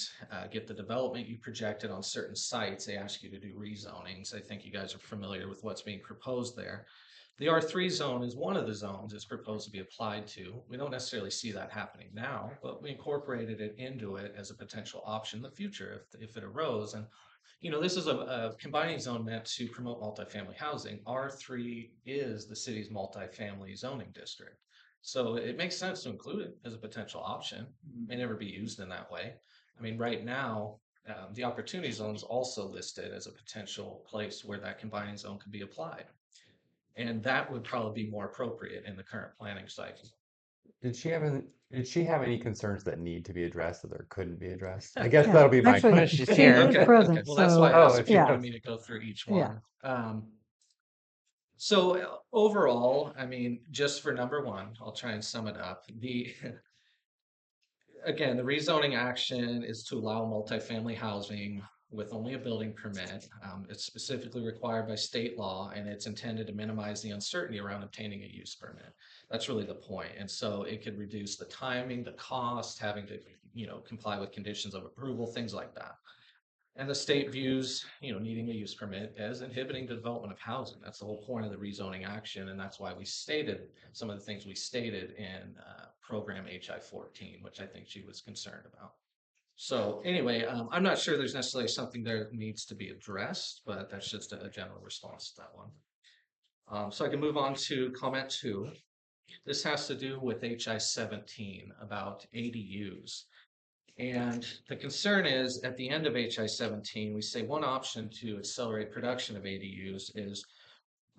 get the development you projected on certain sites, they ask you to do rezonings. I think you guys are familiar with what's being proposed there. The R3 zone is one of the zones it's proposed to be applied to. We don't necessarily see that happening now, but we incorporated it into it as a potential option in the future if it arose. And this is a combining zone meant to promote multifamily housing. R3 is the city's multifamily zoning district. So it makes sense to include it as a potential option. It may never be used in that way. I mean, right now, the opportunity zone is also listed as a potential place where that combining zone could be applied. And that would probably be more appropriate in the current planning cycle. Did she have any concerns that need to be addressed that there couldn't be addressed? I guess Yeah, that'll be my actually, question. she is Okay. present, Well, that's why I so, asked if you yeah. wanted me to go through each Yeah. one. So overall, I mean, just for number 1, I'll try and sum it up. Again, the rezoning action is to allow multifamily housing with only a building permit. It's specifically required by state law, and it's intended to minimize the uncertainty around obtaining a use permit. That's really the point. And so it could reduce the timing, the cost, having to, comply with conditions of approval, things like that. And the state views, needing a use permit as inhibiting the development of housing. That's the whole point of the rezoning action, and that's why we stated some of the things we stated in program HI 14, which I think she was concerned about. So anyway, I'm not sure there's necessarily something there that needs to be addressed, but that's just a general response to that one. So I can move on to comment 2. This has to do with HI 17 about ADUs. And the concern is at the end of HI 17, we say one option to accelerate production of ADUs is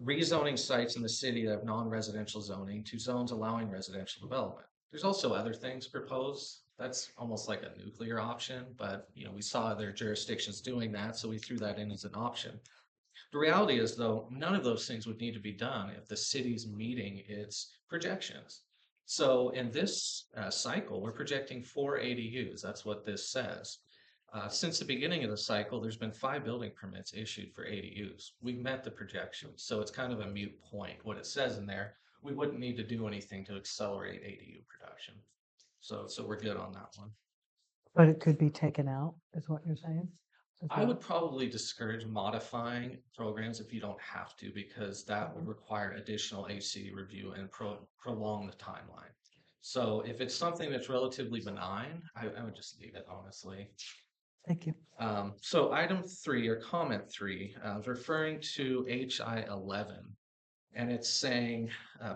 rezoning sites in the city that have non-residential zoning to zones allowing residential development. There's also other things proposed. That's almost like a nuclear option, but we saw other jurisdictions doing that, so we threw that in as an option. The reality is, though, none of those things would need to be done if the city's meeting its projections. So in this cycle, we're projecting 4 ADUs. That's what this says. Since the beginning of the cycle, there's been 5 building permits issued for ADUs. We've met the projections, so it's kind of a moot point. What it says in there, we wouldn't need to do anything to accelerate ADU production. So we're good on that one. But it could be taken out, is what you're saying? I would probably discourage modifying programs if you don't have to, because that would require additional HC review and prolong the timeline. So if it's something that's relatively benign, I would just leave it, honestly. Thank you. So item 3 or comment 3 is referring to HI 11. And it's saying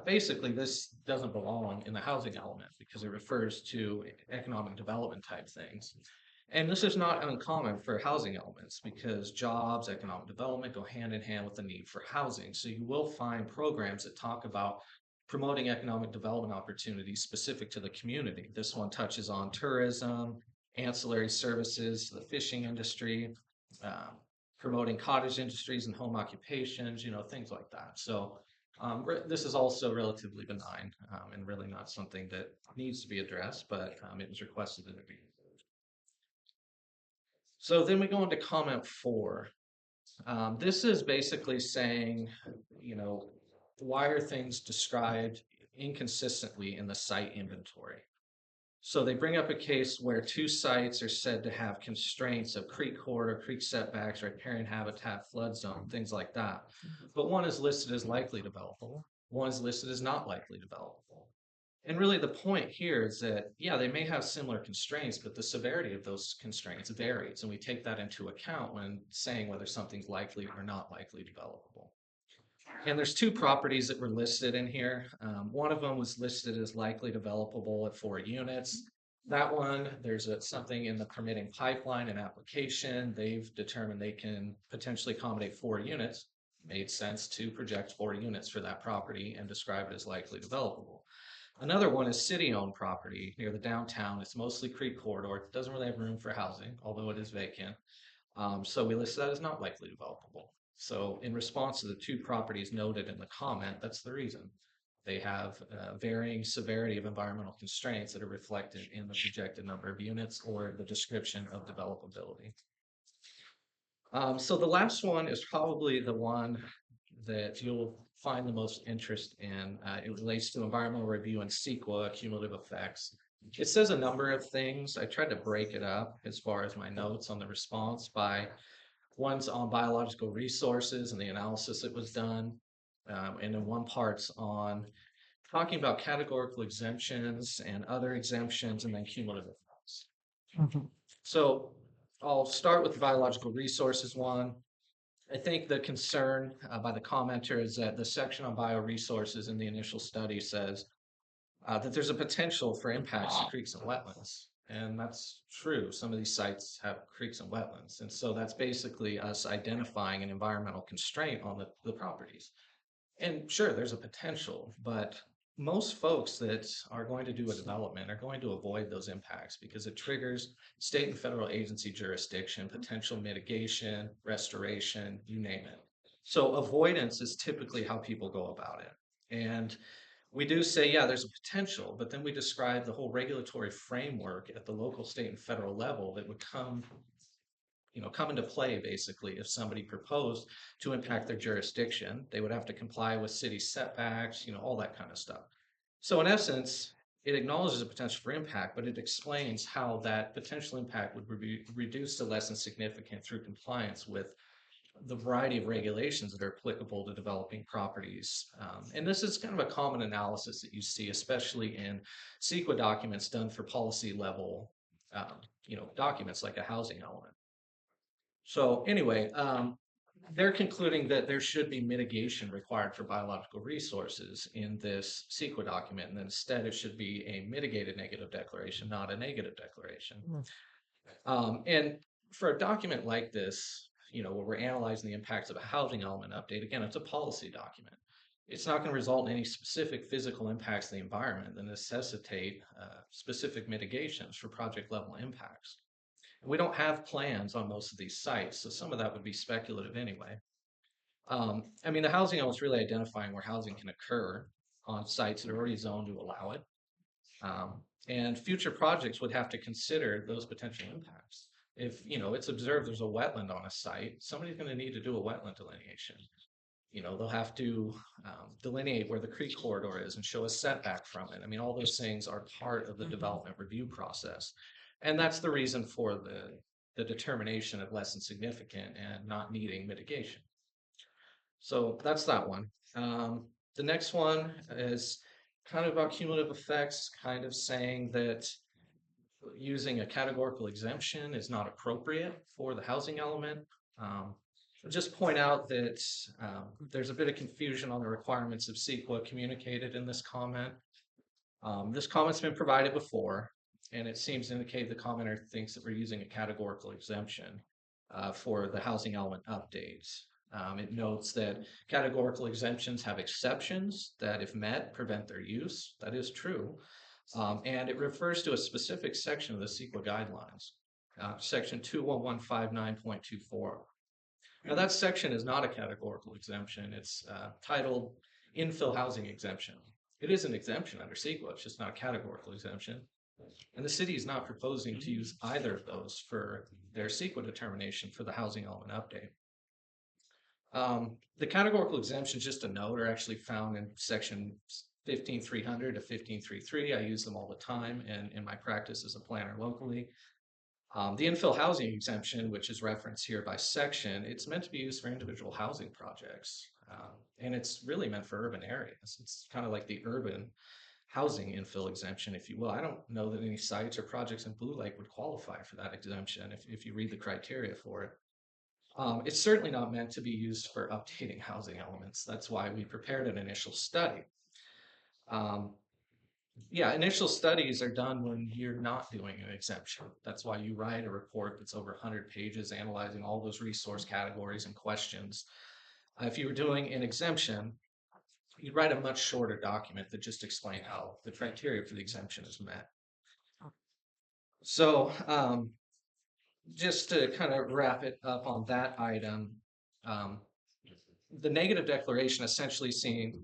basically this doesn't belong in the housing element because it refers to economic development type things. And this is not uncommon for housing elements because jobs, economic development go hand in hand with the need for housing. So you will find programs that talk about promoting economic development opportunities specific to the community. This one touches on tourism, ancillary services, the fishing industry, promoting cottage industries and home occupations, things like that. So this is also relatively benign and really not something that needs to be addressed, but it was requested that it be. So then we go into comment 4. This is basically saying, why are things described inconsistently in the site inventory? So they bring up a case where 2 sites are said to have constraints of creek corridor, creek setbacks, riparian habitat, flood zone, things like that. But one is listed as likely developable, one is listed as not likely developable. And really the point here is that, yeah, they may have similar constraints, but the severity of those constraints varies. And we take that into account when saying whether something's likely or not likely developable. And there's 2 properties that were listed in here. One of them was listed as likely developable at 4 units. That one, there's something in the permitting pipeline and application. They've determined they can potentially accommodate 4 units. Made sense to project 4 units for that property and describe it as likely developable. Another one is city-owned property near the downtown. It's mostly creek corridor. It doesn't really have room for housing, although it is vacant. So we list that as not likely developable. So in response to the 2 properties noted in the comment, that's the reason. They have varying severity of environmental constraints that are reflected in the projected number of units or the description of developability. So the last one is probably the one that you'll find the most interest in. It relates to environmental review and CEQA, cumulative effects. It says a number of things. I tried to break it up as far as my notes on the response by one's on biological resources and the analysis that was done. And then one part's on talking about categorical exemptions and other exemptions and then cumulative effects. So I'll start with the biological resources one. I think the concern by the commenter is that the section on bioresources in the initial study says that there's a potential for impacts to creeks and wetlands. And that's true. Some of these sites have creeks and wetlands. And so that's basically us identifying an environmental constraint on the properties. And sure, there's a potential, but most folks that are going to do a development are going to avoid those impacts because it triggers state and federal agency jurisdiction, potential mitigation, restoration, you name it. So avoidance is typically how people go about it. And we do say, yeah, there's a potential, but then we describe the whole regulatory framework at the local, state, and federal level that would come into play basically if somebody proposed to impact their jurisdiction. They would have to comply with city setbacks, all that kind of stuff. So in essence, it acknowledges the potential for impact, but it explains how that potential impact would be reduced to less than significant through compliance with the variety of regulations that are applicable to developing properties. And this is kind of a common analysis that you see, especially in CEQA documents done for policy level, documents like a housing element. So anyway, they're concluding that there should be mitigation required for biological resources in this CEQA document, and instead it should be a mitigated negative declaration, not a negative declaration. And for a document like this, where we're analyzing the impacts of a housing element update, again, it's a policy document. It's not going to result in any specific physical impacts to the environment that necessitate specific mitigations for project level impacts. We don't have plans on most of these sites, so some of that would be speculative anyway. The housing element is really identifying where housing can occur on sites that are already zoned to allow it. And future projects would have to consider those potential impacts. If, it's observed there's a wetland on a site, somebody's going to need to do a wetland delineation. They'll have to delineate where the creek corridor is and show a setback from it. All those things are part of the development review process. And that's the reason for the the determination of less than significant and not needing mitigation. So that's that one. The next one is kind of about cumulative effects, kind of saying that using a categorical exemption is not appropriate for the housing element. I'll just point out that there's a bit of confusion on the requirements of CEQA communicated in this comment. This comment's been provided before, and it seems to indicate the commenter thinks that we're using a categorical exemption for the housing element updates. It notes that categorical exemptions have exceptions that, if met, prevent their use. That is true. And it refers to a specific section of the CEQA guidelines, section 21159.24. Now, that section is not a categorical exemption. It's titled Infill Housing Exemption. It is an exemption under CEQA, it's just not a categorical exemption. And the city is not proposing to use either of those for their CEQA determination for the housing element update. The categorical exemptions, just a note, are actually found in section 15300 to 1533. I use them all the time in my practice as a planner locally. The infill housing exemption, which is referenced here by section, it's meant to be used for individual housing projects. And it's really meant for urban areas. It's kind of like the urban housing infill exemption, if you will. I don't know that any sites or projects in Blue Lake would qualify for that exemption if you read the criteria for it. It's certainly not meant to be used for updating housing elements. That's why we prepared an initial study. Yeah, initial studies are done when you're not doing an exemption. That's why you write a report that's over 100 pages analyzing all those resource categories and questions. If you were doing an exemption, you'd write a much shorter document that just explained how the criteria for the exemption is met. So just to kind of wrap it up on that item, the negative declaration essentially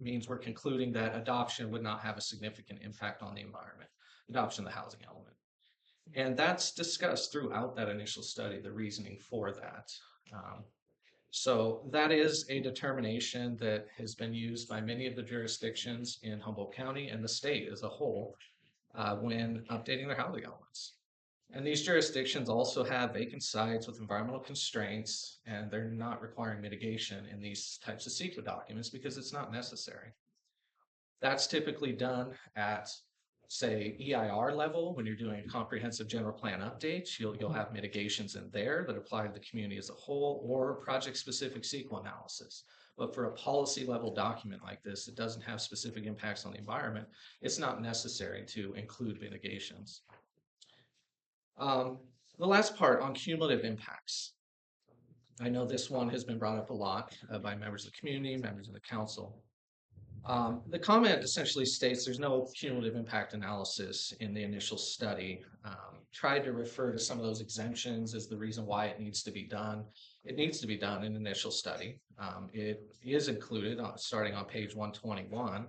means we're concluding that adoption would not have a significant impact on the environment, adoption of the housing element. And that's discussed throughout that initial study, the reasoning for that. So that is a determination that has been used by many of the jurisdictions in Humboldt County and the state as a whole when updating their housing elements. And these jurisdictions also have vacant sites with environmental constraints, and they're not requiring mitigation in these types of CEQA documents because it's not necessary. That's typically done at, say, EIR level. When you're doing comprehensive general plan updates, you'll have mitigations in there that apply to the community as a whole, or project-specific CEQA analysis. But for a policy level document like this that doesn't have specific impacts on the environment, it's not necessary to include mitigations. The last part on cumulative impacts. I know this one has been brought up a lot by members of the community, members of the council. The comment essentially states there's no cumulative impact analysis in the initial study. Tried to refer to some of those exemptions as the reason why it needs to be done. It needs to be done in the initial study. It is included starting on page 121.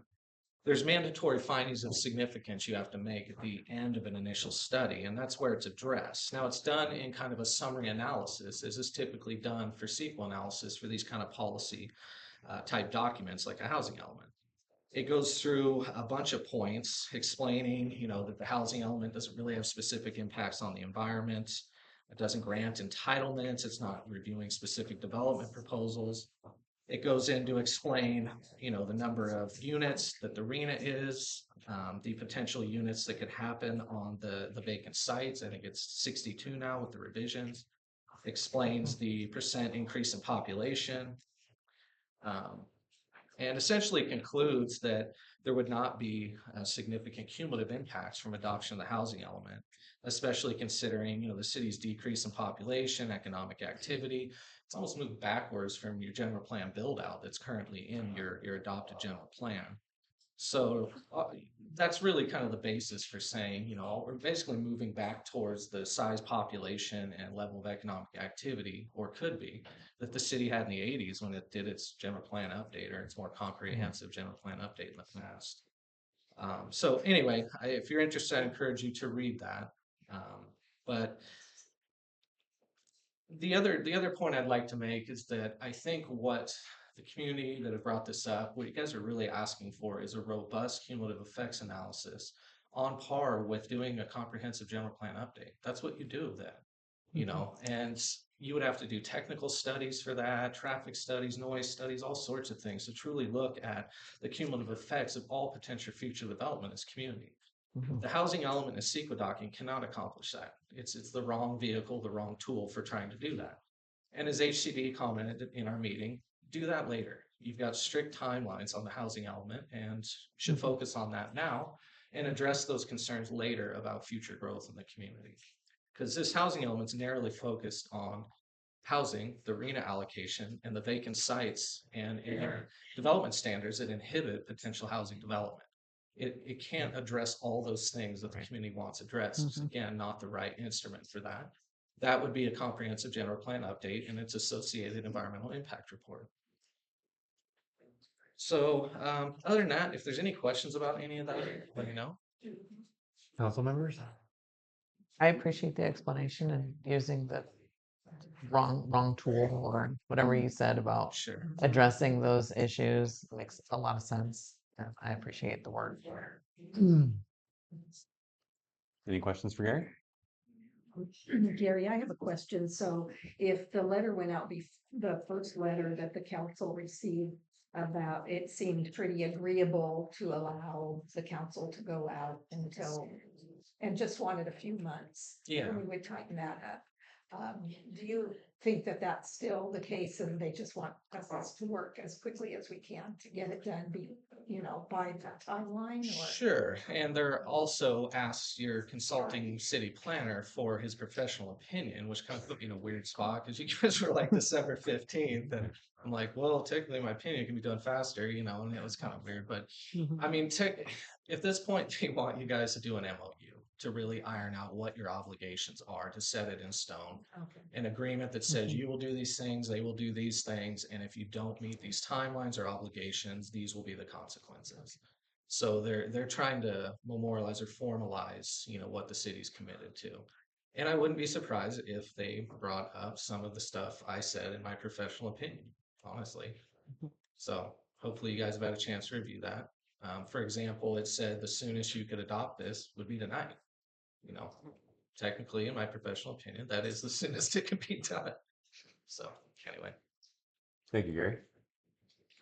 There's mandatory findings of significance you have to make at the end of an initial study, and that's where it's addressed. Now, it's done in kind of a summary analysis, as is typically done for CEQA analysis for these kind of policy type documents like a housing element. It goes through a bunch of points explaining, that the housing element doesn't really have specific impacts on the environment. It doesn't grant entitlements. It's not reviewing specific development proposals. It goes in to explain, the number of units that the RENA is, the potential units that could happen on the vacant sites. I think it's 62 now with the revisions. Explains the percent increase in population. And essentially concludes that there would not be significant cumulative impacts from adoption of the housing element, especially considering, the city's decrease in population, economic activity. It's almost moved backwards from your general plan build out that's currently in your adopted general plan. So that's really kind of the basis for saying, we're basically moving back towards the size, population, and level of economic activity, or could be, that the city had in the 80s when it did its general plan update or its more comprehensive general plan update in the past. So anyway, if you're interested, I encourage you to read that. But the other point I'd like to make is that I think what the community that have brought this up, what you guys are really asking for is a robust cumulative effects analysis on par with doing a comprehensive general plan update. That's what you do then. you know, and you would have to do technical studies for that, traffic studies, noise studies, all sorts of things to truly look at the cumulative effects of all potential future development as community. The housing element in CEQA docking cannot accomplish that. It's the wrong vehicle, the wrong tool for trying to do that. And as HCD commented in our meeting, do that later. You've got strict timelines on the housing element and should focus on that now and address those concerns later about future growth in the community. Because this housing element's narrowly focused on housing, the RENA allocation, and the vacant sites and development standards that inhibit potential housing development. It can't address all those things that the community wants addressed. It's, again, not the right instrument for that. That would be a comprehensive general plan update and its associated environmental impact report. So other than that, if there's any questions about any of that, let me know. Council members? I appreciate the explanation and using the wrong tool or whatever you said about addressing those issues. Makes a lot of sense. And I appreciate the word. Any questions for Gary? Gary, I have a question. So if the letter went out, the first letter that the council received about, it seemed pretty agreeable to allow the council to go out until, and just wanted a few months. Yeah. We would tighten that up. Do you think that that's still the case and they just want us to work as quickly as we can to get it done, by that timeline? Or? Sure. And they're also asked your consulting city planner for his professional opinion, which kind of put me in a weird spot because you guys were like December 15th. And I'm like, well, technically my opinion can be done faster, and it was kind of weird. But I mean, at this point, they want you guys to do an MOU to really iron out what your obligations are, to set it in stone. Okay. An agreement that says you will do these things, they will do these things, and if you don't meet these timelines or obligations, these will be the consequences. So they're trying to memorialize or formalize, what the city's committed to. And I wouldn't be surprised if they brought up some of the stuff I said in my professional opinion, honestly. So hopefully you guys have had a chance to review that. For example, it said the soonest you could adopt this would be tonight. Technically, in my professional opinion, that is the soonest it can be done. So anyway. Thank you, Gary.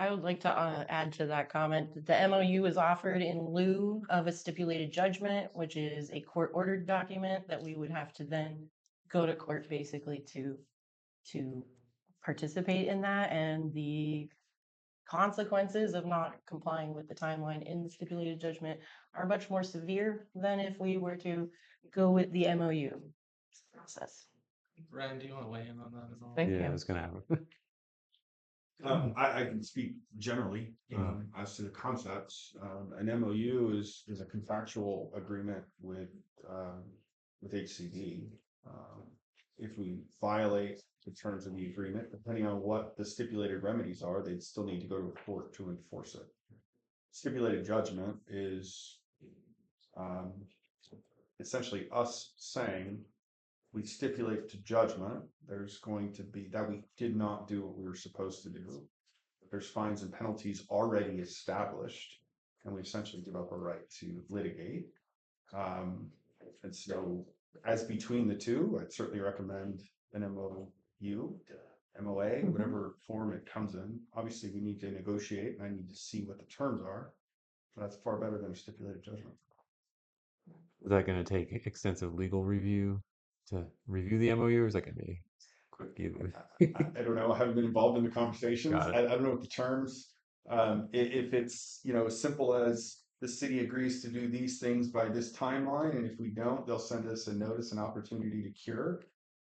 I would like to add to that comment that the MOU is offered in lieu of a stipulated judgment, which is a court-ordered document that we would have to then go to court basically to participate in that, and the consequences of not complying with the timeline in the stipulated judgment are much more severe than if we were to go with the MOU process. Ryan, do you want to weigh in on that at all? Thank you. I was going to have I can speak generally as to the concepts. An MOU is a contractual agreement with HCD. If we violate the terms of the agreement, depending on what the stipulated remedies are, they'd still need to go to a court to enforce it. Stipulated judgment is essentially us saying we stipulate to judgment there's going to be that we did not do what we were supposed to do. There's fines and penalties already established, and we essentially give up our right to litigate. And so as between the two, I'd certainly recommend an MOU, MOA, whatever form it comes in. Obviously, we need to negotiate, and I need to see what the terms are. But that's far better than a stipulated judgment. Is that going to take extensive legal review to review the MOU, or is that going to be quick? I don't know. I haven't been involved in the conversations. I don't know what the terms. If it's as simple as the city agrees to do these things by this timeline, and if we don't, they'll send us a notice, an opportunity to cure.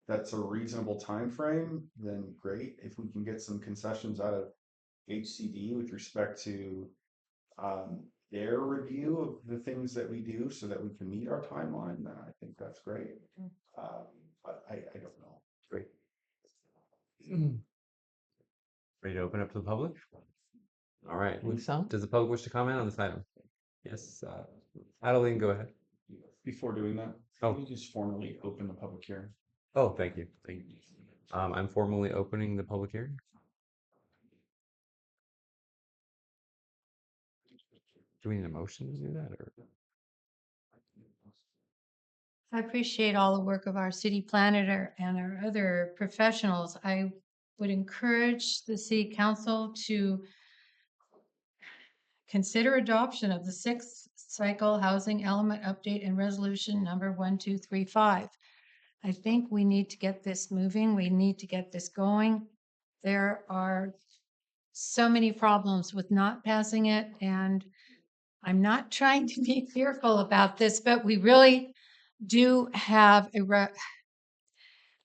That's a reasonable time frame. Then great. If we can get some concessions out of HCD with respect to their review of the things that we do, so that we can meet our timeline, then I think that's great. But I don't know. Great. Ready to open up to the public? All right. Does the public wish to comment on this item? Yes. Adeline, go ahead. Before doing that, can you just formally open the public hearing? Oh, thank you. Thank you. I'm formally opening the public hearing. Do we need a motion to do that, or? I appreciate all the work of our city planner and our other professionals. I would encourage the city council to consider adoption of the sixth cycle housing element update and resolution number 1235. I think we need to get this moving. We need to get this going. There are so many problems with not passing it, and I'm not trying to be fearful about this, but we really do have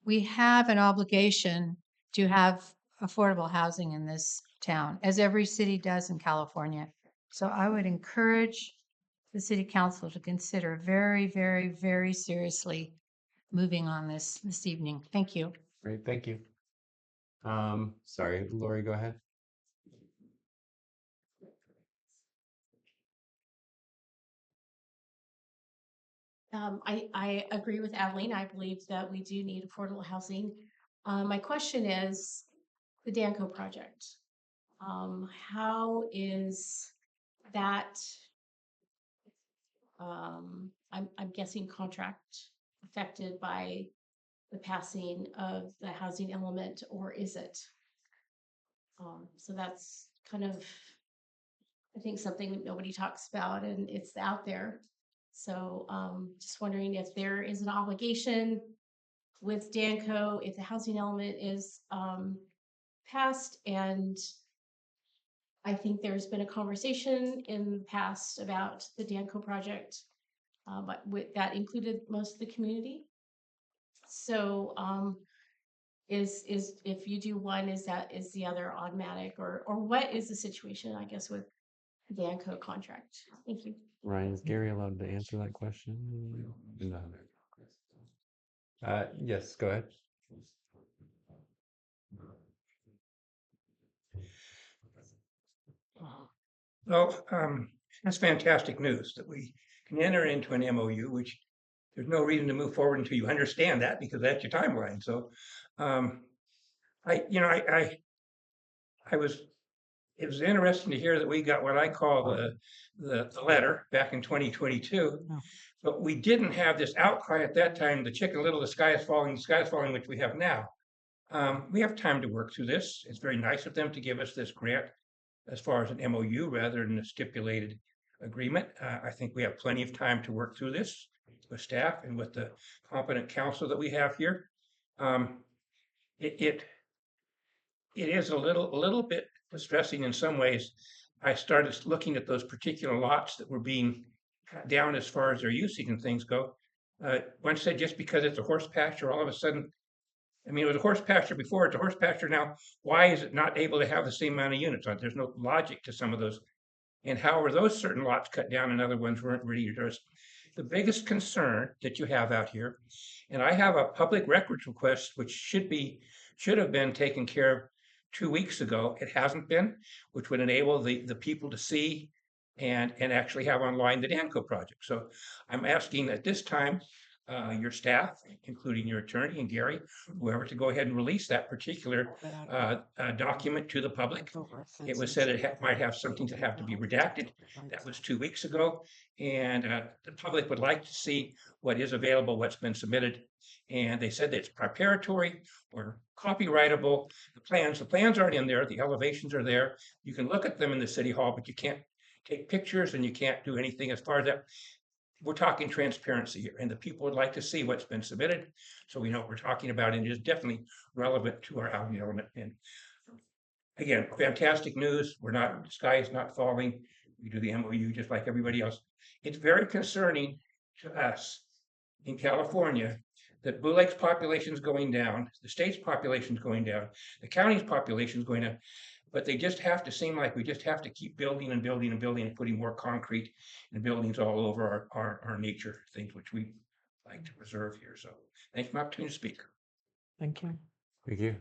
we have an obligation to have affordable housing in this town, as every city does in California. So I would encourage the city council to consider very, very, very seriously moving on this evening. Thank you. Great, thank you. Sorry, Lori, go ahead. I agree with Adeline. I believe that we do need affordable housing. My question is the Danco project. How is that, I'm guessing contract affected by the passing of the housing element, or is it? So that's kind of, I think, something that nobody talks about, and it's out there. So just wondering if there is an obligation with Danco, if the housing element is passed. And I think there's been a conversation in the past about the Danco project, but that included most of the community. So is if you do one, is the other automatic, or what is the situation, I guess, with Danco contract? Thank you. Ryan, is Gary allowed to answer that question? No. Yes, go ahead. Well, that's fantastic news that we can enter into an MOU, which there's no reason to move forward until you understand that, because that's your timeline. So, it was interesting to hear that we got what I call the letter back in 2022, but we didn't have this outcry at that time, the chicken little, the sky is falling, which we have now. We have time to work through this. It's very nice of them to give us this grant as far as an MOU rather than a stipulated agreement. I think we have plenty of time to work through this with staff and with the competent council that we have here. It is a little bit distressing in some ways. I started looking at those particular lots that were being cut down as far as their usage and things go. One said just because it's a horse pasture, all of a sudden, I mean, it was a horse pasture before, it's a horse pasture now. Why is it not able to have the same amount of units on it? There's no logic to some of those. And how are those certain lots cut down and other ones weren't really addressed? The biggest concern that you have out here, and I have a public records request, which should have been taken care of 2 weeks ago. It hasn't been, which would enable the people to see and actually have online the Danco project. So I'm asking at this time, your staff, including your attorney and Gary, whoever, to go ahead and release that particular document to the public. It was said it might have something to have to be redacted. That was 2 weeks ago. And the public would like to see what is available, what's been submitted. And they said that it's preparatory or copyrightable. The plans aren't in there. The elevations are there. You can look at them in the city hall, but you can't take pictures and you can't do anything as far as that. We're talking transparency here, and the people would like to see what's been submitted, so we know what we're talking about, and it is definitely relevant to our housing element. And again, fantastic news. The sky is not falling. We do the MOU just like everybody else. It's very concerning to us in California that Blue Lake's population is going down, the state's population is going down, the county's population is going down. But they just have to seem like we just have to keep building and building and building and putting more concrete and buildings all over our nature things, which we like to preserve here. So thanks for the opportunity to speak. Thank you. Thank you.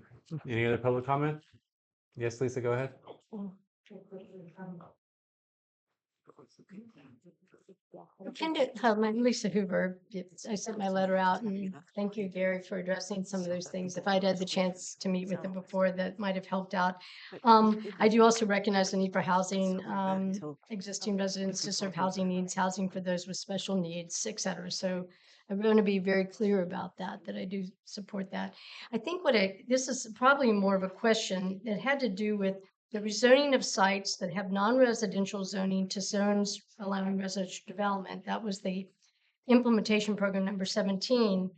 Any other public comment? Yes, Lisa, go ahead. I'm Lisa Hoover. I sent my letter out, and thank you, Gary, for addressing some of those things. If I'd had the chance to meet with them before, that might have helped out. I do also recognize the need for housing, existing residents to serve housing needs, housing for those with special needs, et cetera. So I want to be very clear about that, that I do support that. I think this is probably more of a question that had to do with the rezoning of sites that have non-residential zoning to zones allowing residential development. That was the implementation program number 17.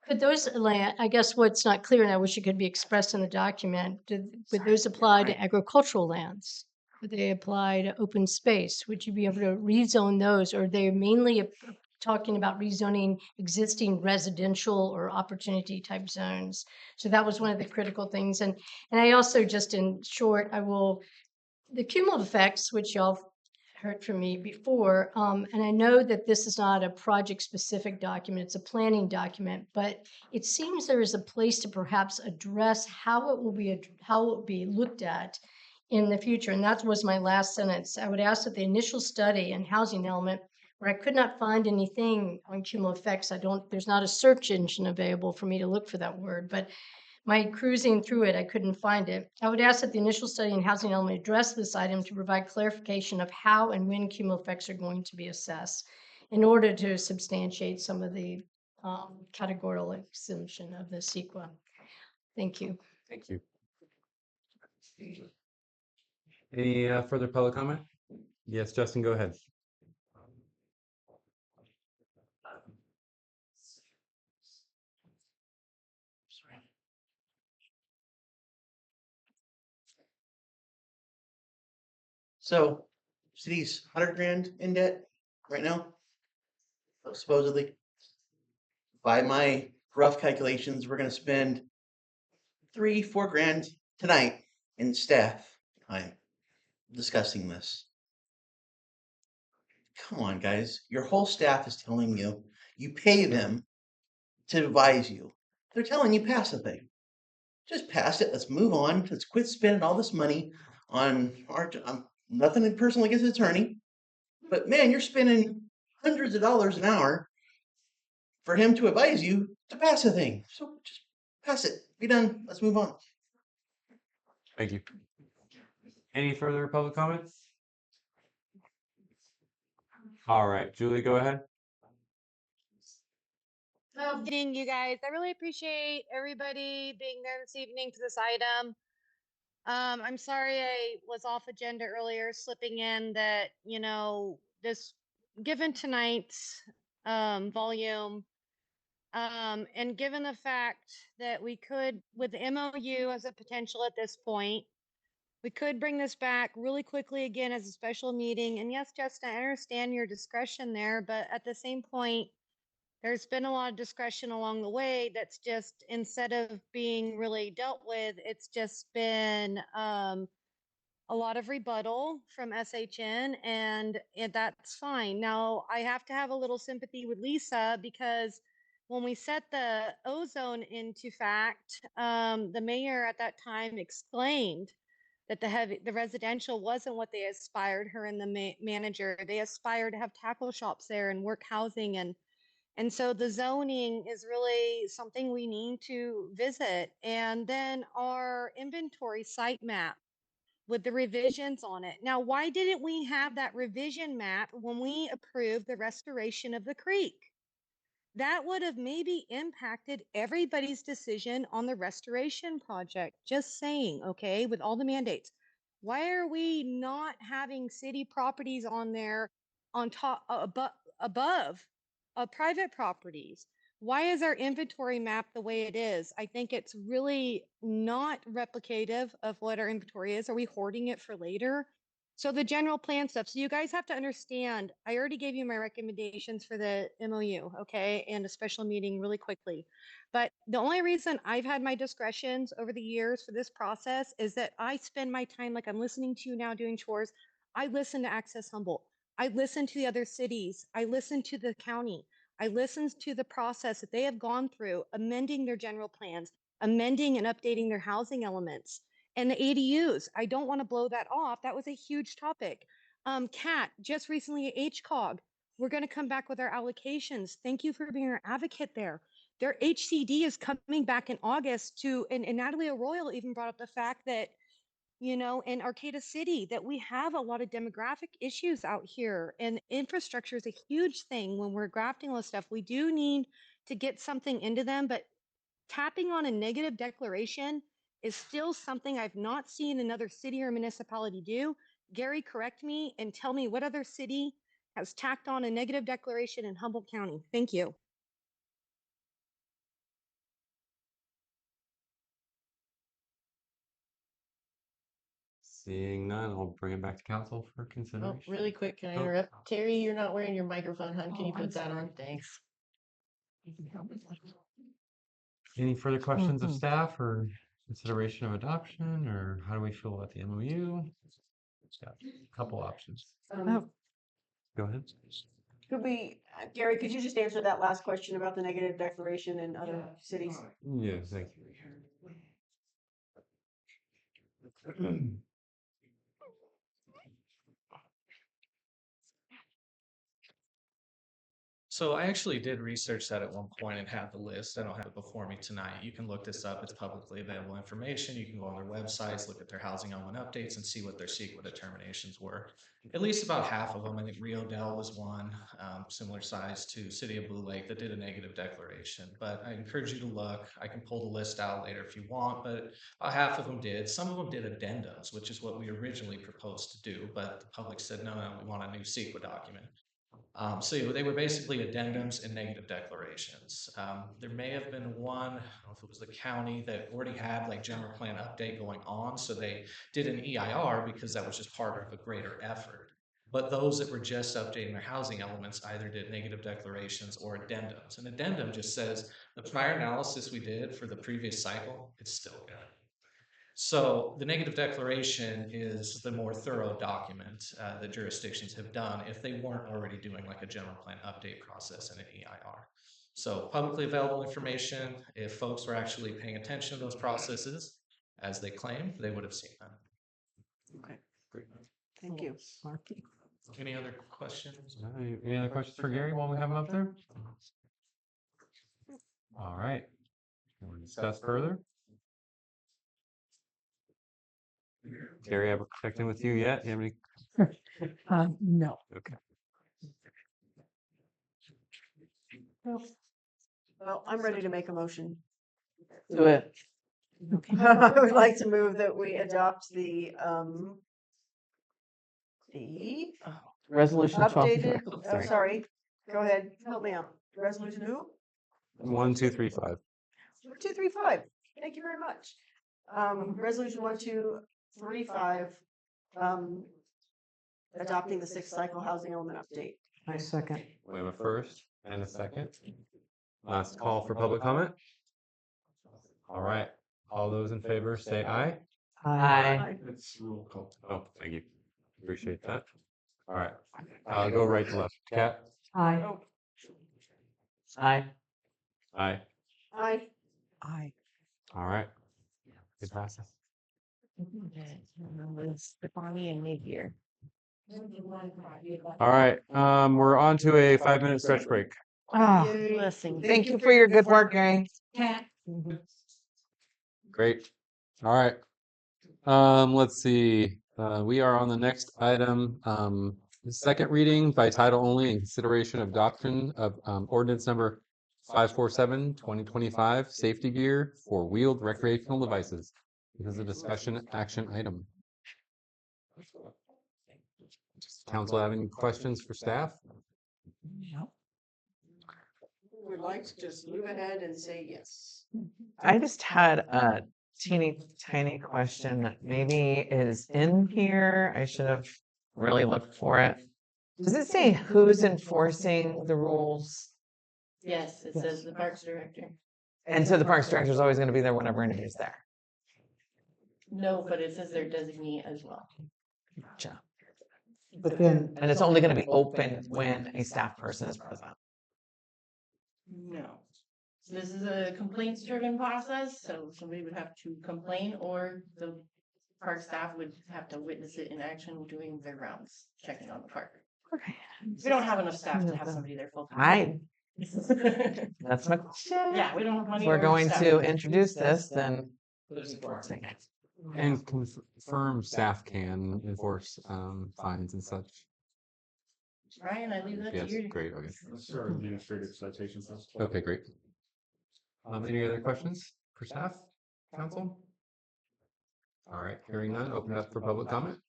Could those land, I guess what's not clear, and I wish it could be expressed in the document, would those apply to agricultural lands? Would they apply to open space? Would you be able to rezone those? Or are they mainly talking about rezoning existing residential or opportunity type zones? So that was one of the critical things. And I also, just in short, the cumulative effects, which y'all heard from me before, and I know that this is not a project-specific document, it's a planning document, but it seems there is a place to perhaps address how it will be looked at in the future. And that was my last sentence. I would ask that the initial study and housing element, where I could not find anything on cumulative effects, there's not a search engine available for me to look for that word, but my cruising through it, I couldn't find it. I would ask that the initial study and housing element address this item to provide clarification of how and when cumulative effects are going to be assessed in order to substantiate some of the categorical exemption of the CEQA. Thank you. Thank you. Any further public comment? Yes, Justin, go ahead. So, city's 100 grand in debt right now, supposedly. By my rough calculations, we're going to spend 3-4 grand tonight in staff time discussing this. Come on, guys. Your whole staff is telling you, you pay them to advise you. They're telling you pass the thing. Just pass it. Let's move on. Let's quit spending all this money on nothing personal against the attorney. But man, you're spending hundreds of dollars an hour for him to advise you to pass the thing. So just pass it. Be done. Let's move on. Thank you. Any further public comments? All right, Julie, go ahead. Good evening, you guys. I really appreciate everybody being there this evening for this item. I'm sorry I was off agenda earlier, slipping in that, this given tonight's volume, and given the fact that we could, with the MOU as a potential at this point, we could bring this back really quickly again as a special meeting. And yes, Justin, I understand your discretion there, but at the same point, there's been a lot of discretion along the way that's just, instead of being really dealt with, it's just been a lot of rebuttal from SHN, and that's fine. Now, I have to have a little sympathy with Lisa, because when we set the ozone into fact, the mayor at that time explained that the residential wasn't what they aspired, her and the manager. They aspired to have tackle shops there and work housing, and so the zoning is really something we need to visit. And then our inventory site map with the revisions on it. Now, why didn't we have that revision map when we approved the restoration of the creek? That would have maybe impacted everybody's decision on the restoration project. Just saying, okay, with all the mandates. Why are we not having city properties on there on top, above private properties? Why is our inventory map the way it is? I think it's really not replicative of what our inventory is. Are we hoarding it for later? So the general plan stuff. So you guys have to understand, I already gave you my recommendations for the MOU, okay, and a special meeting really quickly. But the only reason I've had my discretions over the years for this process is that I spend my time, like I'm listening to you now doing chores. I listen to Access Humboldt. I listen to the other cities. I listen to the county. I listened to the process that they have gone through, amending their general plans, amending and updating their housing elements. And the ADUs, I don't want to blow that off. That was a huge topic. Kat, just recently at HCOG, we're going to come back with our allocations. Thank you for being our advocate there. Their HCD is coming back in August and Natalie Arroyo even brought up the fact that you know, in Arcata City, that we have a lot of demographic issues out here, and infrastructure is a huge thing when we're grafting all this stuff. We do need to get something into them, but tapping on a negative declaration is still something I've not seen another city or municipality do. Gary, correct me and tell me what other city has tacked on a negative declaration in Humboldt County. Thank you. Seeing none, I'll bring it back to council for Oh, consideration. really quick, can I Oh. interrupt? Terry, you're not wearing your microphone, hon. Can you put that on? Thanks. Any further questions of staff or consideration of adoption, or how do we feel about the MOU? It's got a couple options. Go ahead. Could we, Gary, could you just answer that last question about the negative declaration in other cities? Yeah, thank you. So I actually did research that at one point and had the list. I don't have it before me tonight. You can look this up. It's publicly available information. You can go on their websites, look at their housing element updates, and see what their CEQA determinations were. At least about half of them. I think Rio Dell was one, similar size to City of Blue Lake, that did a negative declaration. But I encourage you to look. I can pull the list out later if you want, but about half of them did. Some of them did addendums, which is what we originally proposed to do, but the public said, no, we want a new CEQA document. So they were basically addendums and negative declarations. There may have been one, I don't know if it was the county, that already had like general plan update going on. So they did an EIR because that was just part of a greater effort. But those that were just updating their housing elements either did negative declarations or addendums. An addendum just says the prior analysis we did for the previous cycle, it's still good. So the negative declaration is the more thorough document that jurisdictions have done if they weren't already doing like a general plan update process and an EIR. So publicly available information, if folks were actually paying attention to those processes as they claim, they would have seen them. Okay, great. Thank you. Any other questions? Any other questions for Gary while we have him up there? All right. We'll discuss further. Gary, ever checked in with you yet? You have any? No. Okay. Well, I'm ready to make a motion. Do it. I would like to move that we adopt the Resolution 12. updated, Sorry. sorry, go ahead, help me out. Resolution who? 1235. 1235. Thank you very much. Resolution 1235, adopting the sixth cycle housing element update. I second. We have a first and a second. Last call for public comment. All right. All those in favor say aye. Aye. It's roll call. Oh, thank you. Appreciate that. All right. Go right to left. Kat? Aye. Oh, Aye. Aye. aye. Aye. All right. It passes. Bonnie and Nate here. All right. We're on to a 5-minute stretch break. Ah, Blessing. thank you for your good work, Gary. Great. All right. Let's see. We are on the next item. The second reading by title only in consideration of adoption of ordinance number 547/2025, safety gear for wheeled recreational devices. This is a discussion action item. Does council have any questions for staff? Would like to just move ahead and say yes. I just had a teeny tiny question that maybe is in here. I should have really looked for it. Does it say who's enforcing the rules? Yes, it says the Parks Director. And so the Parks Director is always going to be there whenever anybody's there. No, but it says their designee as well. Gotcha. But then, And it's only going to be open when a staff person is present. No. So this is a complaints driven process, so somebody would have to complain or the park staff would have to witness it in action doing their rounds, checking on the park. Okay. We don't have enough staff to have somebody there full time. That's my question. Yeah, we don't have money. If we're or going staff. to introduce this, then who's enforcing it? And confirm staff can enforce fines and such. Ryan, I leave that to Yes, you. great, okay. That's our administrative citation process. Okay, great. Any other questions for staff, council? All right, hearing none, open up for public comment.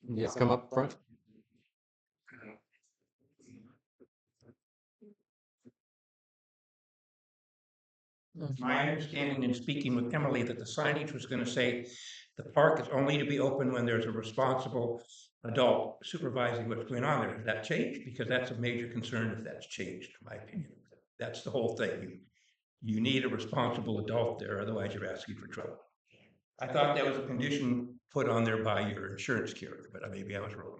Yes, come up front. My understanding in speaking with Emily that the signage was going to say the park is only to be open when there's a responsible adult supervising what's going on there. Has that changed? Because that's a major concern if that's changed, in my opinion. That's the whole thing. You need a responsible adult there, otherwise you're asking for trouble. I thought that was a condition put on there by your insurance carrier, but maybe I was wrong.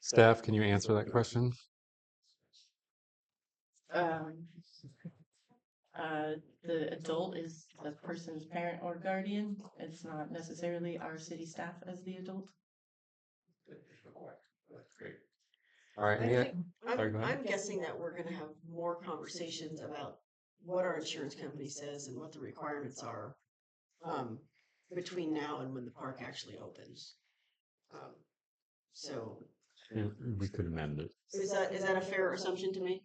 Staff, can you answer that question? The adult is the person's parent or guardian. It's not necessarily our city staff as the adult. Great. All right, sorry, go ahead. I'm guessing that we're gonna have more conversations about what our insurance company says and what the requirements are between now and when the park actually opens. So We could amend it. is that a fair assumption to make?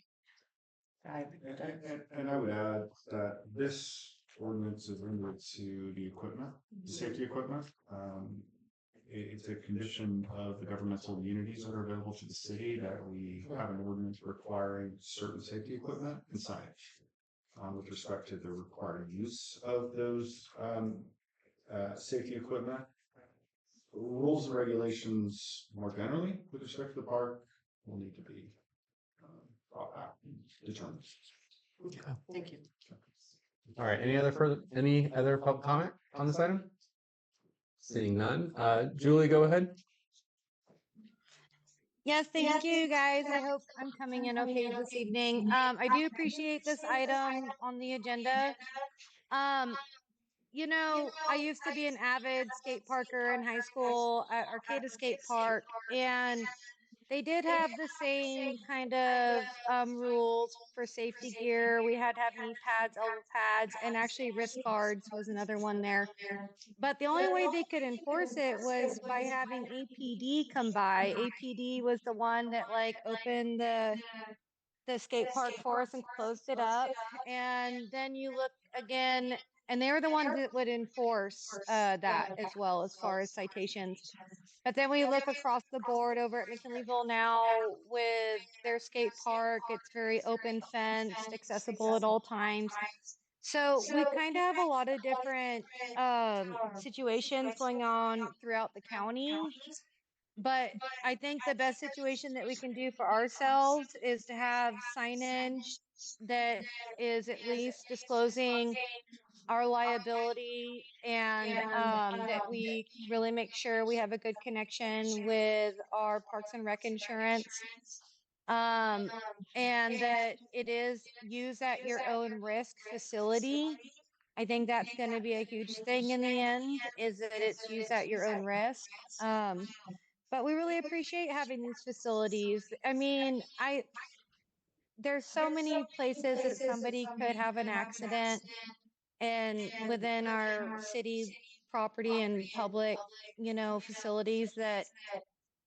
And I would add that this ordinance is limited to the equipment, the safety equipment. It's a condition of the governmental immunities that are available to the city that we have an ordinance requiring certain safety equipment and signage with respect to the required use of those safety equipment. Rules and regulations more generally with respect to the park will need to be determined. Okay, thank you. All right, any other public comment on this item? Seeing none, Julie, go ahead. Yes, thank you guys. I hope I'm coming in okay this evening. I do appreciate this item on the agenda. You know, I used to be an avid skate parker in high school at Arcata Skate Park, and they did have the same kind of rules for safety gear. We had to have knee pads, elbow pads, and actually wrist guards was another one there. But the only way they could enforce it was by having APD come by. APD was the one that like opened the skate park for us and closed it up. And then you look again, and they were the ones that would enforce that as well as far as citations. But then we look across the board over at McKinleyville now with their skate park. It's very open fenced, accessible at all times. So we kind of have a lot of different situations going on throughout the county. But I think the best situation that we can do for ourselves is to have signage that is at least disclosing our liability and that we really make sure we have a good connection with our Parks and Rec insurance. And that it is use at your own risk facility. I think that's going to be a huge thing in the end, is that it's use at your own risk. But we really appreciate having these facilities. I mean, there's so many places that somebody could have an accident and within our city property and public, you know, facilities that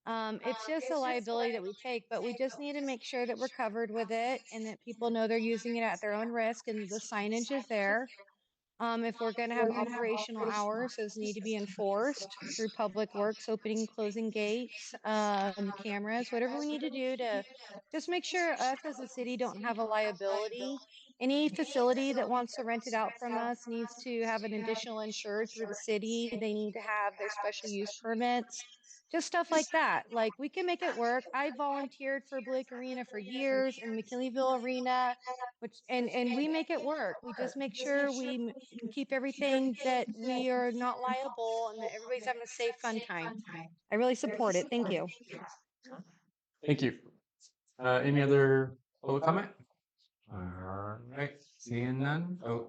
it's just a liability that we take, but we just need to make sure that we're covered with it and that people know they're using it at their own risk and the signage is there. If we're going to have operational hours, those need to be enforced through public works, opening, closing gates, cameras, whatever we need to do to just make sure us as a city don't have a liability. Any facility that wants to rent it out from us needs to have an additional insured through the city. They need to have their special use permits, just stuff like that. Like we can make it work. I volunteered for Blake Arena for years and McKinleyville Arena, and we make it work. We just make sure we keep everything that we are not liable and that everybody's having a safe, fun time. I really support it. Thank you. Thank you. Any other public comment? All right, seeing none. Oh,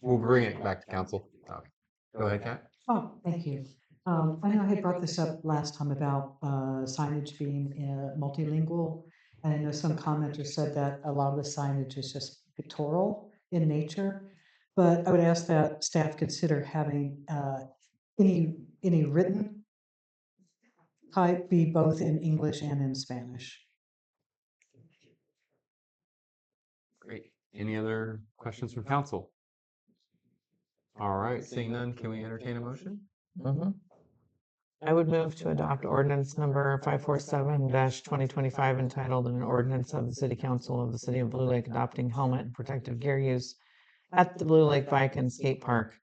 we'll bring it back to council. Okay. Go ahead, Kat. Oh, thank you. I know I had brought this up last time about signage being multilingual. And I know some commenters said that a lot of the signage is just pictorial in nature. But I would ask that staff consider having any written type be both in English and in Spanish. Great. Any other questions from council? All right, seeing none, can we entertain a motion? Mhm. I would move to adopt ordinance number 547-2025 entitled an ordinance of the City Council of the City of Blue Lake adopting helmet and protective gear use at the Blue Lake Bike and Skate Park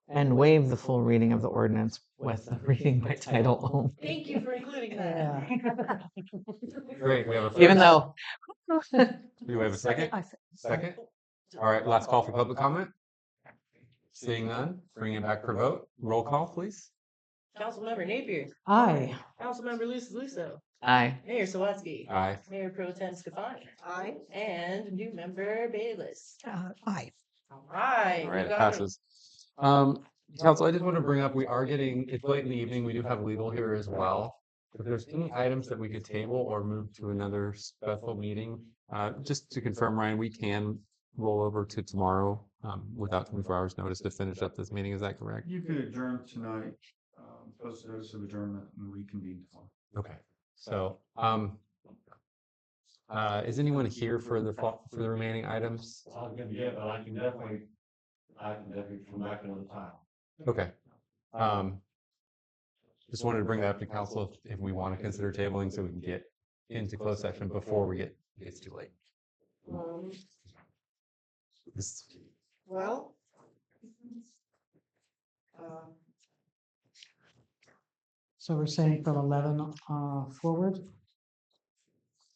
and waive the full reading of the ordinance with the reading by title only. Thank you for including that. Great, we have a Even first. though. Do we have a second? Second? All right, last call for public comment. Seeing none, bring it back for vote. Roll call, please. Councilmember Napier. Aye. Councilmember Luso. Aye. Mayor Sawatsky. Aye. Mayor Pro Tem Scafani. Aye. And new member Bayless. Aye. All right. All we right, it got passes. Council, I just want to bring up, we are getting, it's late in the evening, we do have legal here as well. If there's any items that we could table or move to another special meeting, just to confirm, Ryan, we can roll over to tomorrow without 24 hours notice to finish up this meeting, is that correct? You could adjourn tonight, post notice of adjournment and reconvene tomorrow. Okay, so, is anyone here for the remaining items? Yeah, but I can definitely come back another time. Okay. Just wanted to bring that up to council if we want to consider tabling so we can get into closed session before it's too late. Well, So we're saying from 11 forward?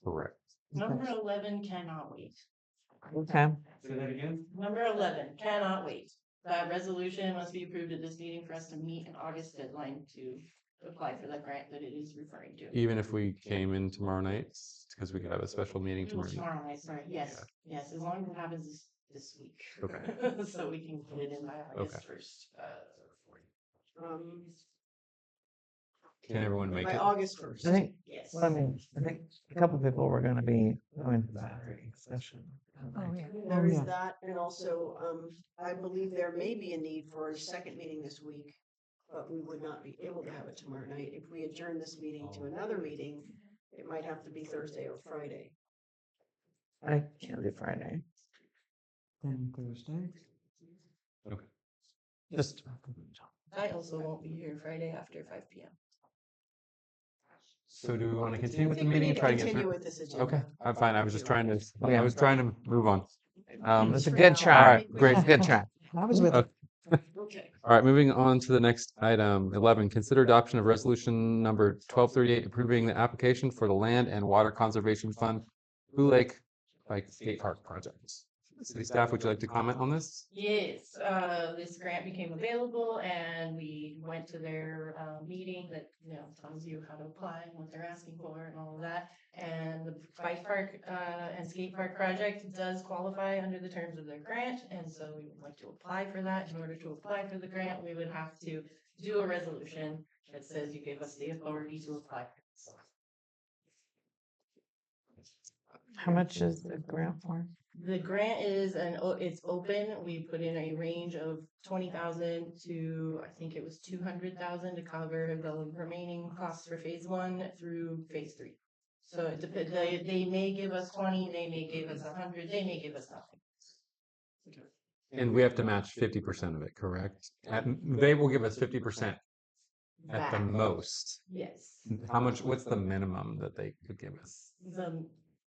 Correct. Number 11 cannot wait. Okay. Say that again? Number 11 cannot wait. That resolution must be approved at this meeting for us to meet an August deadline to apply for the grant that it is referring to. Even if we came in tomorrow night, because we could have a special meeting tomorrow night. Tomorrow night, sorry. Yes, yes, as long as it happens this week. Okay. So we can put it in by August 1st. Can everyone make by it? August 1st. I think, Yes. well, I mean, I think a couple people were going to be going to that session. Oh, yeah. There is that, and also, I believe there may be a need for a second meeting this week, but we would not be able to have it tomorrow night. If we adjourn this meeting to another meeting, it might have to be Thursday or Friday. I can't do Friday. Then Thursday. Okay. Just. I also won't be here Friday after 5 p.m. So do we want to continue with I the think we meeting? need to Try to get continue through? with this agenda. Okay, I'm fine. I was just trying to, Yeah. I was trying to move on. It's a good try. All right, great. Good try. I was with it. Okay. All right, moving on to the next item, 11, consider adoption of resolution number 1238, approving the application for the Land and Water Conservation Fund Blue Lake Bike Skate Park projects. City staff, would you like to comment on this? Yes, this grant became available and we went to their meeting that, tells you how to apply and what they're asking for and all of that. And the bike park and skate park project does qualify under the terms of their grant. And so we would like to apply for that. In order to apply for the grant, we would have to do a resolution that says you give us the authority to apply for this. How much is the grant for? The grant is it's open. We put in a range of 20,000 to, I think it was 200,000 to cover the remaining costs for phase 1 through phase 3. So it depends. They may give us 20, they may give us 100, they may give us nothing. And we have to match 50% of it, correct? They will give us 50% at the most. Yes. How much, what's the minimum that they could give us?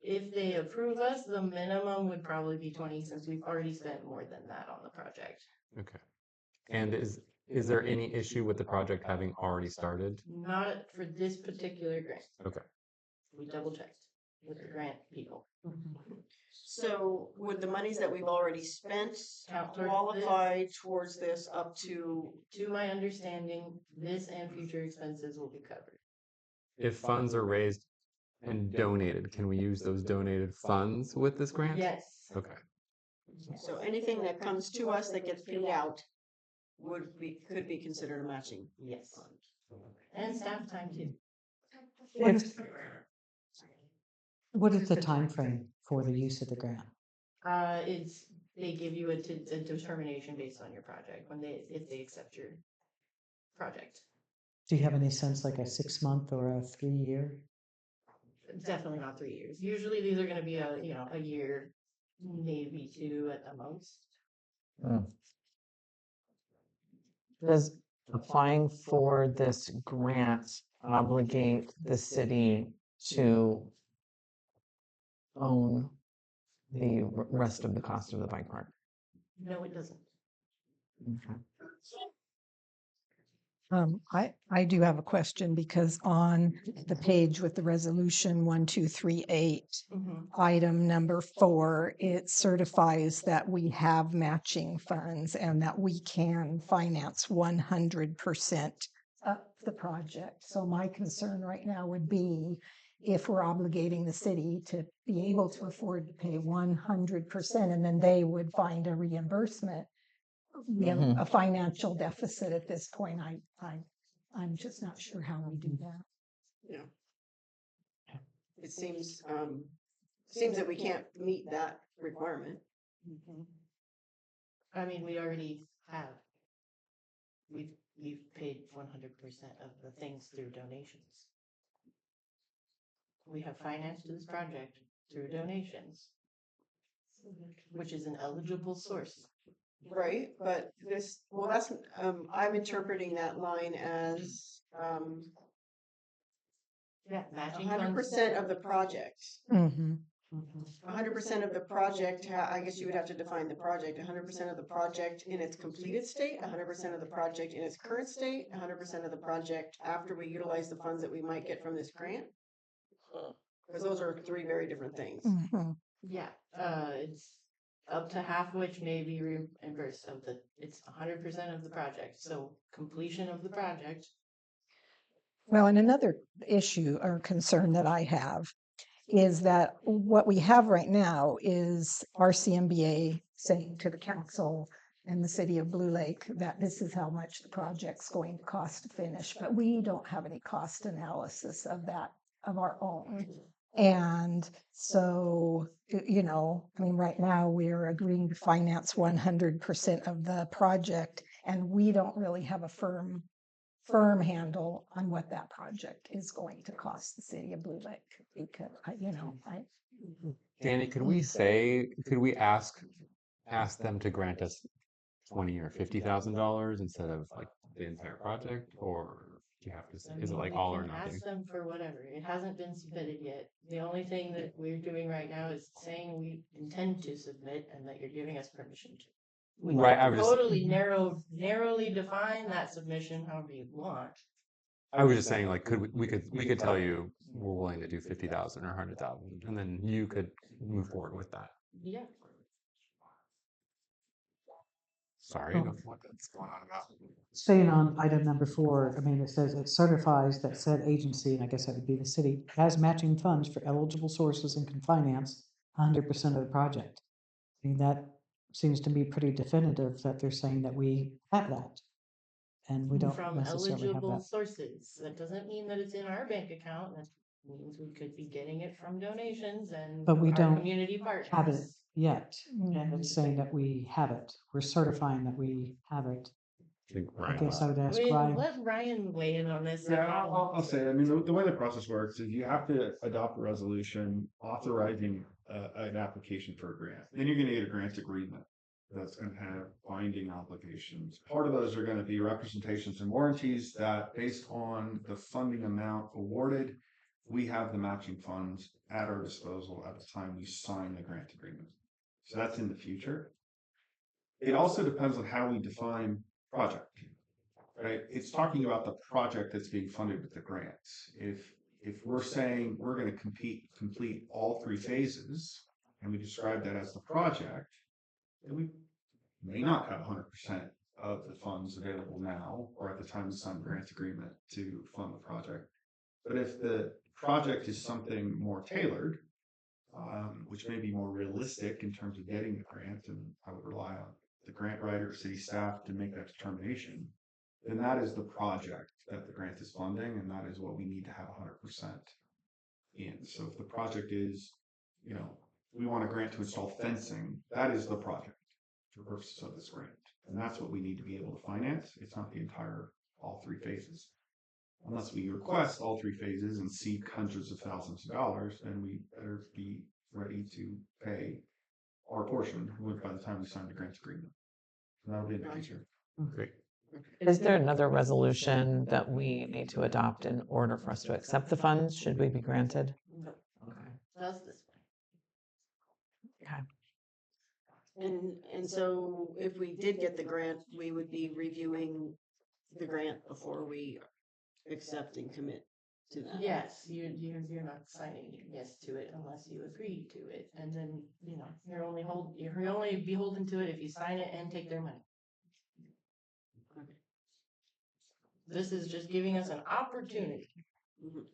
If they approve us, the minimum would probably be 20 since we've already spent more than that on the project. Okay. And is there any issue with the project having already started? Not for this particular grant. Okay. We double checked with the grant people. So would the monies that we've already spent Count towards qualify towards this up to? To my understanding, this and future expenses will be covered. If funds are raised and donated, can we use those donated funds with this grant? Yes. Okay. So anything that comes to us that gets paid out could be considered a matching. Yes. And staff time too. What is the time frame for the use of the grant? they give you a determination based on your project if they accept your project. Do you have any sense like a 6-month or a 3-year? Definitely not 3 years. Usually these are going to be a year, maybe 2 at the most. Does applying for this grant obligate the city to own the rest of the cost of the bike park? No, it doesn't. Okay. I do have a question because on the page with the resolution 1238, item number 4, it certifies that we have matching funds and that we can finance 100% of the project. So my concern right now would be if we're obligating the city to be able to afford to pay 100% and then they would find a reimbursement. We have a financial deficit at this point. I'm just not sure how we do that. Yeah. It seems that we can't meet that requirement. I mean, we already have. We've paid 100% of the things through donations. We have financed this project through donations, which is an eligible source. Right, but that's, I'm interpreting that line as, matching 100% of the project. 100% of the project, I guess you would have to define the project, 100% of the project in its completed state, 100% of the project in its current state, 100% of the project after we utilize the funds that we might get from this grant. Because those are 3 very different things. Yeah, it's up to half which may be reimbursed it's 100% of the project. So completion of the project. Well, and another issue or concern that I have is that what we have right now is RCMBA saying to the council and the city of Blue Lake that this is how much the project's going to cost to finish, but we don't have any cost analysis of that of our own. And so, I mean, right now we're agreeing to finance 100% of the project, and we don't really have a firm handle on what that project is going to cost the city of Blue Lake. Because, Danny, could we ask them to grant us $20,000 or $50,000 instead of like the entire project, or do you have to say, is it like all or nothing? Ask them for whatever. It hasn't been submitted yet. The only thing that we're doing right now is saying we intend to submit and that you're giving us permission to. We can totally narrowly define that submission however you want. I was just saying, like, we could tell you we're willing to do 50,000 or 100,000, and then you could move forward with that. Yeah. Sorry, what's going on about? Staying on item number 4, I mean, it says it certifies that said agency, and I guess that would be the city, has matching funds for eligible sources and can finance 100% of the project. I mean, that seems to be pretty definitive that they're saying that we have that. And we don't From necessarily have eligible that. sources. That doesn't mean that it's in our bank account. That means we could be getting it from donations and But we our don't community partners. have it yet. And it's saying that we have it. We're certifying that we have it. I guess I would ask Ryan. Let Ryan weigh in on this. Yeah, I'll say it. I mean, the way the process works is you have to adopt a resolution authorizing an application for a grant. Then you're going to get a grant agreement that's going to have binding obligations. Part of those are going to be representations and warranties that, based on the funding amount awarded, we have the matching funds at our disposal at the time we sign the grant agreement. So that's in the future. It also depends on how we define project, right? It's talking about the project that's being funded with the grants. If we're saying we're going to complete all 3 phases, and we describe that as the project, then we may not have 100% of the funds available now or at the time we sign the grant agreement to fund the project. But if the project is something more tailored, which may be more realistic in terms of getting the grant, and I would rely on the grant writer, city staff to make that determination, then that is the project that the grant is funding, and that is what we need to have 100% in. So if the project is, we want a grant to install fencing, that is the project. for purposes of this grant. And that's what we need to be able to finance. It's not the entire, all three phases. Unless we request all three phases and seek hundreds of thousands of dollars, then we better be ready to pay our portion by the time we sign the grant agreement. And that'll be in the future. Great. Is there another resolution that we need to adopt in order for us to accept the funds? Should we be granted? No. Okay. Just this Okay. one. And so if we did get the grant, we would be reviewing the grant before we accept and commit to that. Yes, you're not signing yes to it unless you agree to it, and then you're only beholden to it if you sign it and take their money. This is just giving us an opportunity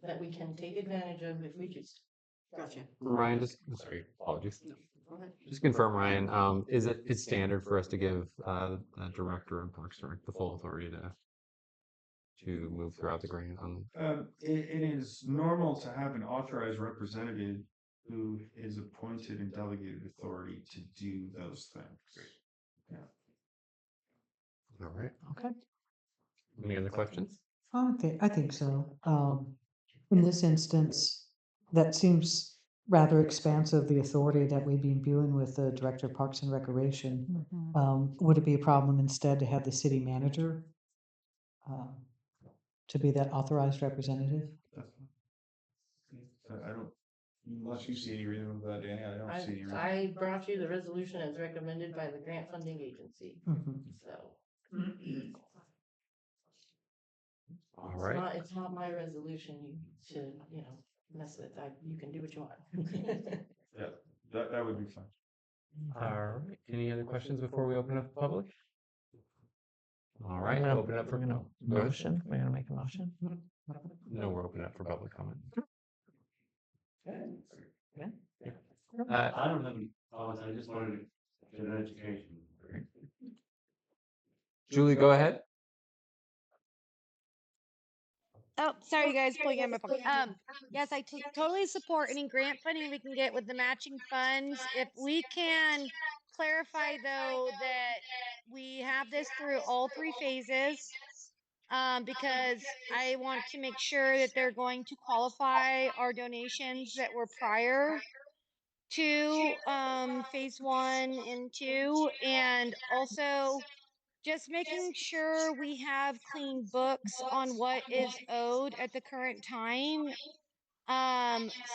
that we can take advantage of if we choose. Gotcha. Ryan, sorry, apologies. No, go ahead. Just confirm, Ryan, it's standard for us to give the director of Parks and Rec the full authority to move throughout the grant on? It is normal to have an authorized representative who is appointed and delegated authority to do those things. Yeah. All right. Okay. Any other questions? I think so. In this instance, that seems rather expansive, the authority that we'd be imbuing with the Director of Parks and Recreation. Would it be a problem instead to have the city manager to be that authorized representative? I don't, unless you see any reason with that, Danny, I don't see any reason. I brought you the resolution as recommended by the grant funding agency. So. All right. It's not my resolution you should, mess with. You can do what you want. Yeah, that would be fine. All right. Any other questions before we open up the public? All right. We're gonna- Open it up for we're gonna Go ahead. motion. We're gonna make a motion. No, we're opening up for public comment. Yeah. I don't have any comments. I just wanted to get an education. Julie, go ahead. Oh, sorry, you guys, pulling out my phone. Yes, I totally support any grant funding we can get with the matching funds. If we can clarify, though, that we have this through all three phases, because I want to make sure that they're going to qualify our donations that were prior to phase 1 and 2, and also just making sure we have clean books on what is owed at the current time,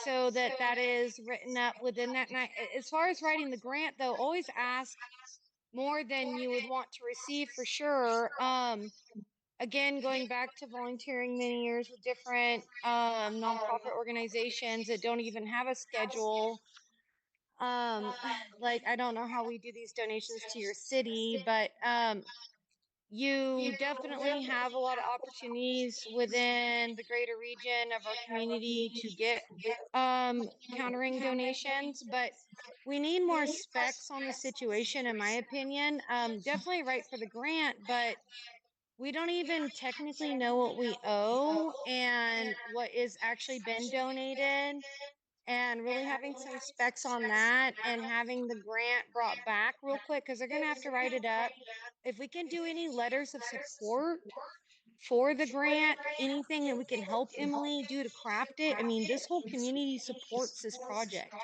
so that that is written up within that night. As far as writing the grant, though, always ask more than you would want to receive for sure. Again, going back to volunteering many years with different nonprofit organizations that don't even have a schedule. Like, I don't know how we do these donations to your city, but you definitely have a lot of opportunities within the greater region of our community to get countering donations, but we need more specs on the situation, in my opinion. Definitely right for the grant, but we don't even technically know what we owe and what is actually been donated, and really having some specs on that and having the grant brought back real quick, because they're going to have to write it up. If we can do any letters of support for the grant, anything that we can help Emily do to craft it. I mean, this whole community supports this project,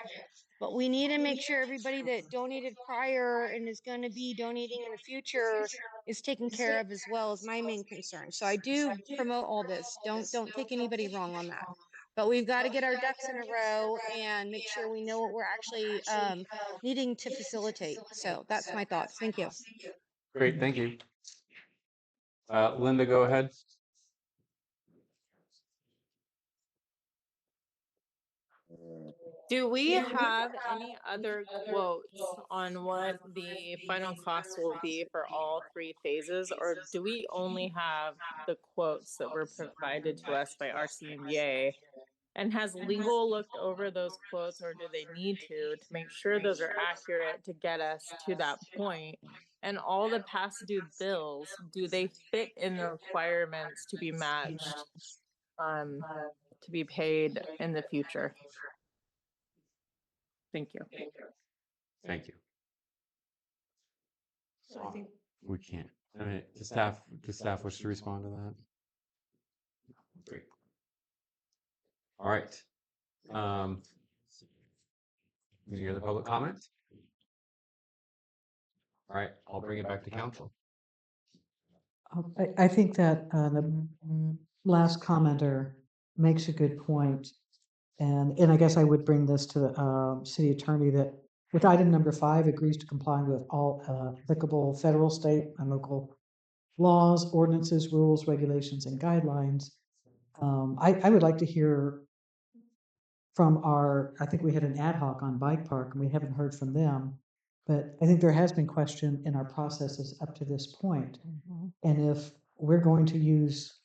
but we need to make sure everybody that donated prior and is going to be donating in the future is taken care of as well, as my main concern. So I do promote all this. Don't take anybody wrong on that. But we've got to get our ducks in a row and make sure we know what we're actually needing to facilitate. So that's my thoughts. Thank you. Great, thank you. Linda, go ahead. Do we have any other quotes on what the final cost will be for all three phases, or do we only have the quotes that were provided to us by RCMBA? And has legal looked over those quotes, or do they need to make sure those are accurate to get us to that point? And all the past due bills, do they fit in the requirements to be matched, to be paid in the future? Thank you. Thank you. So I think We can't. I mean, does staff wish to respond to that? Great. All right. Any other public comment? All right, I'll bring it back to council. I think that the last commenter makes a good point. And I guess I would bring this to the city attorney that with item number 5 agrees to comply with all applicable federal, state, and local laws, ordinances, rules, regulations, and guidelines. I would like to hear from I think we had an ad hoc on Bike Park and we haven't heard from them. But I think there has been question in our processes up to this point. And if we're going to use,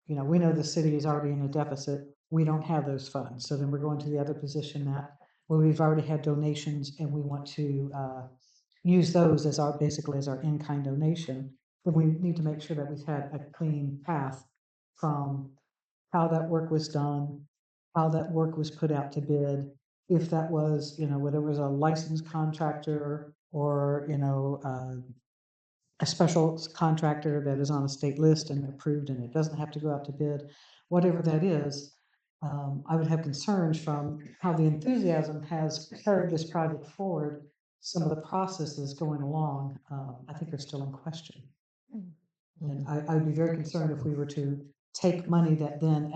we know the city is already in a deficit, we don't have those funds. So then we're going to the other position that, well, we've already had donations and we want to use those as basically as our in-kind donation. But we need to make sure that we've had a clean path from how that work was done, how that work was put out to bid, if that was, whether it was a licensed contractor or, a special contractor that is on a state list and approved and it doesn't have to go out to bid, whatever that is. I would have concerns from how the enthusiasm has carried this project forward. Some of the processes going along, I think are still in question. And I would be very concerned if we were to take money that then,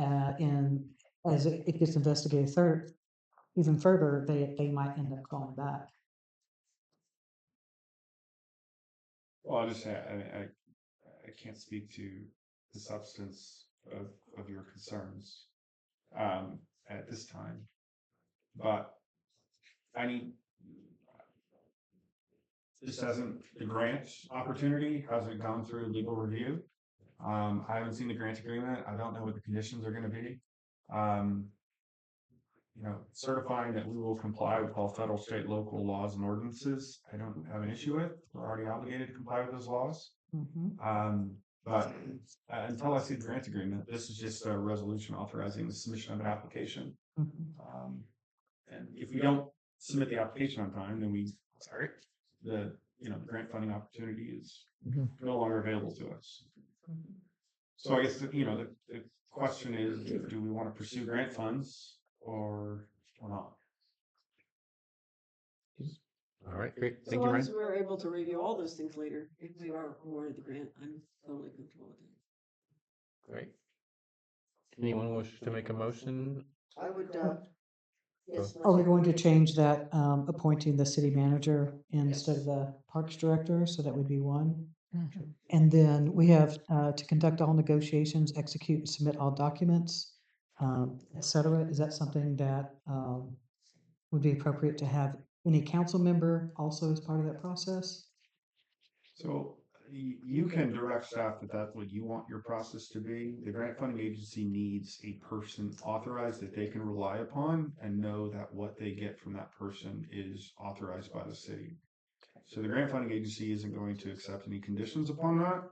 as it gets investigated even further, they might end up calling back. Well, I'll just say, I can't speak to the substance of your concerns at this time, but the grant opportunity hasn't gone through legal review. I haven't seen the grant agreement. I don't know what the conditions are going to be. Certifying that we will comply with all federal, state, local laws and ordinances, I don't have an issue with. We're already obligated to comply with those laws. But until I see the grant agreement, this is just a resolution authorizing the submission of an application. And if we don't submit the application on time, then the grant funding opportunity is no longer available to us. So I guess the question is, do we want to pursue grant funds or not? All right, great. as Thank you, long Ryan. as we're able to review all those things later, if we are awarded the grant, I'm totally comfortable with it. Great. Anyone wish to make a motion? I would, yes. Are we going to change that, appointing the city manager instead of the parks director? So that would be one. And then we have to conduct all negotiations, execute and submit all documents, et cetera. Is that something that would be appropriate to have any council member also as part of that process? So you can direct staff that that's what you want your process to be. The grant funding agency needs a person authorized that they can rely upon and know that what they get from that person is authorized by the city. So the grant funding agency isn't going to accept any conditions upon that,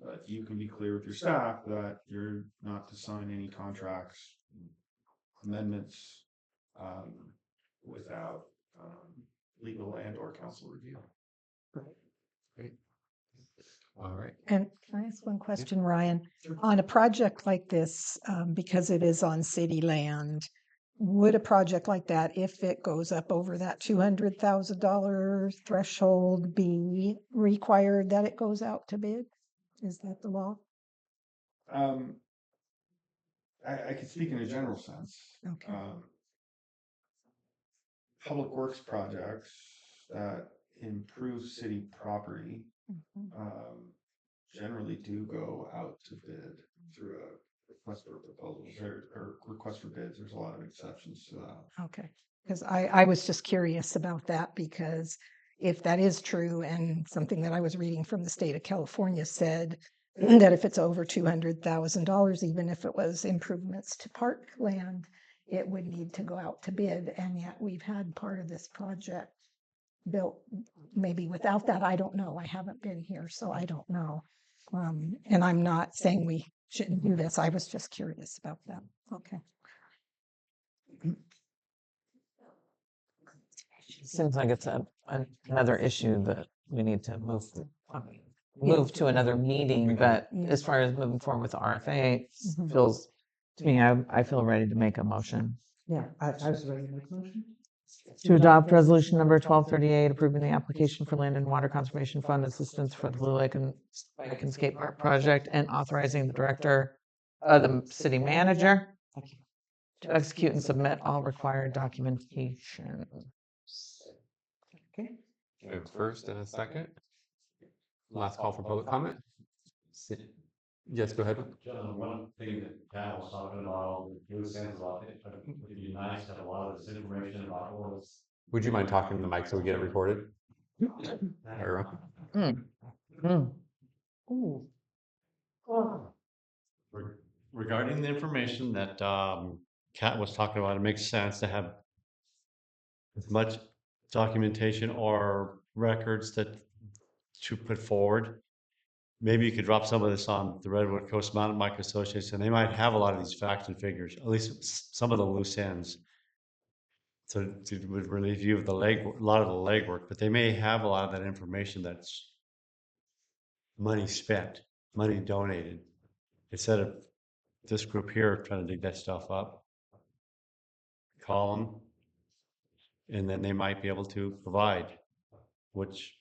but you can be clear with your staff that you're not to sign any contracts, amendments, without legal and or council review. Great. All right. And can I ask one question, Ryan? On a project like this, because it is on city land, would a project like that, if it goes up over that $200,000 threshold, be required that it goes out to bid? Is that the law? I can speak in a general sense. Okay. Public works projects that improve city property generally do go out to bid through a request for proposals or request for bids. There's a lot of exceptions to that. Okay. Because I was just curious about that, because if that is true, and something that I was reading from the state of California said that if it's over $200,000, even if it was improvements to parkland, it would need to go out to bid. And yet we've had part of this project built maybe without that. I don't know. I haven't been here, so I don't know. And I'm not saying we shouldn't do this. I was just curious about that. Okay. Seems like it's another issue that we need to move move to another meeting, but as far as moving forward with the RFA, feels to me, I feel ready to make a motion. Yeah, I was ready to make a motion. To adopt resolution number 1238, approving the application for land and water conservation fund assistance for the Blue Lake and Bike and Skate Park project and authorizing the director, the city manager to execute and submit all required documentation. Okay. We have a first and a second. Last call for public comment. Yes, go ahead. John, one thing that Pat was talking about, all the loose ends about it, but it'd be nice to have a lot of this information about what's. Would you mind talking to the mic so we get it recorded? Ira? Ooh. Regarding the information that Kat was talking about, it makes sense to have as much documentation or records that to put forward. Maybe you could drop some of this on the Redwood Coast Mountain Bike Association. They might have a lot of these facts and figures, at least some of the loose ends. To relieve you of a lot of the legwork, but they may have a lot of that information that's money spent, money donated, instead of this group here trying to dig that stuff up. Call them, and then they might be able to provide, which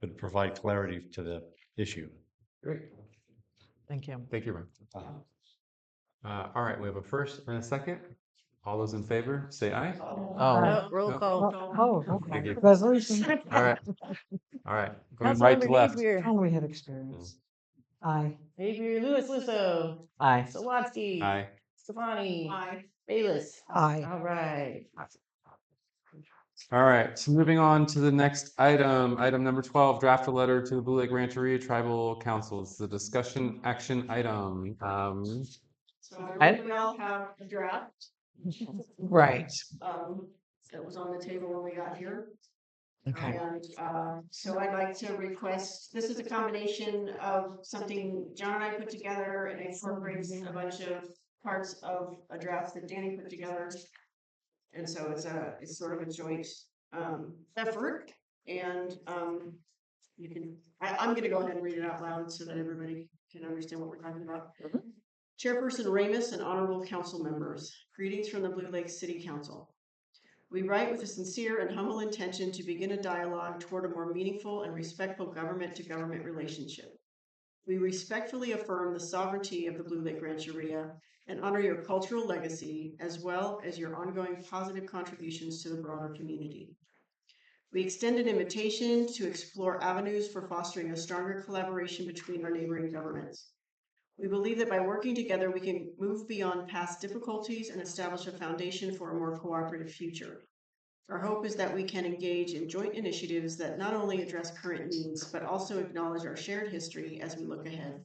would provide clarity to the issue. Great. Thank you. Thank you, Ron. All right, we have a first and a second. All those in favor, say aye. Roll call. Oh, Thank okay. you. Resolution. All right. All right. Going right to left. Oh, we had experience. Aye. Avery Luso. Aye. Sawatsky. Aye. Stefani. Aye. Bayless. Aye. All right. All right, so moving on to the next item, item number 12, draft a letter to the Blue Lake Rancheria Tribal Council. It's the discussion action item. So we all have a draft. Right. That was on the table when we got here. Okay. And so I'd like to request, this is a combination of something John and I put together and incorporates a bunch of parts of a draft that Danny put together. And so it's sort of a joint effort. And I'm gonna go ahead and read it out loud so that everybody can understand what we're talking about. Chairperson Ramus and honorable council members, greetings from the Blue Lake City Council. We write with a sincere and humble intention to begin a dialogue toward a more meaningful and respectful government-to-government relationship. We respectfully affirm the sovereignty of the Blue Lake Rancheria and honor your cultural legacy as well as your ongoing positive contributions to the broader community. We extend an invitation to explore avenues for fostering a stronger collaboration between our neighboring governments. We believe that by working together, we can move beyond past difficulties and establish a foundation for a more cooperative future. Our hope is that we can engage in joint initiatives that not only address current needs, but also acknowledge our shared history as we look ahead.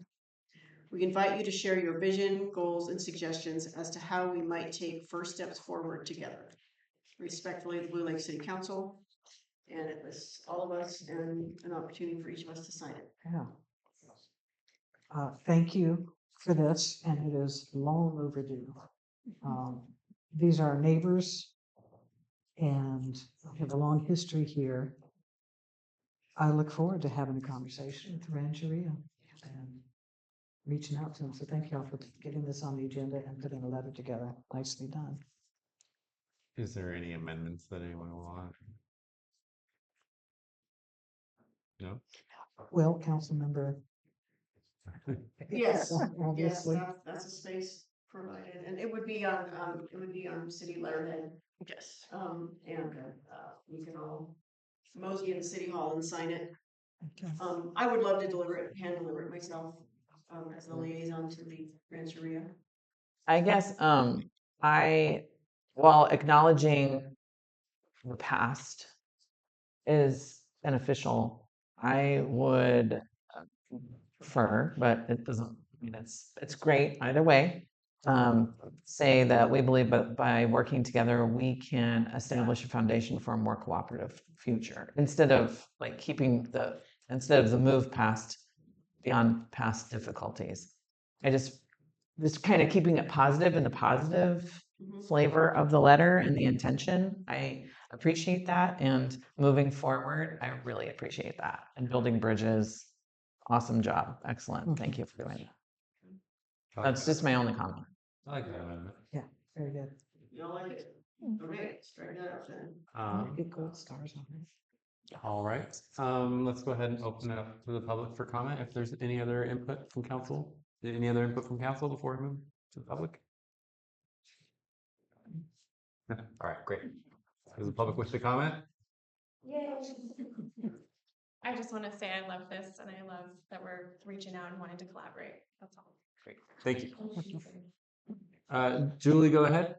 We invite you to share your vision, goals, and suggestions as to how we might take first steps forward together. Respectfully, the Blue Lake City Council, and it lists all of us and an opportunity for each of us to sign it. Yeah. Thank you for this, and it is long overdue. These are our neighbors, and we have a long history here. I look forward to having a conversation with Rancheria and reaching out to them. So thank y'all for getting this on the agenda and putting a letter together. Nicely done. Is there any amendments that anyone will want? No? Well, council member. Yes, Obviously. yes, that's a space provided, and it would be on city letterhead. Yes. And we can all mosey in the city hall and sign it. Okay. I would love to hand deliver it myself, as the liaison to the Rancheria. I guess while acknowledging the past is beneficial, I would prefer, but it doesn't, I mean, it's great either way. Say that we believe that by working together, we can establish a foundation for a more cooperative future instead of the move beyond past difficulties. Just kind of keeping it positive and the positive flavor of the letter and the intention. I appreciate that. And moving forward, I really appreciate that. And building bridges, awesome job. Excellent. Thank you for doing that. That's just my only comment. I like that amendment. Yeah, very good. You all like it? Okay, straighten that out then. Get gold stars on it. All right, let's go ahead and open it up to the public for comment. If there's any other input from council, before we move to the public? All right, great. Does the public wish to comment? Yay. I just want to say I love this and I love that we're reaching out and wanting to collaborate. That's all. Great, thank you. Julie, go ahead.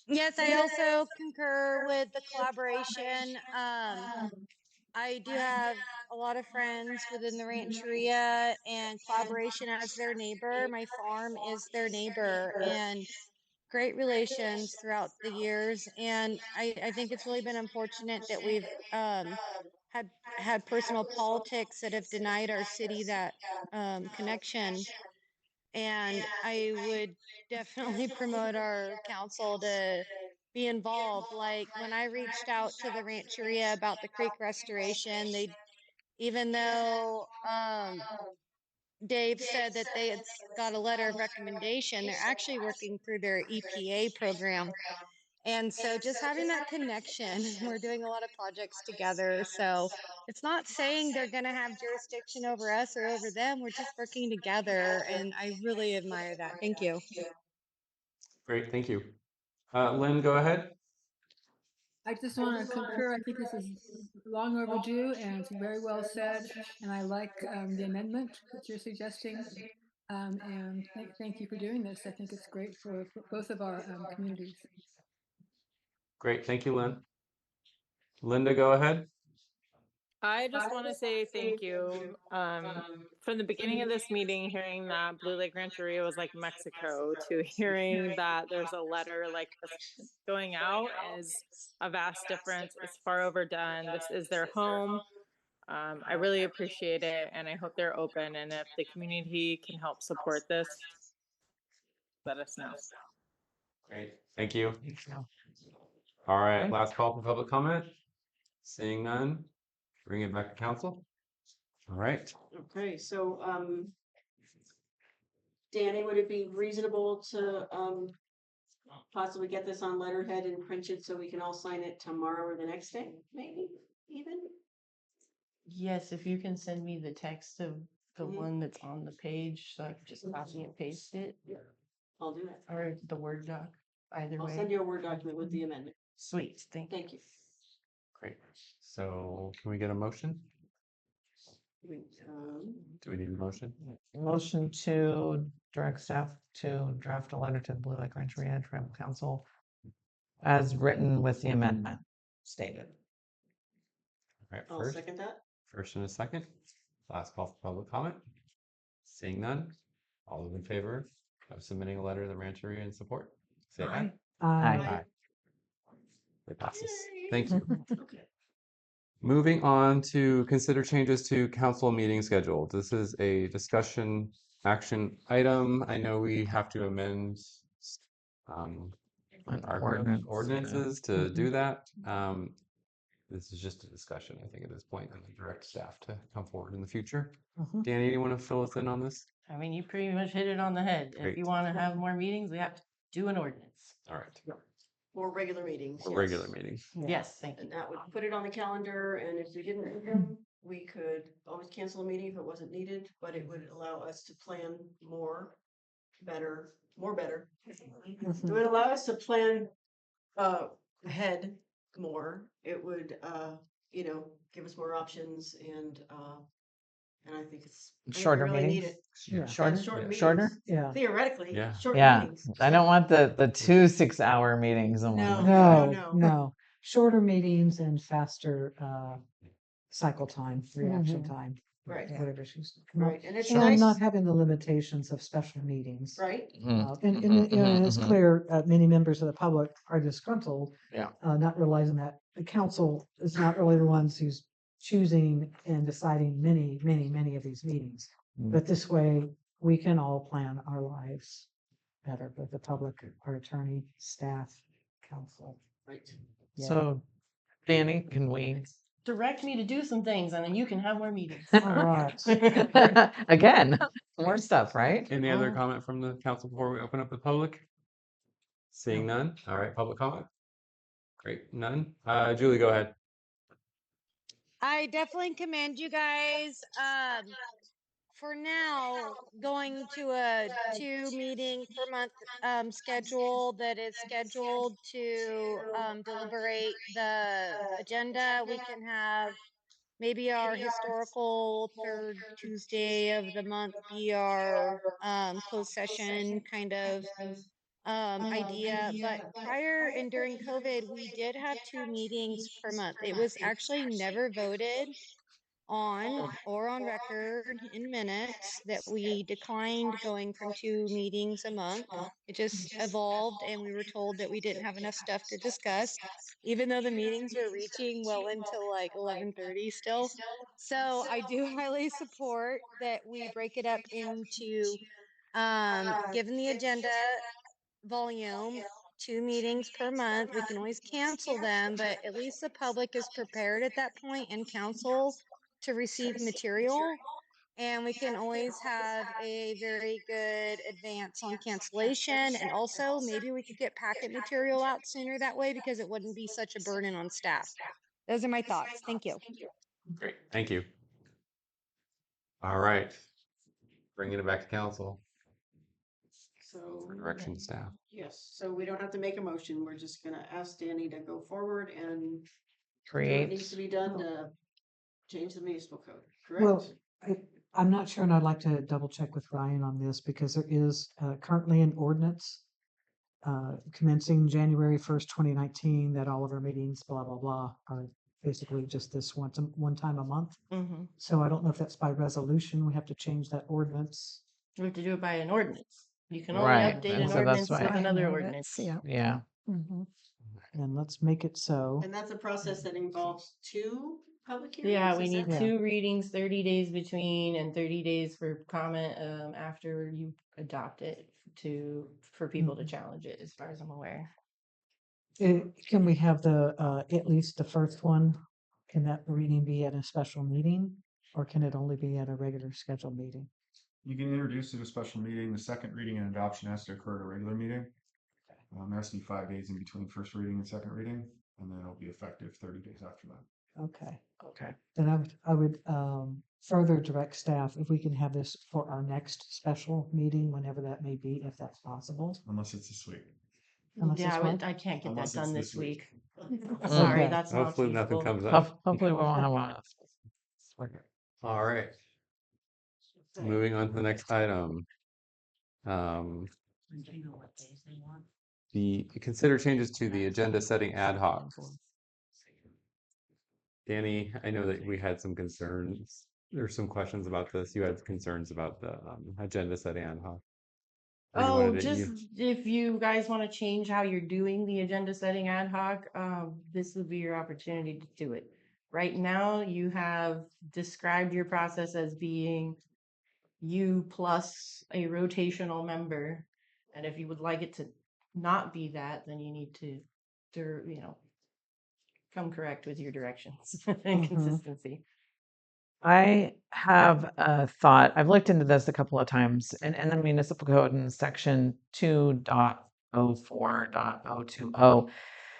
Yes, I also concur with the collaboration. I do have a lot of friends within the Rancheria and collaboration as their neighbor. My farm is their neighbor and great relations throughout the years. And I think it's really been unfortunate that we've had personal politics that have denied our city that connection. And I would definitely promote our council to be involved. Like when I reached out to the Rancheria about the creek restoration, even though Dave said that they had got a letter of recommendation, they're actually working through their EPA program. And so just having that connection, we're doing a lot of projects together. So it's not saying they're going to have jurisdiction over us or over them. We're just working together. And I really admire that. Thank you. Great, thank you. Lynn, go ahead. I just want to concur. I think this is long overdue and it's very well said. And I like the amendment that you're suggesting. And thank you for doing this. I think it's great for both of our communities. Great, thank you, Lynn. Linda, go ahead. I just want to say thank you. From the beginning of this meeting, hearing that Blue Lake Rancheria was like Mexico, to hearing that there's a letter like this going out is a vast difference. It's far overdone. This is their home. I really appreciate it, and I hope they're open. And if the community can help support this, let us know. Great, thank you. All right, last call for public comment. Seeing none, bring it back to council. All right. Okay, so, Danny, would it be reasonable to, possibly get this on letterhead and print it so we can all sign it tomorrow or the next day, maybe, even? Yes, if you can send me the text of the Mhm. one that's on the page, so I can just copy and paste it. I'll do that. Or the Word doc, either I'll way. send you a Word document with the amendment. Sweet, thank you. Thank you. Great. So can we get a motion? Do we need a motion? Motion to direct staff to draft a letter to the Blue Lake Rancheria Tribal Council as written with the amendment stated. All right, I'll second that. First and a second. Last call for public comment. Seeing none, all those in favor of submitting a letter to the Rancheria in support, say aye. Aye. It passes. Thank you. Okay. Moving on to consider changes to council meeting schedule. This is a discussion action item. I know we have to amend our ordinances to do that. This is just a discussion, I think, at this point, and direct staff to come forward in the future. Danny, do you want to fill us in on this? I mean, you pretty much hit it on the head. Great. If you want to have more meetings, we have to do an ordinance. All right. Or regular meetings. Or yes. regular meetings. Yes, thank you. And that would put it on the calendar, and if we didn't need them, we could always cancel a meeting if it wasn't needed, but it would allow us to plan more better. It would allow us to plan ahead more. It would give us more options, and I think I think we Shorter really need meetings? it. Yeah. Shorter Shorter? meetings. Yeah. Theoretically, Yeah. short Yeah. meetings. I don't want the 2 6-hour meetings. In one. No. Shorter meetings and faster cycle time, reaction time. Right. Whatever she's. Right, and it's And nice. not having the limitations of special meetings. Right. And it's clear, many members of the public are disgruntled. Yeah. Not realizing that the council is not really the ones who's choosing and deciding many of these meetings. But this way, we can all plan our lives better with the public, our attorney, staff, council. Right. So, Danny, can we? Direct me to do some things and then you can have more meetings. All right. Again, more stuff, right? Any other comment from the council before we open up the public? Seeing none. All right, public comment. Great, none. Julie, go ahead. I definitely commend you guys. For now, going to a 2 meeting per month schedule that is scheduled to deliberate the agenda. We can have maybe our historical third Tuesday of the month be our closed session kind of idea. But prior and during COVID, we did have 2 meetings per month. It was actually never voted on or on record in minutes that we declined going from 2 meetings a month. It just evolved and we were told that we didn't have enough stuff to discuss, even though the meetings were reaching well into like 11:30 still. So I do highly support that we break it up into given the agenda volume, 2 meetings per month. We can always cancel them, but at least the public is prepared at that point and council to receive material. And we can always have a very good advance on cancellation. And also, maybe we could get packet material out sooner that way because it wouldn't be such a burden on staff. Those are my thoughts. Thank you. Great, thank you. All right, bringing it back to council. So Direction to staff. yes, so we don't have to make a motion. We're just gonna ask Danny to go forward and do what Create. needs to be done to change the municipal code, Well, correct? I'm not sure, and I'd like to double check with Ryan on this because there is currently an ordinance commencing January 1st, 2019, that all of our meetings, blah, blah, blah, are basically just this one time a month. Mhm. So I don't know if that's by resolution. We have to change that ordinance. We have to do it by an ordinance. You can only Right, update and an so that's ordinance with why. another ordinance. Yeah. And let's make it so. And that's a process that involves 2 public hearings? Yeah, we Is need that- 2 readings, 30 days between, and 30 days for comment after you adopt it for people to challenge it, as far as I'm aware. Can we have at least the first one? Can that reading be at a special meeting, or can it only be at a regular scheduled meeting? You can introduce it at a special meeting. The second reading and adoption has to occur at a regular meeting. There has to be 5 days in between first reading and second reading, and then it'll be effective 30 days after that. Okay. Okay. Then I would further direct staff if we can have this for our next special meeting, whenever that may be, if that's possible. Unless it's this week. Unless it's Yeah, what? I can't get Unless that it's done this this week. week. Sorry, Okay. that's not Hopefully nothing feasible. comes up. Hopefully we won't have one. All right. Moving on to the next item. The consider changes to the agenda setting ad hoc. Danny, I know that we had some concerns. There's some questions about this. You had concerns about the agenda setting ad hoc. Or you Oh, wanted to- just if you guys want to change how you're doing the agenda setting ad hoc, this would be your opportunity to do it. Right now, you have described your process as being you plus a rotational member. And if you would like it to not be that, then you need to come correct with your directions and consistency. I have a thought. I've looked into this a couple of times, and in the municipal code in section 2.04.020,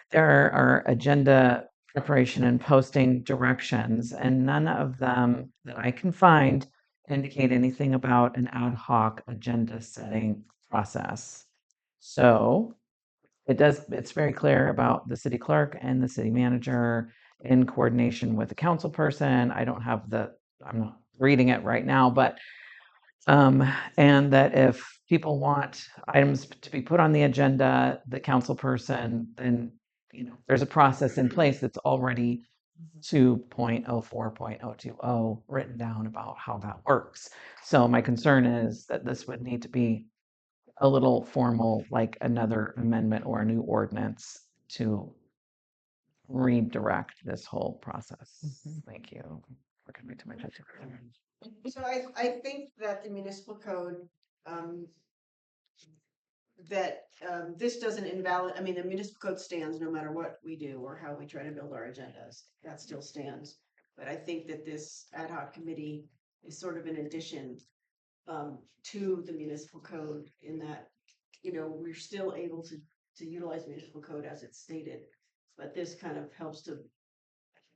there are agenda preparation and posting directions, and none of them that I can find indicate anything about an ad hoc agenda setting process. So it's very clear about the city clerk and the city manager in coordination with the council person. I'm not reading it right now, but and that if people want items to be put on the agenda, the council person, then there's a process in place that's already 2.04.020 written down about how that works. So my concern is that this would need to be a little formal, like another amendment or a new ordinance to redirect this whole process. Thank you. We're coming to my So I think that the municipal code that this doesn't invalid, I mean, the municipal code stands no matter what we do or how we try to build our agendas. That still stands. But I think that this ad hoc committee is sort of an addition to the municipal code in that, you know, we're still able to utilize municipal code as it's stated. But this kind of helps to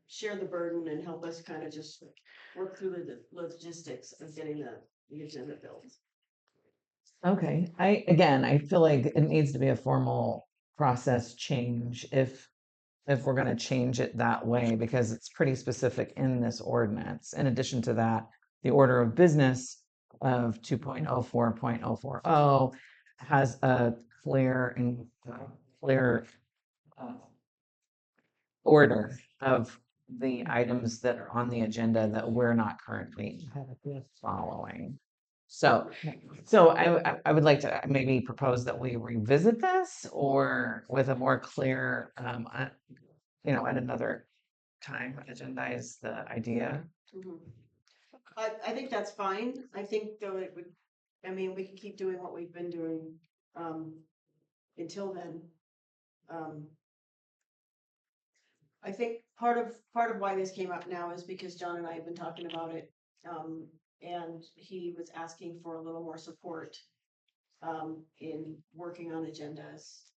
share the burden and help us kind of just work through the logistics of getting the agenda built. Okay, I feel like it needs to be a formal process change if we're gonna change it that way, because it's pretty specific in this ordinance. In addition to that, the order of business of 2.04.040 has a clear and clear order of the items that are on the agenda that we're not currently following. So, I would like to maybe propose that we revisit this or with a more clear, at another time, agendize the idea. Mhm. I think that's fine. I think though it would, I mean, we can keep doing what we've been doing until then. I think part of why this came up now is because John and I have been talking about it, and he was asking for a little more support in working on agendas,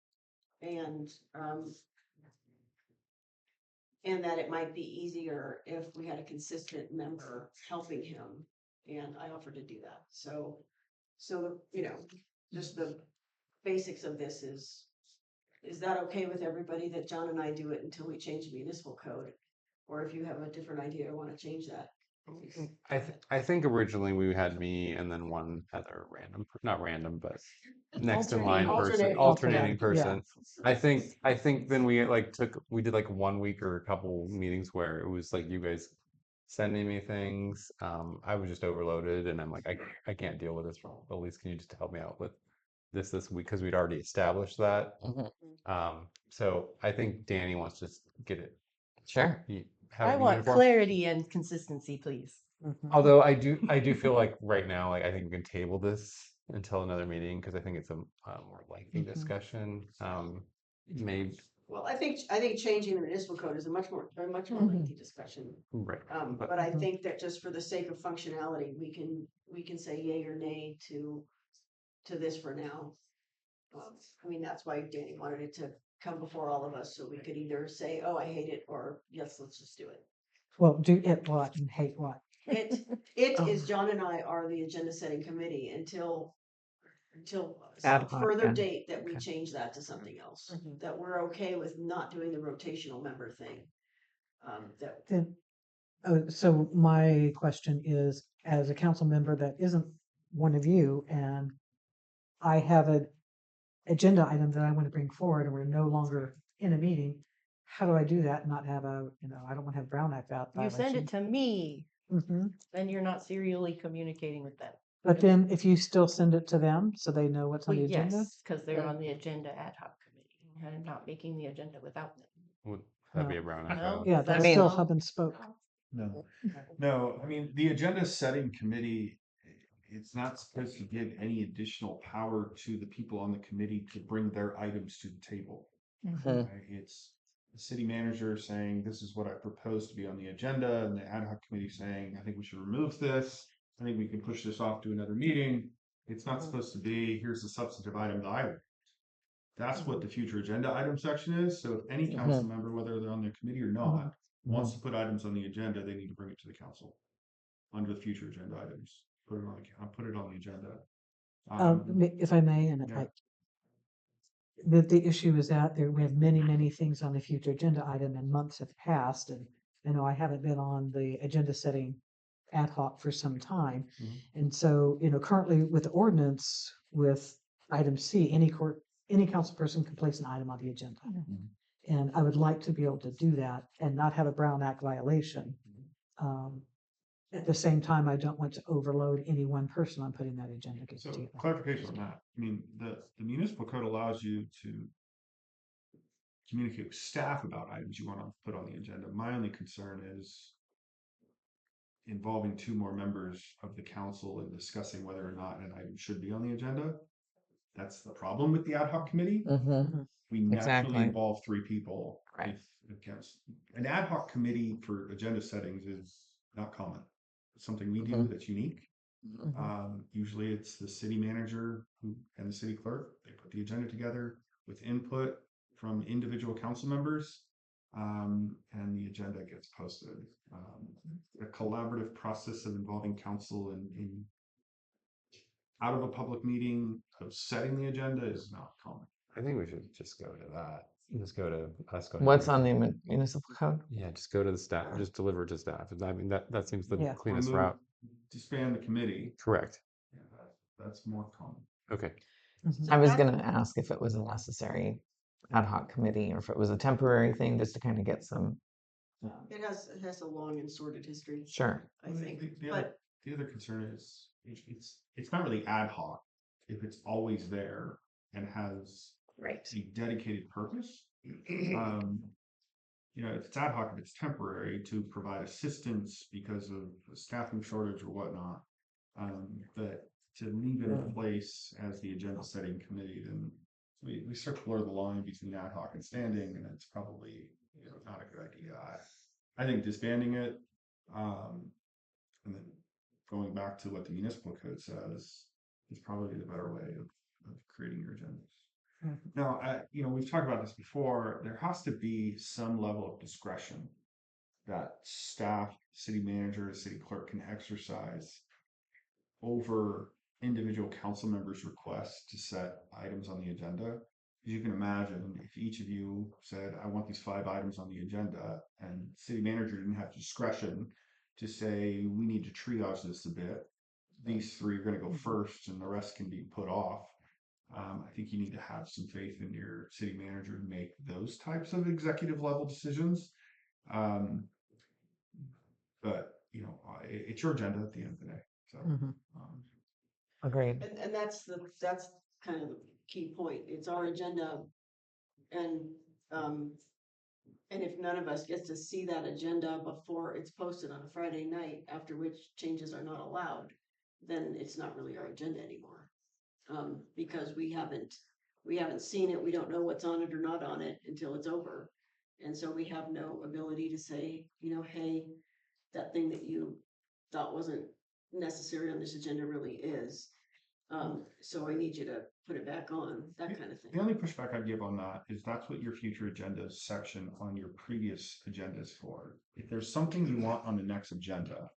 and that it might be easier if we had a consistent member helping him, and I offered to do that. So you know, just the basics of this is that okay with everybody that John and I do it until we change the municipal code? Or if you have a different idea or want to change that? I think originally we had me and then one other not random, but next in line person, alternating person. I think then we did like 1 week or a couple meetings where it was like you guys sending me things. I was just overloaded and I'm like, I can't deal with this. Elise, can you just help me out with this week? Because we'd already established that. So I think Danny wants to just get it. Sure. Have I it want uniform. clarity and consistency, please. Although I do feel like right now, like I think we can table this until another meeting because I think it's a more lengthy discussion. Maybe Well, I think changing the municipal code is a much more lengthy discussion. right, But I think that just for the sake of functionality, we can say yay or nay to this for now. I mean, that's why Danny wanted it to come before all of us, so we could either say, "Oh, I hate it," or "Yes, let's just do it." Well, do it what and hate what? It is John and I are the agenda setting committee until Ad some hoc, further yeah. date that we Okay. change that to something else. That we're okay with not doing the rotational member thing. So my question is, as a council member that isn't one of you, and I have an agenda item that I want to bring forward, and we're no longer in a meeting, how do I do that and not have I don't want to have Brown Act out. You send it to me, Mm-hmm. then you're not serially communicating with them. But then if you still send it to them, so they know what's on Well, the agenda? yes, because they're on the agenda ad hoc committee and not making the agenda without them. would that be a Brown Act No? violation? Yeah, that's still hub and spoke. No, I mean, the agenda setting committee, it's not supposed to give any additional power to the people on the committee to bring their items to the table. Right? It's the city manager saying, this is what I propose to be on the agenda, and the ad hoc committee saying, I think we should remove this. I think we can push this off to another meeting. It's not supposed to be, here's the substantive item that I would. That's what the future agenda item section is. So if any council member, whether they're on the committee or not, wants to put items on the agenda, they need to bring it to the council under the future agenda items. Put it on the agenda. If I may, and Yeah. the issue is that we have many, many things on the future agenda item and months have passed, and I know I haven't been on the agenda setting ad hoc for some time. And so, currently with the ordinance with item C, any council person can place an item on the agenda. And I would like to be able to do that and not have a Brown Act violation. At the same time, I don't want to overload any one person on putting that agenda So together. clarification on that. I mean, the municipal code allows you to communicate with staff about items you want to put on the agenda. My only concern is involving two more members of the council in discussing whether or not an item should be on the agenda. That's the problem with the ad hoc committee. We naturally Exactly. involve 3 people. Right. If counts. An ad hoc committee for agenda settings is not common. It's something we do that's unique. Usually it's the city manager and the city clerk. They put the agenda together with input from individual council members, and the agenda gets posted. A collaborative process of involving council in out of a public meeting of setting the agenda is not common. I think we should just go to that. Just go to us going. What's on the municipal code? Yeah, just go to the staff. Just deliver it to staff. I mean, that seems the Yeah. cleanest Remove- route. Disband the committee. Correct. Yeah, that's more common. Okay. I was going to ask if it was a necessary ad hoc committee or if it was a temporary thing just to kind of get some. It has a long and sordid history. Sure. I think. The other concern is it's not really ad hoc if it's always there and has a dedicated purpose. If it's ad hoc, if it's temporary to provide assistance because of a staffing shortage or whatnot, but to leave it in place as the agenda setting committee, then we start to blur the line between ad hoc and standing, and it's probably not a good idea. I think disbanding it, and then going back to what the municipal code says is probably the better way of creating your agendas. Now, we've talked about this before. There has to be some level of discretion that staff, city manager, city clerk can exercise over individual council members' requests to set items on the agenda. As you can imagine, if each of you said, I want these 5 items on the agenda, and city manager didn't have discretion to say, we need to triage this a bit, these 3 are going to go first and the rest can be put off. I think you need to have some faith in your city manager to make those types of executive level decisions. But it's your agenda at the end of the day. So, Agreed. And that's kind of the key point. It's our agenda, and if none of us gets to see that agenda before it's posted on a Friday night, after which changes are not allowed, then it's not really our agenda anymore. Because we haven't seen it, we don't know what's on it or not on it until it's over. And so we have no ability to say, hey, that thing that you thought wasn't necessary on this agenda really is. So I need you to put it back on, that kind of thing. The only pushback I'd give on that is that's what your future agendas section on your previous agenda is for. If there's something you want on the next agenda,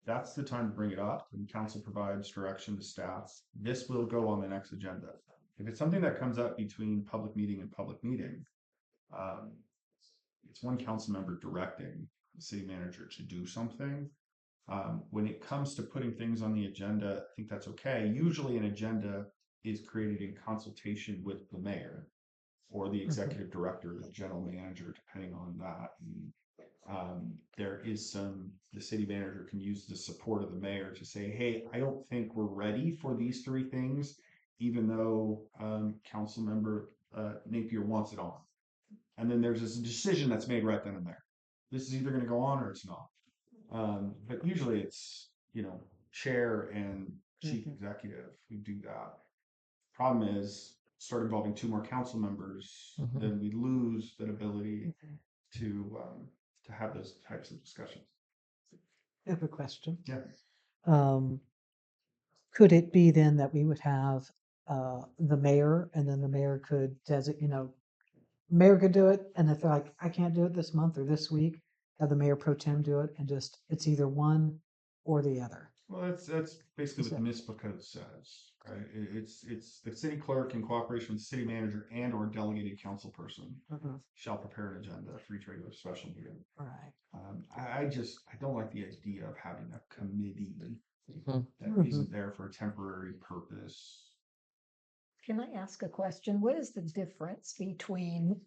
that's the time to bring it up, and council provides direction to staff. This will go on the next agenda. If it's something that comes up between public meeting and public meeting, it's one council member directing the city manager to do something. When it comes to putting things on the agenda, I think that's okay. Usually an agenda is created in consultation with the mayor or the executive director, the general manager, depending on that. And, there is the city manager can use the support of the mayor to say, hey, I don't think we're ready for these 3 things, even though council member Napier wants it on. And then there's this decision that's made right then and there. This is either going to go on or it's not. But usually it's, chair and chief executive who do that. Problem is, start involving 2 more council members, then we lose that ability to have those types of discussions. I have a question. Yeah. Could it be then that we would have the mayor, and then the mayor could mayor could do it, and if they're like, I can't do it this month or this week, have the mayor pro tem do it, and just it's either one or the other. Well, that's basically what the municipal code says, right? It's the city clerk in cooperation with the city manager and or delegated council person shall prepare an agenda for each regular special meeting. Right. I don't like the idea of having a committee that isn't there for a temporary purpose. Can I ask a question? What is the difference between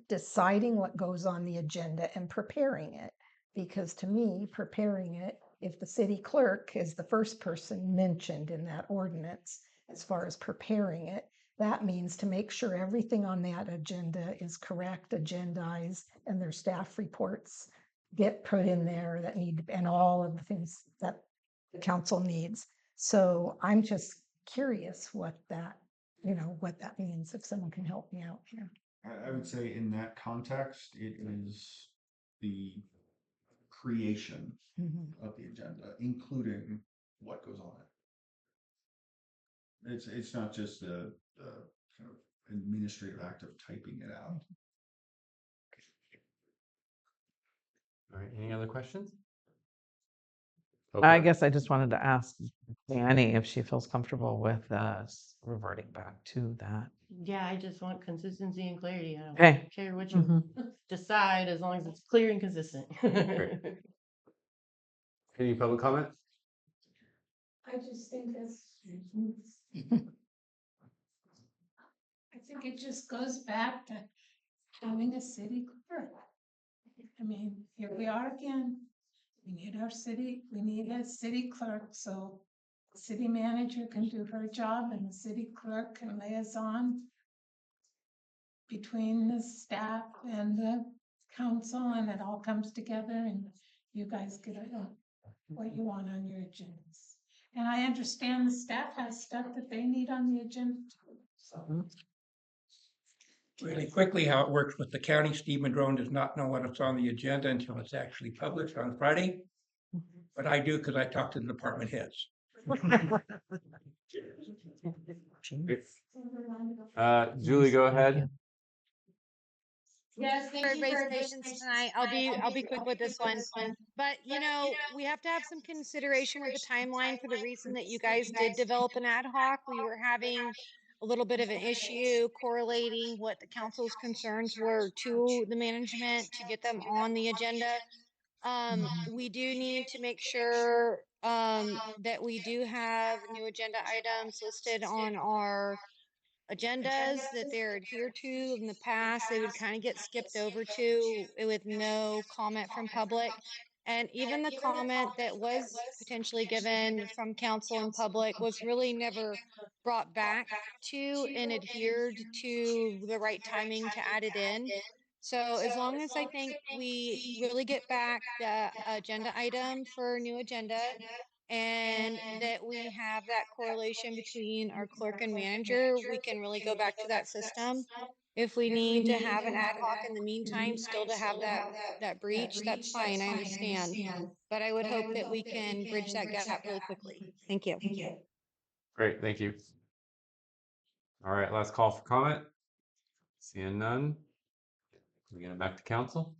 deciding what goes on the agenda and preparing it? Because to me, preparing it, if the city clerk is the first person mentioned in that ordinance, as far as preparing it, that means to make sure everything on that agenda is correct, agendized, and their staff reports get put in there that need, and all of the things that the council needs. So I'm just curious what that you know, what that means, if someone can help me out here. I would say in that context, it is the creation of the agenda, including what goes on it. It's not just the kind of administrative act of typing it out. All right, any other questions? I guess I just wanted to ask Danny if she feels comfortable with us reverting back to that. Yeah, I just want consistency and clarity. I don't Okay. care what you decide as long as it's clear and consistent. Any public comment? I just think that's. I think it just goes back to having a city clerk. I mean, here we are again. We need we need a city clerk, so the city manager can do her job and the city clerk can liaison between the staff and the council, and it all comes together and you guys get what you want on your agendas. And I understand the staff has stuff that they need on the agenda too, so. Really quickly, how it works with the county, Steve Madrone does not know what's on the agenda until it's actually published on Friday. But I do because I talk to the department heads. Julie, go ahead. Yes, thank you for everybody's patience tonight. I'll be quick with this one. But you know, we have to have some consideration with the timeline for the reason that you guys did develop an ad hoc. We were having a little bit of an issue correlating what the council's concerns were to the management to get them on the agenda. We do need to make sure that we do have new agenda items listed on our agendas that they're adhered to. In the past, they would kind of get skipped over to with no comment from public. And even the comment that was potentially given from council and public was really never brought back to and adhered to the right timing to add it in. So as long as I think we really get back the agenda item for new agenda, and that we have that correlation between our clerk and manager, we can really go back to that system. If we need to have an ad hoc in the meantime, still to have that breach, that's fine, I understand. But I would hope that we can bridge that gap really quickly. Thank you. Great, thank you. All right, last call for comment. Seeing none. We get it back to council.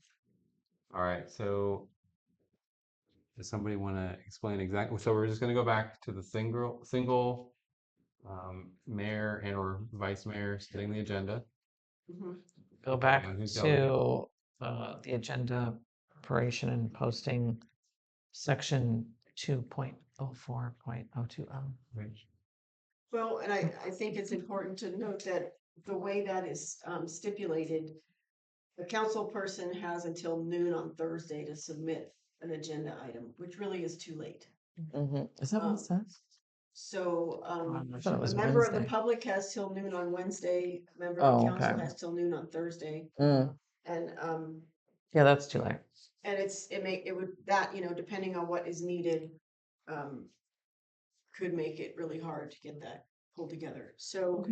All right, so does somebody want to explain exactly? So we're just going to go back to the single mayor and or vice mayor setting the agenda. Go back And who's to the agenda preparation and posting section 2.04.020. Well, and I think it's important to note that the way that is stipulated, the council person has until noon on Thursday to submit an agenda item, which really is too late. Is that what it says? So I thought it a was member of the Wednesday. public has till noon on Wednesday, a member of Oh, the council okay. has till noon on Thursday. Mm. And Yeah, that's too late. and it would that, you know, depending on what is needed, could make it really hard to get that pulled together. So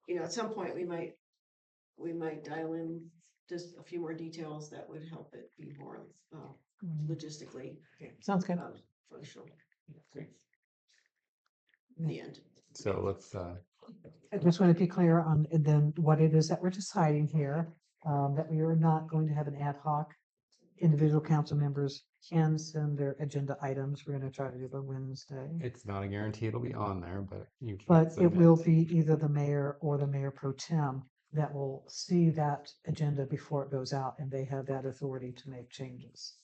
you know, at some point we might dial in just a few more details that would help it be more logistically Sounds good. functional. In the end. So let's I just want to be clear on then what it is that we're deciding here, that we are not going to have an ad hoc. Individual council members can send their agenda items. We're going to try to do it Wednesday. it's not a guarantee it'll be on there, but you can But it submit. will be either the mayor or the mayor pro tem that will see that agenda before it goes out, and they have that authority to make changes.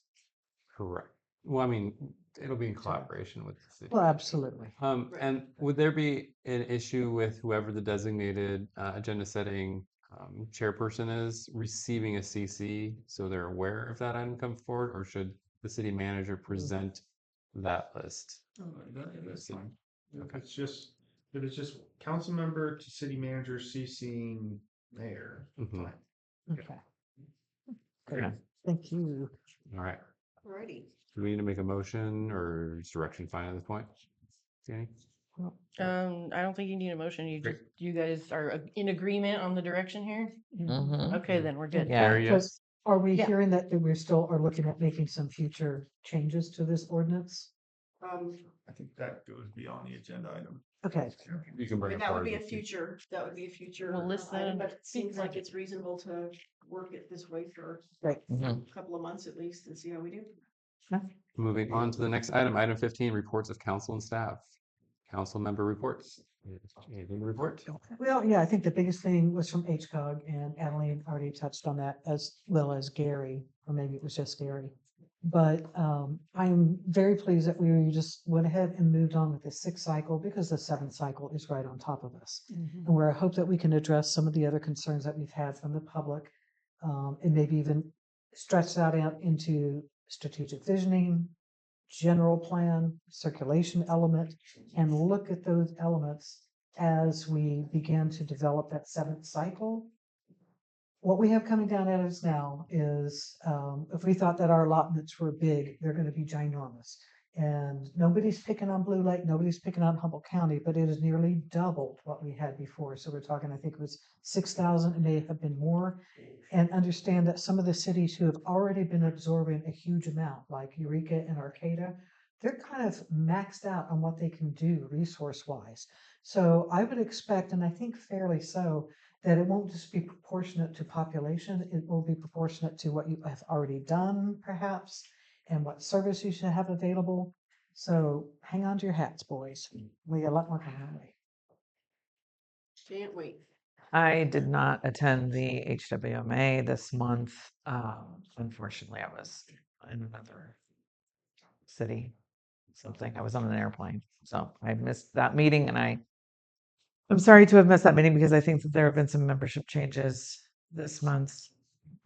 Correct. Well, I mean, it'll be in collaboration with the city. Well, absolutely. And would there be an issue with whoever the designated agenda setting chairperson is receiving a CC so they're aware of that item come forward, or should the city manager present that list? That's fine. Okay. If it's just council member to city manager CCing mayor. Fine. Okay. Okay. Thank you. All right. Alrighty. Do we need to make a motion or is direction fine at this point? Danny? I don't think you need a motion. Great. You guys are in agreement on the direction here. Mhm. Okay, then we're good. Yeah. Because are we Yeah. hearing that we're still are looking at making some future changes to this ordinance? I think that goes beyond the agenda item. Okay. You can bring it That would forward. be a with you. future, that would be a future We'll list item, that. but it seems like it's reasonable to work it this way for Right. Mhm. a couple of months at least and see how we do. Moving on to the next item, item 15, reports of council and staff. Council member reports. Anything to report? Well, yeah, I think the biggest thing was from HCOG, and Adeline already touched on that, as well as Gary, or maybe it was just Gary. But I'm very pleased that we just went ahead and moved on with the 6th cycle, because the 7th cycle is right on top of us. And where I hope that we can address some of the other concerns that we've had from the public, and maybe even stretch that out into strategic visioning, general plan, circulation element, and look at those elements as we begin to develop that 7th cycle. What we have coming down at us now is, if we thought that our allotments were big, they're going to be ginormous. And nobody's picking on Blue Lake, nobody's picking on Humboldt County, but it is nearly doubled what we had before. So we're talking, I think it was 6,000, it may have been more. And understand that some of the cities who have already been absorbing a huge amount, like Eureka and Arcata, they're kind of maxed out on what they can do resource-wise. So I would expect, and I think fairly so, that it won't just be proportionate to population, it will be proportionate to what you have already done, perhaps, and what service you should have available. So hang on to your hats, boys. We got a lot more coming our way. Can't wait. I did not attend the HWMA this month. Unfortunately, I was in another city, something. I was on an airplane, so I missed that meeting, and I'm sorry to have missed that meeting because I think that there have been some membership changes this month.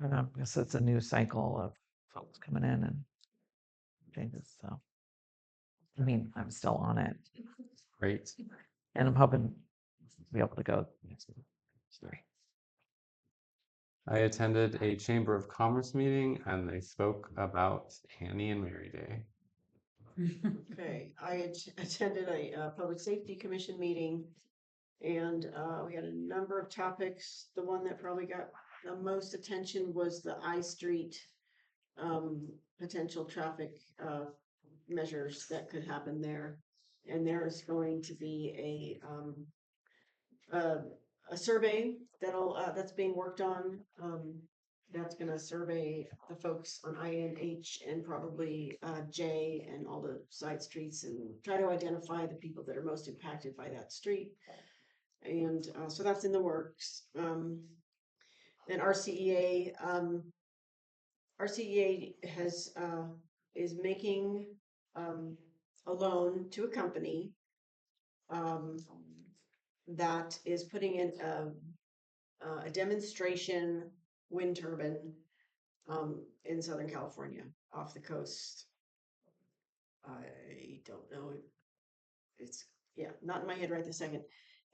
I guess it's a new cycle of folks coming in and changes. So, I mean, I'm still on it. Great. And I'm hoping to be able to go next week. Sorry. I attended a Chamber of Commerce meeting and they spoke about Annie and Mary Day. Okay, I attended a Public Safety Commission meeting and we had a number of topics. The one that probably got the most attention was the I Street potential traffic measures that could happen there. And there's going to be a survey that's being worked on. That's going to survey the folks on INH and probably J and all the side streets and try to identify the people that are most impacted by that street. And so that's in the works. Then RCEA has is making a loan to a company that is putting in a demonstration wind turbine in Southern California off the coast. I don't know. It's not in my head right this second.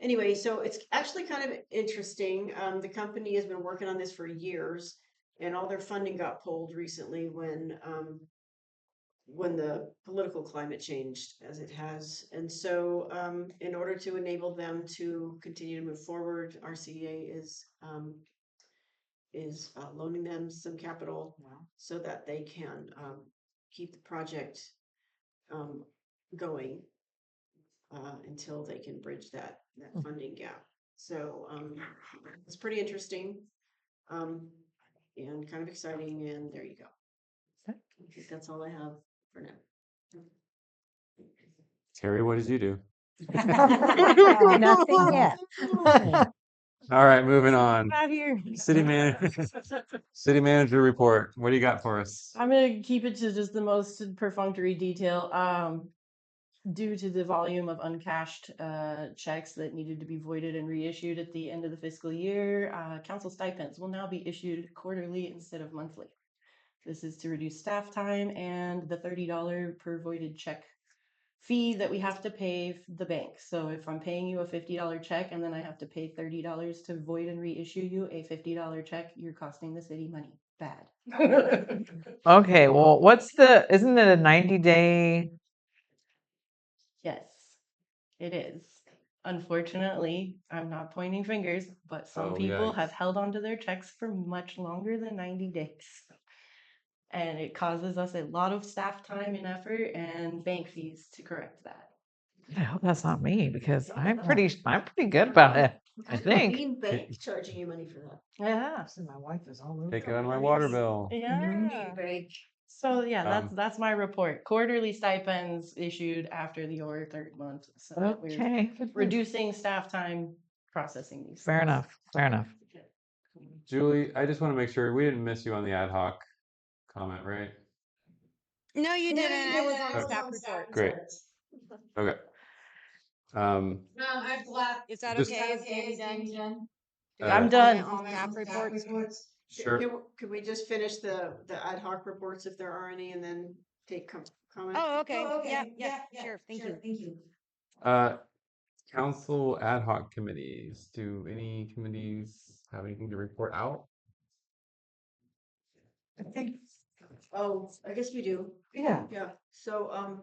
Anyway, so it's actually kind of interesting. The company has been working on this for years, and all their funding got pulled recently when the political climate changed as it has. And so in order to enable them to continue to move forward, RCEA is loaning them some capital so that they can keep the project going until they can bridge that funding gap. So it's pretty interesting and kind of exciting. And there you go. I think that's all I have for now. Terry, what did you do? Nothing yet. All right, moving on. Out here. City manager report. What do you got for us? I'm gonna keep it to just the most perfunctory detail. Due to the volume of uncashed checks that needed to be voided and reissued at the end of the fiscal year, council stipends will now be issued quarterly instead of monthly. This is to reduce staff time and the $30 per voided check fee that we have to pay the bank. So if I'm paying you a $50 check and then I have to pay $30 to void and reissue you a $50 check, you're costing the city money. Bad. Okay, well, isn't it a 90-day? Yes. It is. Unfortunately, I'm not pointing fingers, but some Oh, people yikes. have held onto their checks for much longer than 90 days. And it causes us a lot of staff time and effort and bank fees to correct that. I hope that's not me because I'm pretty good about it. I think. Bean Bank charging you money for that. Yeah. So my wife is all over. Take it on my water bill. Yeah. Bank. So yeah, Um, that's my report. Quarterly stipends issued after your third month. So that we're Okay. reducing staff time processing these. Fair things. enough. Fair enough. Julie, I just want to make sure we didn't miss you on the ad hoc comment, right? No, you didn't. It was I on have the staff staff report. Great. Okay. Um, Is that just okay? Is Danny done? Do we Uh, I'm comment done. on staff reports? sure. Could we just finish the ad hoc reports if there are any, and then take comments? Oh, okay. Yeah, sure. Thank you. Uh, council ad hoc committees. Do any committees have anything to report out? I think, Oh, I guess we do. yeah, Yeah, so,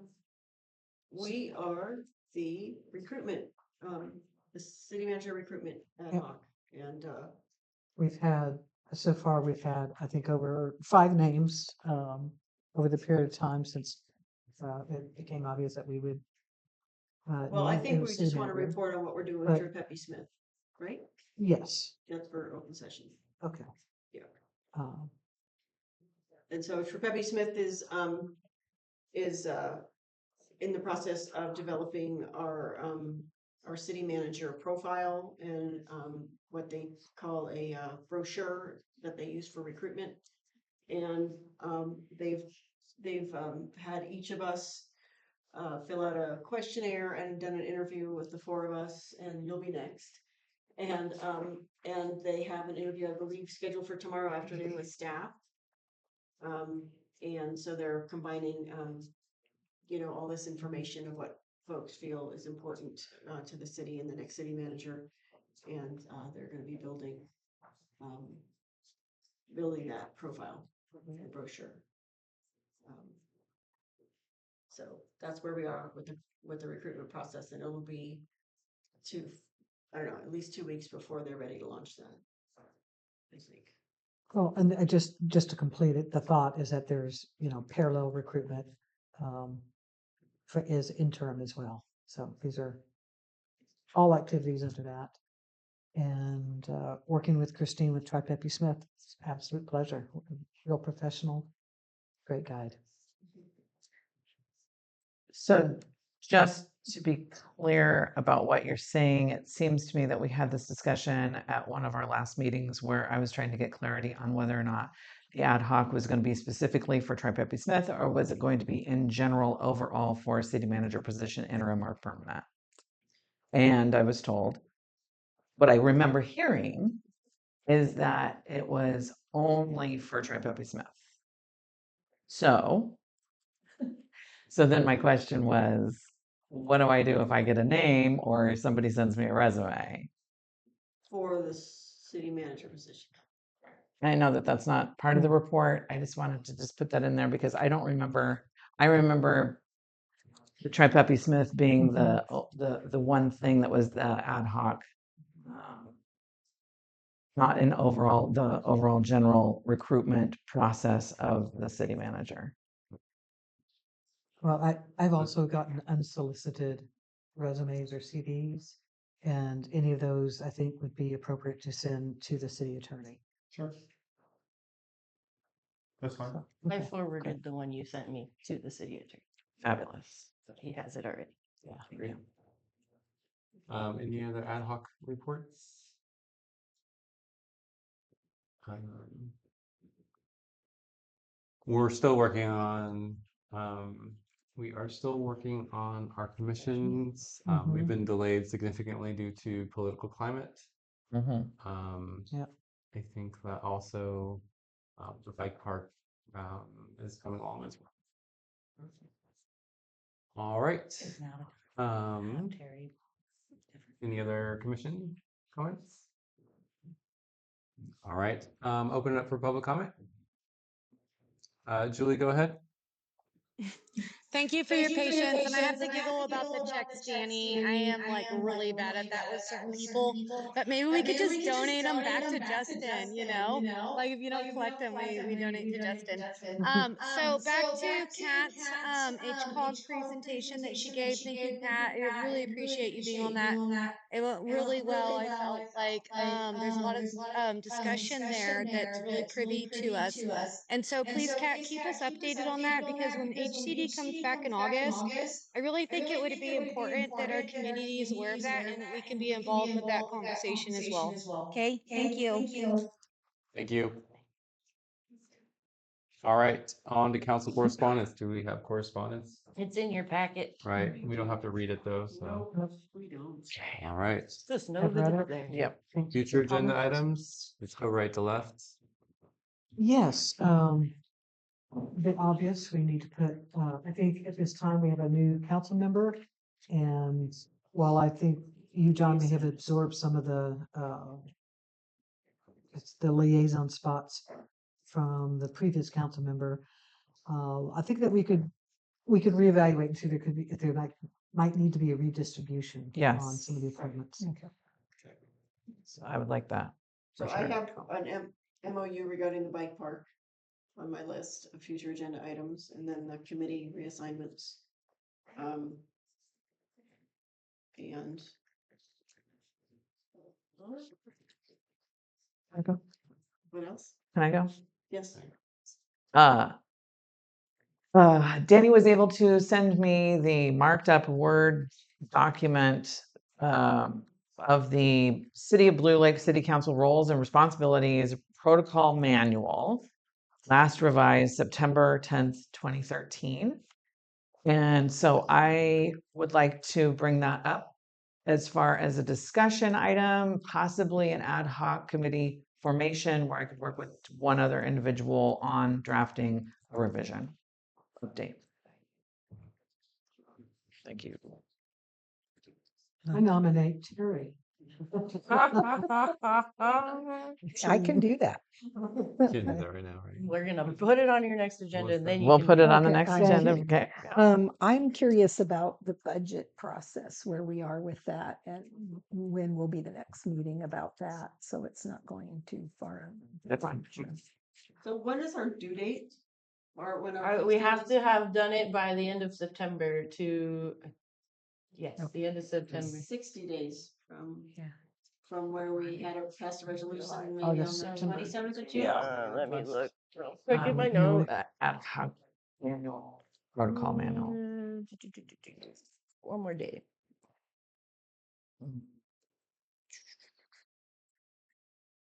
we are the recruitment, the city manager recruitment ad Yep. hoc, and, we've had, so far, I think, over 5 names, over the period of time since, it became obvious that we would, well, I need think a we city just wanna manager. report on what we're doing with But- Drew Pepe Smith, right? Yes, That's for open session. okay. Yeah. Um, And so Tripepi Smith is in the process of developing our city manager profile and what they call a brochure that they use for recruitment. And they've had each of us fill out a questionnaire and done an interview with the 4 of us, and you'll be next. And they have an interview, I believe, scheduled for tomorrow afternoon with staff. And so they're combining, all this information of what folks feel is important to the city and the next city manager. And they're going to be building that profile and brochure. So that's where we are with the recruitment process, and it'll be at least 2 weeks before they're ready to launch that, I think. Well, and I just to complete it, the thought is that there's, parallel recruitment, is interim as well. So these are all activities into that. And working with Christine with Tripepi Smith, it's an absolute pleasure. Real professional, great guide. So just to be clear about what you're saying, it seems to me that we had this discussion at one of our last meetings where I was trying to get clarity on whether or not the ad hoc was going to be specifically for Tripepi Smith, or was it going to be in general overall for a city manager position, interim or permanent? And I was told, what I remember hearing is that it was only for Tripepi Smith. So then my question was, what do I do if I get a name or somebody sends me a resume? For the city manager position. And I know that that's not part of the report. I just wanted to just put that in there because I don't remember. I remember the Tripepi Smith being the one thing that was the ad hoc, not in the overall general recruitment process of the city manager. Well, I've also gotten unsolicited resumes or CVs, and any of those I think would be appropriate to send to the city attorney. Sure. That's fine. I forwarded the one you sent me to the city attorney. Fabulous. So he has it already. Yeah. Great. Any other ad hoc reports? We're still working on, we are still working on our commissions. We've been delayed significantly due to political climate. Yep. I think that also the bike park is coming along as well. All right. Any other commission comments? All right. Open it up for public comment. Julie, go ahead. Thank you for your patience. And I have to giggle about the checks, Danny. I am like really bad at that with certain people. But maybe we could just donate them back to Justin, you know? Like if you don't collect them, we donate to Justin. So back to Kat's HCOG presentation that she gave. Thank you, Kat. I really appreciate you being on that. It went really well. I felt like there's a lot of discussion there that's really privy to us. And so please, Kat, keep us updated on that, because when HCD comes back in August, I really think it would be important that our community is aware of that and that we can be involved with that conversation as well. Okay, thank you. Thank you. All right, on to council correspondence. Do we have correspondence? It's in your packet. Right, we don't have to read it though, so. No, we don't. Okay, all right. Just know that it's there. Yep. Future agenda items, let's go right to left. Yes, the obvious, we need to put, I think at this time we have a new council member. And while I think you, John, may have absorbed some of the liaison spots from the previous council member, I think that we could reevaluate and see if there might need to be a redistribution on some of the appointments. Okay. So I would like that. So I have an MOU regarding the bike park on my list of future agenda items, and then the committee reassignments. And Can I go? what else? Can I go? Yes. Danny was able to send me the marked up Word document of the City of Blue Lake City Council roles and responsibilities protocol manual, last revised September 10th, 2013. And so I would like to bring that up as far as a discussion item, possibly an ad hoc committee formation where I could work with one other individual on drafting a revision update. Thank you. I nominate Terry. I can do that. Can't do that right now, right? We're gonna put it on your next agenda, and then you We'll can put do it on the Okay, next thank agenda. you. Okay. I'm curious about the budget process, where we are with that, and when will be the next meeting about that, so it's not going too far. That's fine. So when is our due date? Or when We have to have done it by the end of September to, yes, the end of September. 60 days from Yeah. from where we had our past a resolution, maybe on August, the September. 27th of June. Let me look real quick at my No, notes. ad hoc manual, protocol manual. One more day.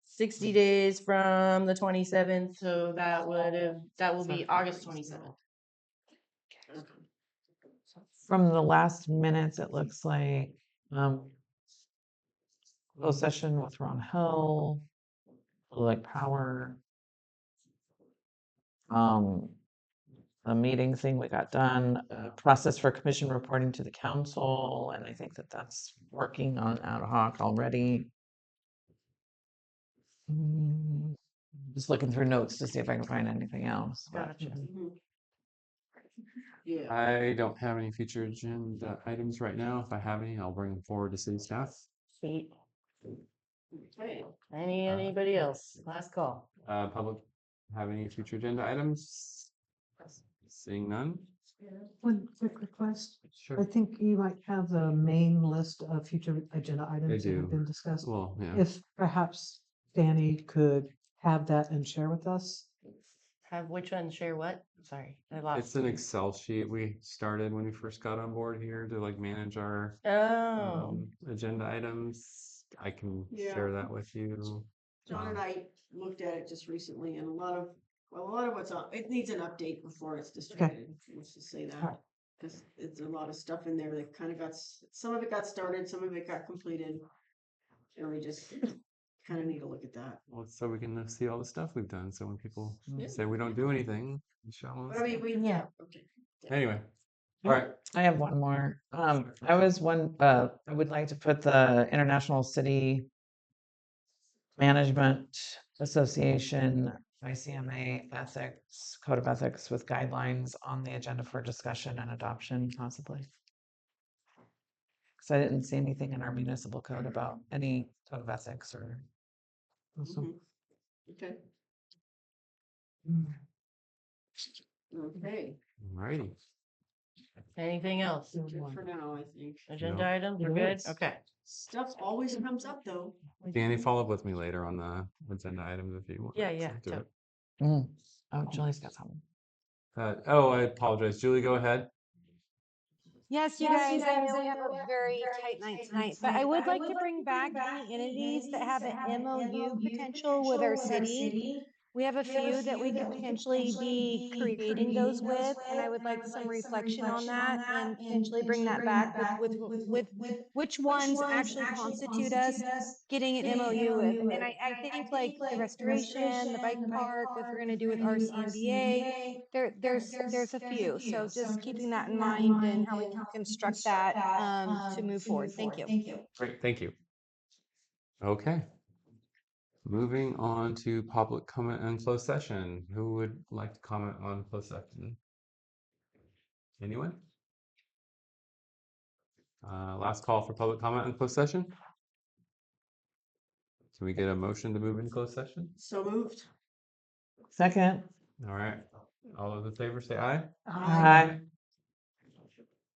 60 days from the 27th, so that will be August 27th. From the last minutes, it looks like closed session with Ron Hill, like power. A meeting thing we got done, process for commission reporting to the council, and I think that that's working on ad hoc already. Just looking through notes to see if I can find anything else. But, Gotcha. Yeah. I don't have any future agenda items right now. If I have any, I'll bring them forward to city staff. Sweet. Okay. Anybody else? Last call. Public have any future agenda items? Seeing none. One quick request. Sure. I think you might have the main list of future agenda items that do. have been discussed. Well, yeah. If perhaps Danny could have that and share with us. Have which one share what? Sorry, I lost. It's an Excel sheet we started when we first got on board here to like manage our agenda items. I can share that with you. John and I looked at it just recently, and a lot of what's on it needs an update before it's distributed. Let's just say that, because it's a lot of stuff in there that kind of some of it got started, some of it got completed, and we just kind of need to look at that. Well, so we can see all the stuff we've done. So when people say we don't do anything, we show them. But I mean, okay. Anyway, all right. I have one more. I would like to put the International City Management Association ICMA ethics, code of ethics with guidelines on the agenda for discussion and adoption, possibly. Because I didn't see anything in our municipal code about any code of ethics or. Mhm. Okay, okay. Alrighty. Anything else? That's it for now, I think. Agenda No. items, we're good? Okay. Stuff always comes up though. Danny, follow up with me later on the agenda items if you want. Yeah, yeah, Do it. Oh, Julie's got something. Oh, I apologize. Julie, go ahead. Yes, you guys, I know we have a very tight night tonight, but I would like to bring back any entities that have an MOU potential with our city. We have a few that we could potentially be creating those with, and I would like some reflection on that and potentially bring that back with which ones actually constitute us getting an MOU with. And I think like the restoration, the bike park, what we're gonna do with RCMBA, there's a few. So just keeping that in mind and how we can construct that to move forward. Thank you. Great, thank you. Okay. Moving on to public comment and closed session. Who would like to comment on closed session? Anyone? Last call for public comment and closed session. Can we get a motion to move into closed session? So moved. Second. All right. All those in favor say aye. Aye.